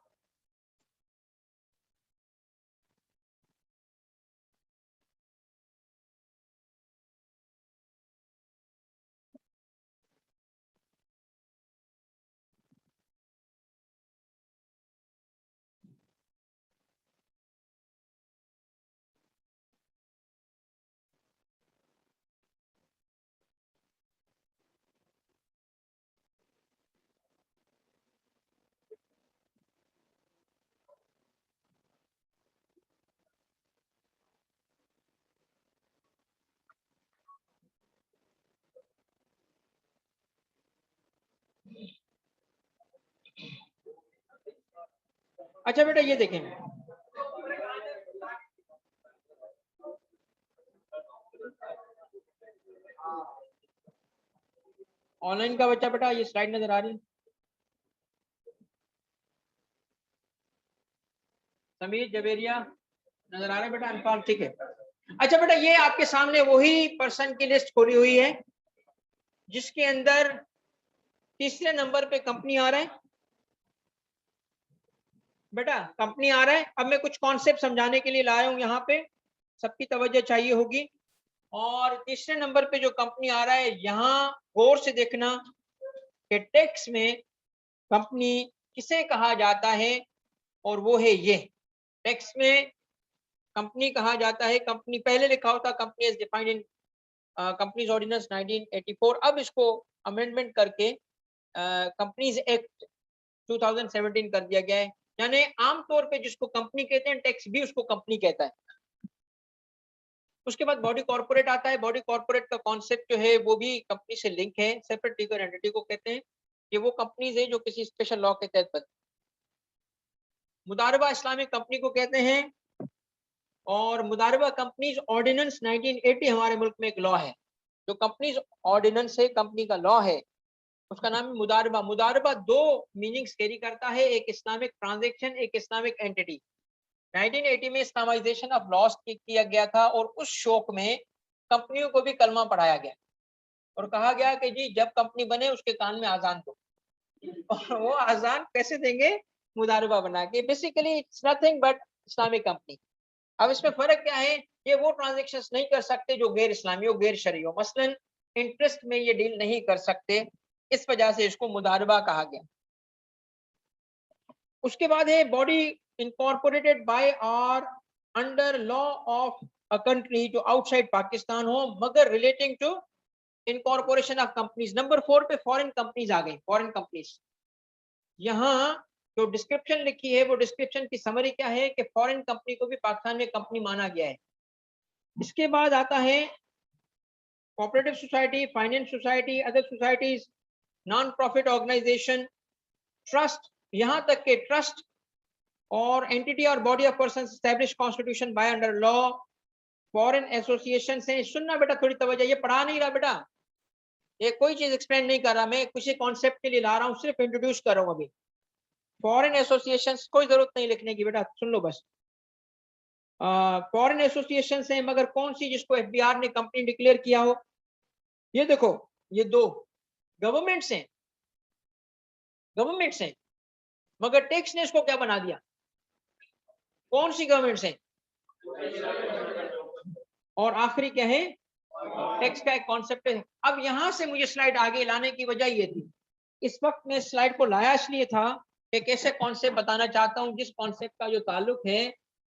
अच्छा बेटा ये देखें, ऑनलाइन का बच्चा बेटा ये स्लाइड नजर आ रही है? समीर जबेरिया नजर आ रहे बेटा? अनपाल, ठीक है। अच्छा बेटा ये आपके सामने वही पर्सन की लिस्ट खोली हुई है जिसके अंदर तीसरे नंबर पे कंपनी आ रहा है बेटा, कंपनी आ रहा है। अब मैं कुछ कॉन्सेप्ट समझाने के लिए लाया हूं यहाँ पे, सबकी तवज्जो चाहिए होगी। और तीसरे नंबर पे जो कंपनी आ रहा है, यहाँ गौर से देखना कि टैक्स में कंपनी किसे कहा जाता है, और वो है ये। टैक्स में कंपनी कहा जाता है, कंपनी पहले लिखा होता company is defined in companies ordinance 1984, अब इसको अमेंडमेंट करके कंपनीज एक्ट 2017 कर दिया गया है। यानी आमतौर पे जिसको कंपनी कहते हैं, टैक्स भी उसको कंपनी कहता है। उसके बाद बॉडी कॉर्पोरेट आता है। बॉडी कॉर्पोरेट का कॉन्सेप्ट जो है वो भी कंपनी से लिंक है, सेपरेट लीगल एंटिटी को कहते हैं कि वो कंपनीज है जो किसी स्पेशल लॉ के तहत बनती। मुदारबा इस्लामिक कंपनी को कहते हैं, और मुदारबा कंपनीज ऑर्डिनेंस 1980 हमारे मुल्क में एक लॉ है। जो कंपनीज ऑर्डिनेंस है, कंपनी का लॉ है, उसका नाम है मुदारबा। मुदारबा दो मीनिंग्स कैरी करता है, एक इस्लामिक ट्रांजैक्शन, एक इस्लामिक एंटिटी। 1980 में इस्लामाइजेशन ऑफ लॉस किया गया था, और उस शौक में कंपनियों को भी कलमा पढ़ाया गया और कहा गया कि जी जब कंपनी बने उसके कान में आजान दो। और वो आजान कैसे देंगे? मुदारबा बना के। Basically it's nothing but Islamic company. अब इसमें फर्क क्या है? ये वो ट्रांजेक्शन्स नहीं कर सकते जो गैर इस्लामी हो, गैर शरई हो। मसलन इंटरेस्ट में ये डील नहीं कर सकते, इस वजह से इसको मुदारबा कहा गया। उसके बाद है बॉडी इनकॉर्पोरेटेड बाय और under law of a country जो आउटसाइड पाकिस्तान हो, मगर relating to incorporation of companies. Number 4 पे फॉरेन कंपनीज आ गई। फॉरेन कंपनीज, यहाँ जो डिस्क्रिप्शन लिखी है वो डिस्क्रिप्शन की समरी क्या है कि फॉरेन कंपनी को भी पाकिस्तान में कंपनी माना गया है। इसके बाद आता है cooperative society, finance society, other societies, non profit organisation, trust, यहां तक के ट्रस्ट और एंटिटी और body of person establish constitution by under law. Foreign association से सुनना बेटा, थोड़ी तवज्जो, ये पढ़ा नहीं रहा बेटा, ये कोई चीज एक्सप्लेन नहीं कर रहा, मैं किसी कॉन्सेप्ट के लिए ला रहा हूँ, सिर्फ इंट्रोड्यूस कर रहा हूँ अभी। फॉरेन एसोसिएशन कोई जरूरत नहीं लिखने की बेटा, सुन लो बस। फॉरेन एसोसिएशन है, मगर कौन सी? जिसको एफबीआर ने कंपनी डिक्लेयर किया हो। ये देखो, ये दो गवर्नमेंट्स हैं, गवर्नमेंट्स हैं, मगर टैक्स ने इसको क्या बना दिया? कौन सी गवर्नमेंट्स हैं? और आखिरी क्या है? टैक्स का एक कॉन्सेप्ट है। अब यहां से मुझे स्लाइड आगे लाने की वजह ये थी, इस वक्त मैं स्लाइड को लाया इसलिए था कि कैसे कॉन्सेप्ट बताना चाहता हूं जिस कॉन्सेप्ट का जो ताल्लुक है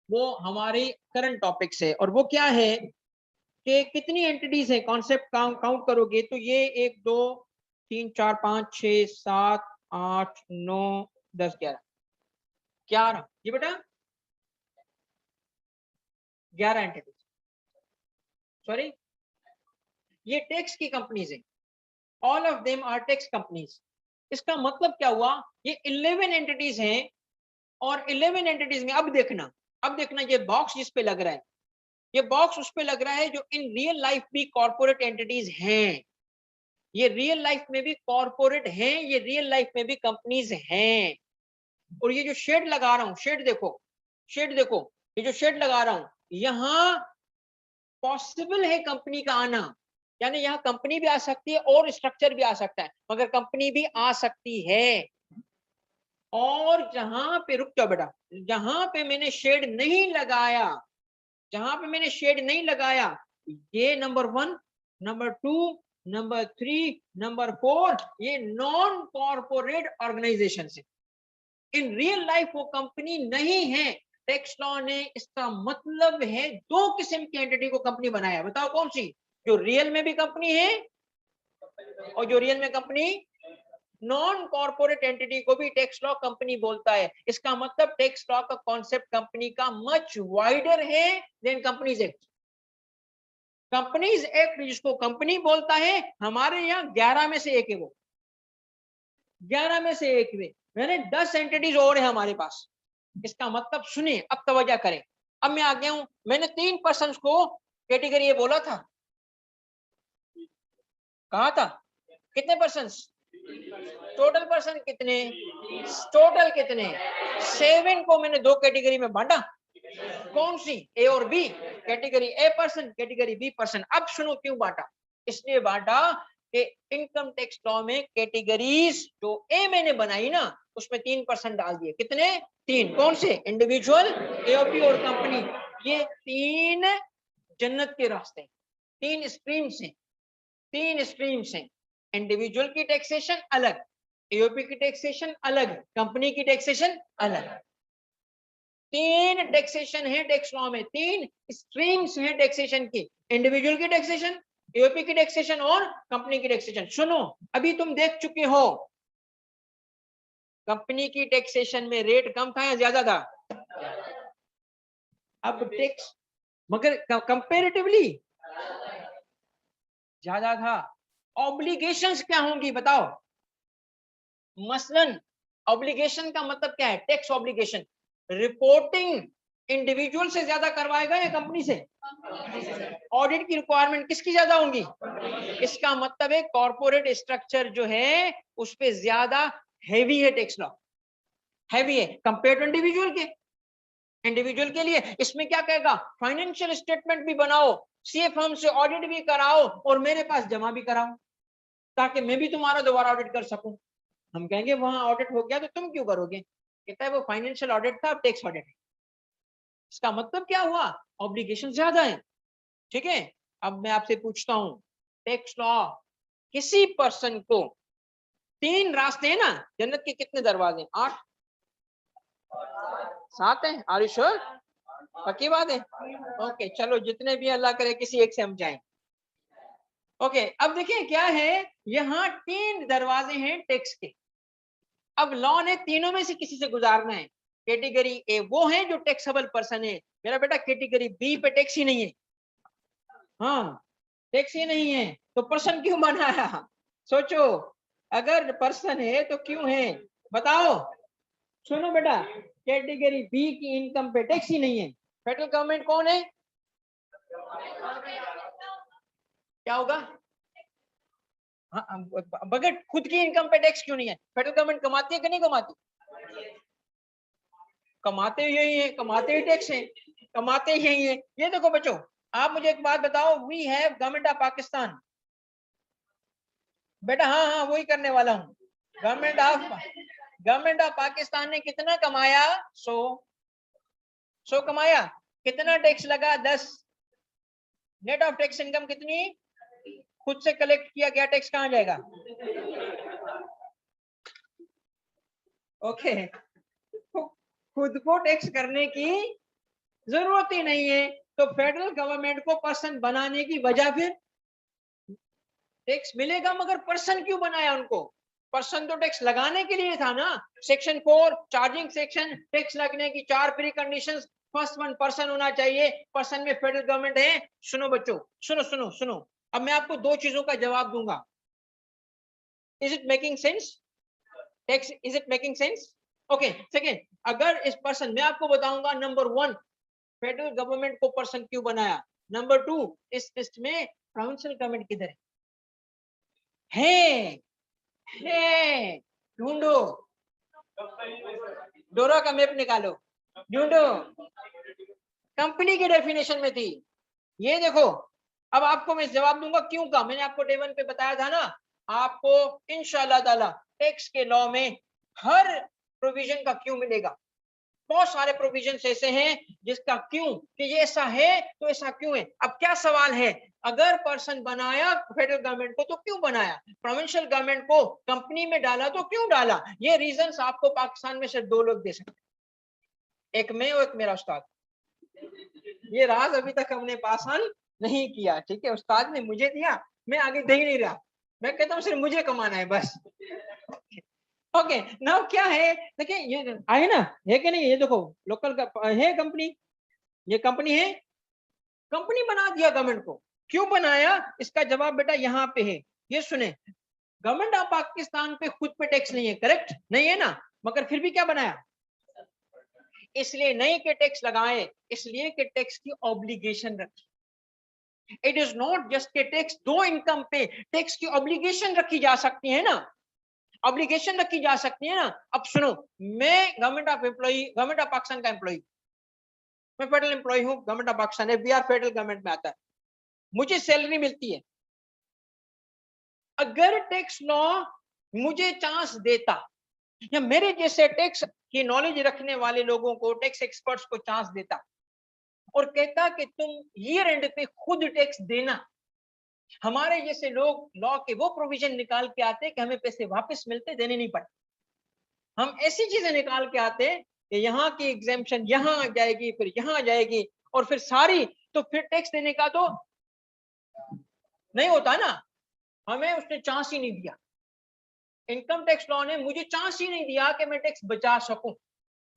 वो हमारी करंट टॉपिक से। और वो क्या है कि कितनी एंटिटीज है, कॉन्सेप्ट काउंट करोगे तो ये 1 2 3 4 5 6 7 8 9 10 11 11, जी बेटा 11 एंटिटीज, सॉरी ये टैक्स की कंपनीज है। All of them are tax companies. इसका मतलब क्या हुआ? ये 11 एंटिटीज हैं, और 11 एंटिटीज में अब देखना ये बॉक्स जिस पे लग रहा है, ये बॉक्स उस पे लग रहा है जो इन रियल लाइफ भी कॉर्पोरेट एंटिटीज हैं। ये रियल लाइफ में भी कॉर्पोरेट हैं, ये रियल लाइफ में भी कंपनीज हैं। और ये जो शेड लगा रहा हूं, शेड देखो, शेड देखो, ये जो शेड लगा रहा हूं, यहां पॉसिबल है कंपनी का आना, यानी यहाँ कंपनी भी आ सकती है और स्ट्रक्चर भी आ सकता है, मगर कंपनी भी आ सकती है। और जहां पे, रुक जाओ बेटा, जहां पे मैंने शेड नहीं लगाया, जहां पे मैंने शेड नहीं लगाया, ये नंबर 1, नंबर 2, नंबर 3, नंबर 4, ये नॉन कॉर्पोरेट ऑर्गेनाइजेशन है। इन रियल लाइफ वो कंपनी नहीं है। टैक्स लॉ ने इसका मतलब है दो किस्म की एंटिटी को कंपनी बनाया। बताओ कौन सी? जो रियल में भी कंपनी है, और जो रियल में कंपनी, नॉन कॉर्पोरेट एंटिटी को भी टैक्स लॉ कंपनी बोलता है। इसका मतलब टैक्स लॉ का कॉन्सेप्ट कंपनी का मच वाइडर है then companies act. Companies act जिसको कंपनी बोलता है, हमारे यहाँ 11 में से एक है वो, 11 में से एक में, यानी 10 एंटिटीज और है हमारे पास। इसका मतलब सुनिए, अब तवज्जो करें। अब मैं आ गया हूं, मैंने 3% को कैटेगरी ए बोला था, कहा था कितने परसेंट? टोटल परसेंट कितने? टोटल कितने? 7 को मैंने 2 कैटेगरी में बांटा। कौन सी? ए और B. Category A percent, category B percent. अब सुनो क्यों बांटा। इसलिए बांटा कि इनकम टैक्स लॉ में कैटेगरीज जो ए मैंने बनाई ना, उसमें 3% डाल दिए। कितने? 3। कौन से? इंडिविजुअल, एओपी और कंपनी। ये 3 जन्नत के रास्ते, 3 स्ट्रीम्स हैं, 3 स्ट्रीम्स हैं। इंडिविजुअल की टैक्सेशन अलग, एओपी की टैक्सेशन अलग, कंपनी की टैक्सेशन अलग। 3 टैक्सेशन है टैक्स लॉ में, 3 स्ट्रीम्स है टैक्सेशन की। इंडिविजुअल की टैक्सेशन, एओपी की टैक्सेशन और कंपनी की टैक्सेशन। सुनो, अभी तुम देख चुके हो कंपनी की टैक्सेशन में रेट कम था या ज्यादा था? अब टैक्स मगर कंपैरेटिवली ज्यादा था। ऑब्लिगेशंस क्या होंगी बताओ? मसलन ऑब्लिगेशन का मतलब क्या है? Tax obligation. रिपोर्टिंग इंडिविजुअल से ज्यादा करवाएगा या कंपनी से? ऑडिट की रिक्वायरमेंट किसकी ज्यादा होंगी? इसका मतलब है कॉर्पोरेट स्ट्रक्चर जो है उस पे ज्यादा हैवी है टैक्स लॉ, हैवी है कंपेयर टू इंडिविजुअल के। इंडिविजुअल के लिए इसमें क्या कहेगा? फाइनेंशियल स्टेटमेंट भी बनाओ, सीए फर्म से ऑडिट भी कराओ और मेरे पास जमा भी कराओ, ताकि मैं भी तुम्हारा दोबारा ऑडिट कर सकूं। हम कहेंगे वहां ऑडिट हो गया तो तुम क्यों करोगे? कहता है वो फाइनेंशियल ऑडिट था, अब टैक्स ऑडिट है। इसका मतलब क्या हुआ? ऑब्लिगेशन ज्यादा है। ठीक है, अब मैं आपसे पूछता हूं, टैक्स लॉ किसी पर्सन को 3 रास्ते हैं ना, जन्नत के कितने दरवाजे? 8 7 है? Are you sure? पक्की बात है? ओके चलो, जितने भी अल्लाह करे किसी एक से हम जाएं। ओके अब देखिए क्या है, यहाँ 3 दरवाजे हैं टैक्स के। अब लॉ ने तीनों में से किसी से गुजारना है। कैटेगरी ए वो है जो टैक्सेबल पर्सन है। मेरा बेटा कैटेगरी बी पे टैक्स ही नहीं है। हाँ, टैक्स ही नहीं है तो पर्सन क्यों बनाया? सोचो, अगर पर्सन है तो क्यों है बताओ? सुनो बेटा, कैटेगरी बी की इनकम पे टैक्स ही नहीं है। फेडरल गवर्नमेंट कौन है? क्या होगा? हाँ, बगैर खुद की इनकम पे टैक्स क्यों नहीं है? फेडरल गवर्नमेंट कमाती है कि नहीं कमाती? कमाते यही है, कमाते ही टैक्स है, कमाते यही है। ये देखो बच्चों, आप मुझे एक बात बताओ, we have government of Pakistan. बेटा हाँ हाँ वही करने वाला हूँ। गवर्नमेंट ऑफ पाकिस्तान ने कितना कमाया? 100 कमाया। कितना टैक्स लगा? 10। नेट ऑफ टैक्स इनकम कितनी? खुद से कलेक्ट किया गया टैक्स कहाँ जाएगा? ओके, खुद को टैक्स करने की जरूरत ही नहीं है, तो फेडरल गवर्नमेंट को पर्सन बनाने की वजह, फिर टैक्स मिलेगा मगर पर्सन क्यों बनाया उनको? पर्सन तो टैक्स लगाने के लिए था ना। सेक्शन 4 चार्जिंग सेक्शन, टैक्स लगने की 4 pre conditions. First one person होना चाहिए, पर्सन में फेडरल गवर्नमेंट है। सुनो बच्चों, सुनो सुनो सुनो, अब मैं आपको 2 चीजों का जवाब दूंगा। Is it making sense? Tax, is it making sense? Okay second, अगर इस पर्सन, मैं आपको बताऊंगा नंबर 1 फेडरल गवर्नमेंट को पर्सन क्यों बनाया। नंबर 2, इस लिस्ट में प्रोविंशियल गवर्नमेंट किधर है? है, ढूंढो, डोरा का मैप निकालो, ढूंढो। कंपनी की डेफिनेशन में थी। ये देखो, अब आपको मैं जवाब दूंगा क्यों का। मैंने आपको डे 1 पे बताया था ना, आपको इंशाल्लाह ताला टैक्स के लॉ में हर प्रोविजन का क्यों मिलेगा। बहुत सारे प्रोविजन ऐसे हैं जिसका क्यों, कि ये ऐसा है तो ऐसा क्यों है। अब क्या सवाल है, अगर पर्सन बनाया फेडरल गवर्नमेंट को तो क्यों बनाया, प्रोविंशियल गवर्नमेंट को कंपनी में डाला तो क्यों डाला? ये रीजंस आपको पाकिस्तान में सिर्फ 2 लोग दे सकते, एक मैं और एक मेरा उस्ताद। ये राज अभी तक हमने पास ऑन नहीं किया। ठीक है, उस्ताद ने मुझे दिया, मैं आगे दे ही नहीं रहा। मैं कहता हूँ सिर्फ मुझे कमाना है बस। ओके नाउ क्या है, देखिए ये आए ना, है कि नहीं? ये देखो लोकल है कंपनी, ये कंपनी है, कंपनी बना दिया गवर्नमेंट को। क्यों बनाया? इसका जवाब बेटा यहाँ पे है। ये सुने, गवर्नमेंट ऑफ पाकिस्तान पे खुद पे टैक्स नहीं है, करेक्ट नहीं है ना, मगर फिर भी क्या बनाया? इसलिए नहीं कि टैक्स लगाए, इसलिए कि टैक्स की ऑब्लिगेशन रखी। इट इज नॉट जस्ट के टैक्स दो इनकम पे, टैक्स की ऑब्लिगेशन रखी जा सकती है ना, ऑब्लिगेशन रखी जा सकती है ना। अब सुनो, मैं गवर्नमेंट ऑफ पाकिस्तान का एम्प्लॉई, मैं फेडरल एम्प्लॉई हूँ, गवर्नमेंट ऑफ पाकिस्तान है, वी आर फेडरल गवर्नमेंट में आता है, मुझे सैलरी मिलती है। अगर टैक्स लॉ मुझे चांस देता, या मेरे जैसे टैक्स की नॉलेज रखने वाले लोगों को, टैक्स एक्सपर्ट्स को चांस देता और कहता कि तुम ईयर एंड पे खुद टैक्स देना, हमारे जैसे लोग लॉ के वो प्रोविजन निकाल के आते कि हमें पैसे वापस मिलते, देने नहीं पड़ते। हम ऐसी चीजें निकाल के आते कि यहाँ की एग्जेम्पशन यहाँ आ जाएगी, फिर यहाँ आ जाएगी, और फिर सारी, तो फिर टैक्स देने का तो नहीं होता ना। हमें उसने चांस ही नहीं दिया, इनकम टैक्स लॉ ने मुझे चांस ही नहीं दिया कि मैं टैक्स बचा सकूं।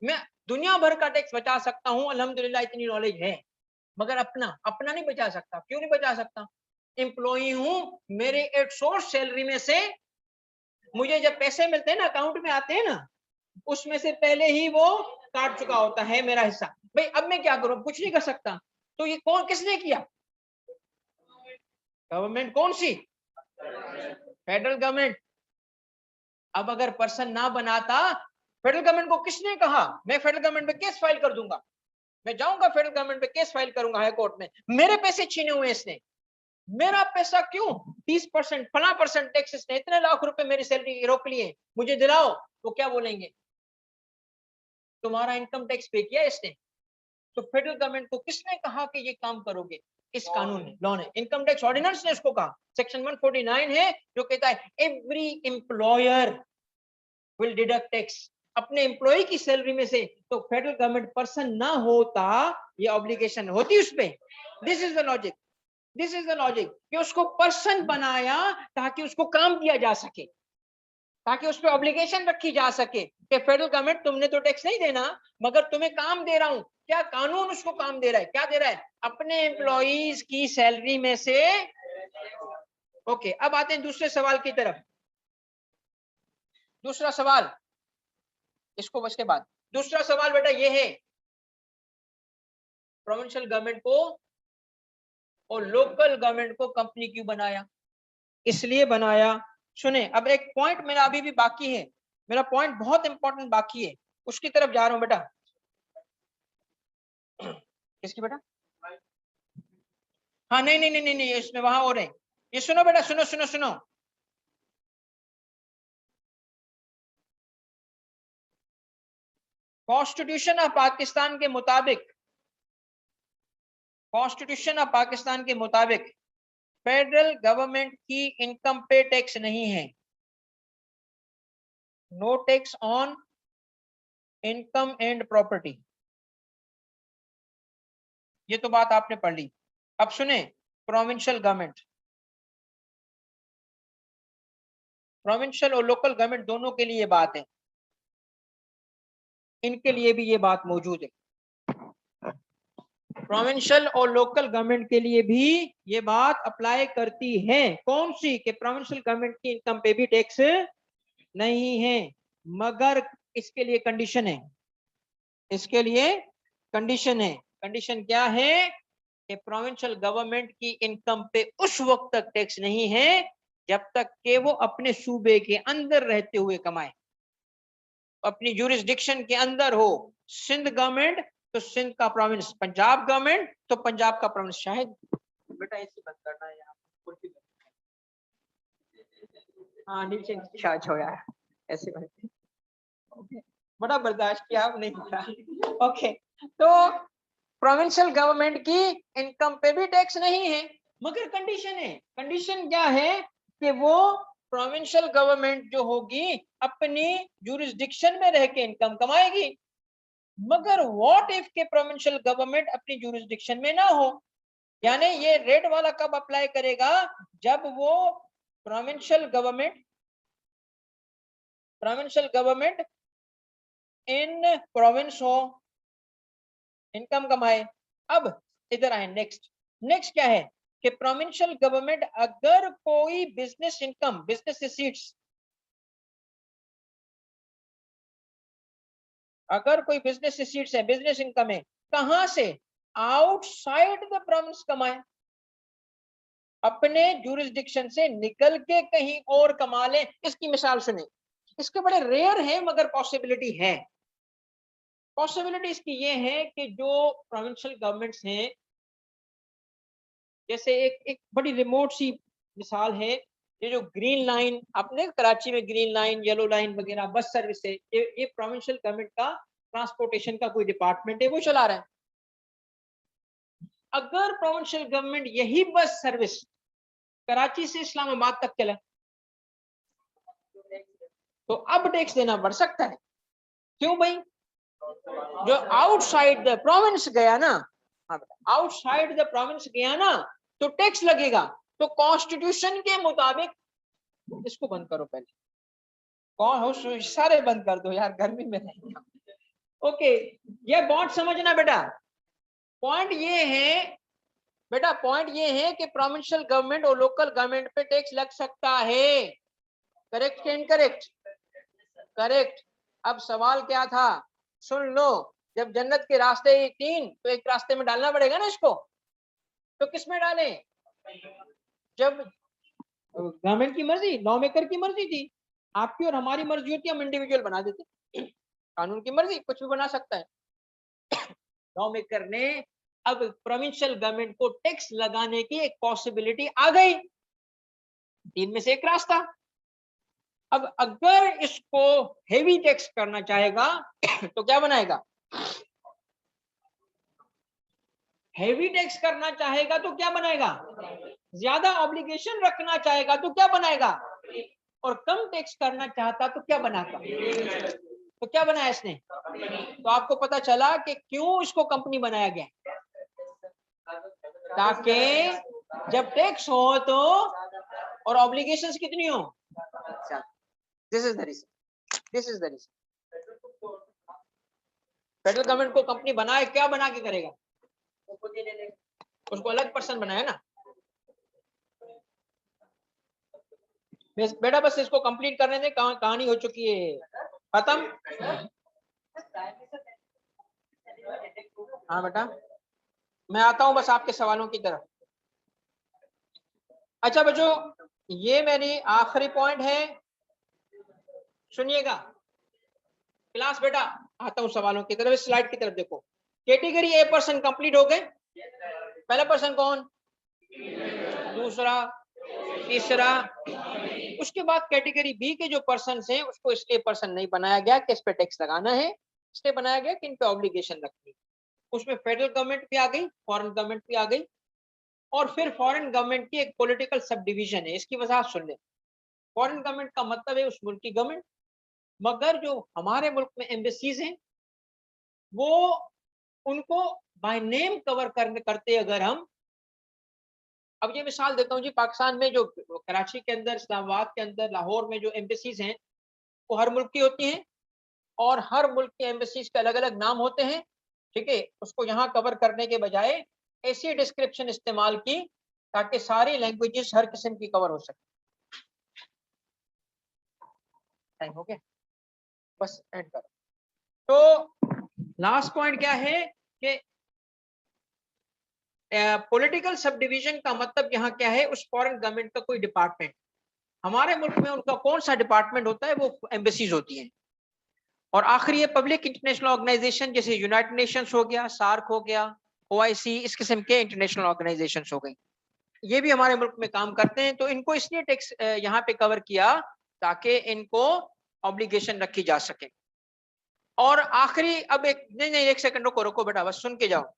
मैं दुनिया भर का टैक्स बचा सकता हूं, अल्हम्दुलिल्लाह इतनी नॉलेज है, मगर अपना नहीं बचा सकता। क्यों नहीं बचा सकता? एम्प्लॉई हूं, मेरे एक सोर्स सैलरी में से मुझे जब पैसे मिलते हैं ना, अकाउंट में आते हैं ना, उसमें से पहले ही वो काट चुका होता है मेरा हिस्सा। भाई अब मैं क्या करूं, कुछ नहीं कर सकता। तो ये कौन, किसने किया? गवर्नमेंट। कौन सी? Federal government. अब अगर पर्सन ना बनाता, फेडरल गवर्नमेंट को किसने कहा मैं फेडरल गवर्नमेंट पे केस फाइल कर दूंगा, मैं जाऊंगा फेडरल गवर्नमेंट पे केस फाइल करूंगा हाई कोर्ट में, मेरे पैसे छीने हुए इसने, मेरा पैसा क्यों 30% फला परसेंट टैक्स, इसने इतने लाख रुपए मेरी सैलरी रोक लिए, मुझे दिलाओ। तो क्या बोलेंगे? तुम्हारा इनकम टैक्स पे किया इसने। तो फेडरल गवर्नमेंट को किसने कहा कि ये काम करोगे? इस कानून ने, लॉ ने, इनकम टैक्स ऑर्डिनेंस ने इसको कहा। सेक्शन 149 है जो कहता है every employer will deduct tax अपने एम्प्लॉय की सैलरी में से। तो फेडरल गवर्नमेंट पर्सन ना होता, ये ऑब्लिगेशन होती उस पे। This is the logic, this is the logic कि उसको पर्सन बनाया ताकि उसको काम दिया जा सके, ताकि उस पर ऑब्लिगेशन रखी जा सके कि फेडरल गवर्नमेंट तुमने तो टैक्स नहीं देना, मगर तुम्हें काम दे रहा हूं। क्या कानून उसको काम दे रहा है? क्या दे रहा है? अपने एम्प्लॉइज की सैलरी में से। ओके, अब आते हैं दूसरे सवाल की तरफ। दूसरा सवाल, इसको बस के बाद दूसरा सवाल बेटा ये है, प्रोविंशियल गवर्नमेंट को और लोकल गवर्नमेंट को कंपनी क्यों बनाया? इसलिए बनाया, सुने, अब एक पॉइंट मेरा अभी भी बाकी है, मेरा पॉइंट बहुत इंपॉर्टेंट बाकी है, उसकी तरफ जा रहा हूं बेटा। किसकी बेटा? हाँ नहीं नहीं नहीं नहीं, नहीं इसमें वहां और है। ये सुनो बेटा, सुनो सुनो सुनो, कॉन्स्टिट्यूशन ऑफ पाकिस्तान के मुताबिक, कॉन्स्टिट्यूशन ऑफ पाकिस्तान के मुताबिक फेडरल गवर्नमेंट की इनकम पे टैक्स नहीं है, no tax on income and property. ये तो बात आपने पढ़ ली। अब सुने, प्रोविंशियल गवर्नमेंट, प्रोविंशियल और लोकल गवर्नमेंट दोनों के लिए बात है, इनके लिए भी ये बात मौजूद है। प्रोविंशियल और लोकल गवर्नमेंट के लिए भी ये बात अप्लाई करती है। कौन सी? कि प्रोविंशियल गवर्नमेंट की इनकम पे भी टैक्स नहीं है, मगर इसके लिए कंडीशन है, इसके लिए कंडीशन है। कंडीशन क्या है? कि प्रोविंशियल गवर्नमेंट की इनकम पे उस वक्त तक टैक्स नहीं है जब तक कि वो अपने सूबे के अंदर रहते हुए कमाए, अपनी जुरिस्डिक्शन के अंदर हो। सिंध गवर्नमेंट तो सिंध का प्रोविंस, पंजाब गवर्नमेंट तो पंजाब का प्रोविंस। शायद बेटा ऐसे बंद करना है यहाँ, हाँ नीचे चार्ज हो यार, ऐसे बंद। ओके, बड़ा बर्दाश्त किया, अब नहीं होता। ओके, तो प्रोविंशियल गवर्नमेंट की इनकम पे भी टैक्स नहीं है, मगर कंडीशन है। कंडीशन क्या है? कि वो प्रोविंशियल गवर्नमेंट जो होगी अपनी जुरिस्डिक्शन में रह के इनकम कमाएगी। मगर व्हाट इफ के प्रोविंशियल गवर्नमेंट अपनी जुरिस्डिक्शन में ना हो, यानी ये रेड वाला कब अप्लाई करेगा? जब वो प्रोविंशियल गवर्नमेंट इन प्रोविंस हो, इनकम कमाए। अब इधर आए, नेक्स्ट, नेक्स्ट क्या है? कि प्रोविंशियल गवर्नमेंट अगर कोई बिजनेस इनकम, बिजनेस रिसीट्स, अगर कोई बिजनेस रिसीट्स है, बिजनेस इनकम है, कहां से? आउटसाइड द प्रोविंस कमाए, अपने जुरिस्डिक्शन से निकल के कहीं और कमा ले। इसकी मिसाल सुने, इसके बड़े रेयर है मगर पॉसिबिलिटी है। पॉसिबिलिटी इसकी ये है कि जो प्रोविंशियल गवर्नमेंट्स हैं, जैसे एक बड़ी रिमोट सी मिसाल है, ये जो ग्रीन लाइन, आपने कराची में ग्रीन लाइन, येलो लाइन वगैरह बस सर्विस है, ये प्रोविंशियल गवर्नमेंट का ट्रांसपोर्टेशन का कोई डिपार्टमेंट है, वो चला रहा है। अगर प्रोविंशियल गवर्नमेंट यही बस सर्विस कराची से इस्लामाबाद तक चला, तो अब टैक्स देना बढ़ सकता है। क्यों भाई? जो आउटसाइड द प्रोविंस गया ना, आउटसाइड द प्रोविंस गया ना, तो टैक्स लगेगा। तो कॉन्स्टिट्यूशन के मुताबिक, इसको बंद करो पहले, कौन हो, सारे बंद कर दो यार, गर्मी में नहीं। ओके, ये बहुत समझना बेटा। पॉइंट ये है बेटा, पॉइंट ये है कि प्रोविंशियल गवर्नमेंट और लोकल गवर्नमेंट पे टैक्स लग सकता है। करेक्ट या इनकरेक्ट? करेक्ट। अब सवाल क्या था, सुन लो। जब जन्नत के रास्ते 3, तो एक रास्ते में डालना पड़ेगा ना इसको, तो किस में डालें? जब गवर्नमेंट की मर्जी, लॉ मेकर की मर्जी थी, आपकी और हमारी मर्जी होती है, हम इंडिविजुअल बना देते। कानून की मर्जी, कुछ भी बना सकता है। लॉ मेकर ने अब प्रोविंशियल गवर्नमेंट को टैक्स लगाने की एक पॉसिबिलिटी आ गई, 3 में से एक रास्ता। अब अगर इसको हेवी टैक्स करना चाहेगा तो क्या बनाएगा? हेवी टैक्स करना चाहेगा तो क्या बनाएगा? ज्यादा ऑब्लिगेशन रखना चाहेगा तो क्या बनाएगा? और कम टैक्स करना चाहता तो क्या बनाता? तो क्या बनाया इसने? तो आपको पता चला कि क्यों इसको कंपनी बनाया गया, ताकि जब टैक्स हो तो और ऑब्लिगेशंस कितनी हो। This is the reason, this is the reason. Federal government को कंपनी बनाए, क्या बना के करेगा? उसको अलग पर्सन बनाया ना। बेटा बस इसको कंप्लीट करने दे, कहानी हो चुकी है खत्म। हाँ बेटा, मैं आता हूं बस आपके सवालों की तरफ। अच्छा बच्चों, ये मेरी आखिरी पॉइंट है, सुनिएगा क्लास। बेटा आता हूं सवालों की तरफ, स्लाइड की तरफ देखो। कैटेगरी ए पर्सन कंप्लीट हो गए। पहला पर्सन कौन? दूसरा, तीसरा। उसके बाद कैटेगरी बी के जो पर्सन हैं, उसको इसलिए पर्सन नहीं बनाया गया कि इस पे टैक्स लगाना है, इसलिए बनाया गया कि इन पे ऑब्लिगेशन रखनी है। उसमें फेडरल गवर्नमेंट भी आ गई, फॉरेन गवर्नमेंट भी आ गई, और फिर फॉरेन गवर्नमेंट की एक पॉलिटिकल सब डिवीजन है। इसकी वजह सुन ले। फॉरेन गवर्नमेंट का मतलब है उस मुल्क की गवर्नमेंट, मगर जो हमारे मुल्क में एम्बेसीज हैं, वो उनको बाय नेम कवर करते अगर हम, अब ये मिसाल देता हूँ जी, पाकिस्तान में जो कराची के अंदर, इस्लामाबाद के अंदर, लाहौर में जो एम्बेसीज हैं, वो हर मुल्क की होती हैं, और हर मुल्क के एम्बेसीज के अलग अलग नाम होते हैं। ठीक है, उसको यहाँ कवर करने के बजाय ऐसी डिस्क्रिप्शन इस्तेमाल की ताकि सारी लैंग्वेजेस हर किस्म की कवर हो सके। टाइम हो गया, बस एंड करो। तो लास्ट पॉइंट क्या है कि पॉलिटिकल सब डिवीजन का मतलब यहाँ क्या है? उस फॉरेन गवर्नमेंट का कोई डिपार्टमेंट। हमारे मुल्क में उनका कौन सा डिपार्टमेंट होता है? वो एम्बेसीज होती हैं। और आखिरी ये पब्लिक इंटरनेशनल ऑर्गेनाइजेशन, जैसे यूनाइटेड नेशंस हो गया, सार्क हो गया, ओआईसी, इस किस्म के इंटरनेशनल ऑर्गेनाइजेशन हो गई, ये भी हमारे मुल्क में काम करते हैं। तो इनको इसलिए टैक्स यहाँ पे कवर किया ताकि इनको ऑब्लिगेशन रखी जा सके। और आखिरी, अब एक नहीं, एक सेकंड रुको रुको बेटा, बस सुन के जाओ।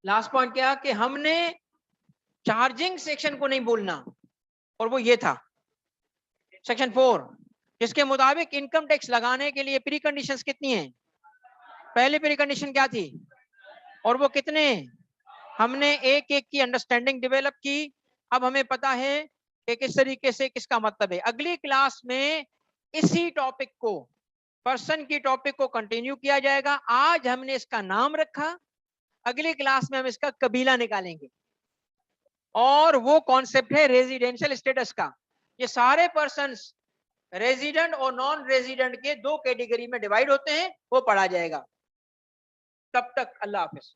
लास्ट पॉइंट क्या कि हमने चार्जिंग सेक्शन को नहीं बोलना, और वो ये था सेक्शन 4, जिसके मुताबिक इनकम टैक्स लगाने के लिए प्री कंडीशंस कितनी हैं? पहली प्री कंडीशन क्या थी और वो कितने? हमने एक एक की अंडरस्टैंडिंग डेवलप की। अब हमें पता है कि किस तरीके से किसका मतलब है। अगली क्लास में इसी टॉपिक को, पर्सन की टॉपिक को कंटिन्यू किया जाएगा। आज हमने इसका नाम रखा, अगली क्लास में हम इसका कबीला निकालेंगे, और वो कॉन्सेप्ट है रेजिडेंशियल स्टेटस का। ये सारे पर्सन्स रेजिडेंट और नॉन रेजिडेंट के 2 कैटेगरी में डिवाइड होते हैं, वो पढ़ा जाएगा। तब तक अल्लाह हाफिज।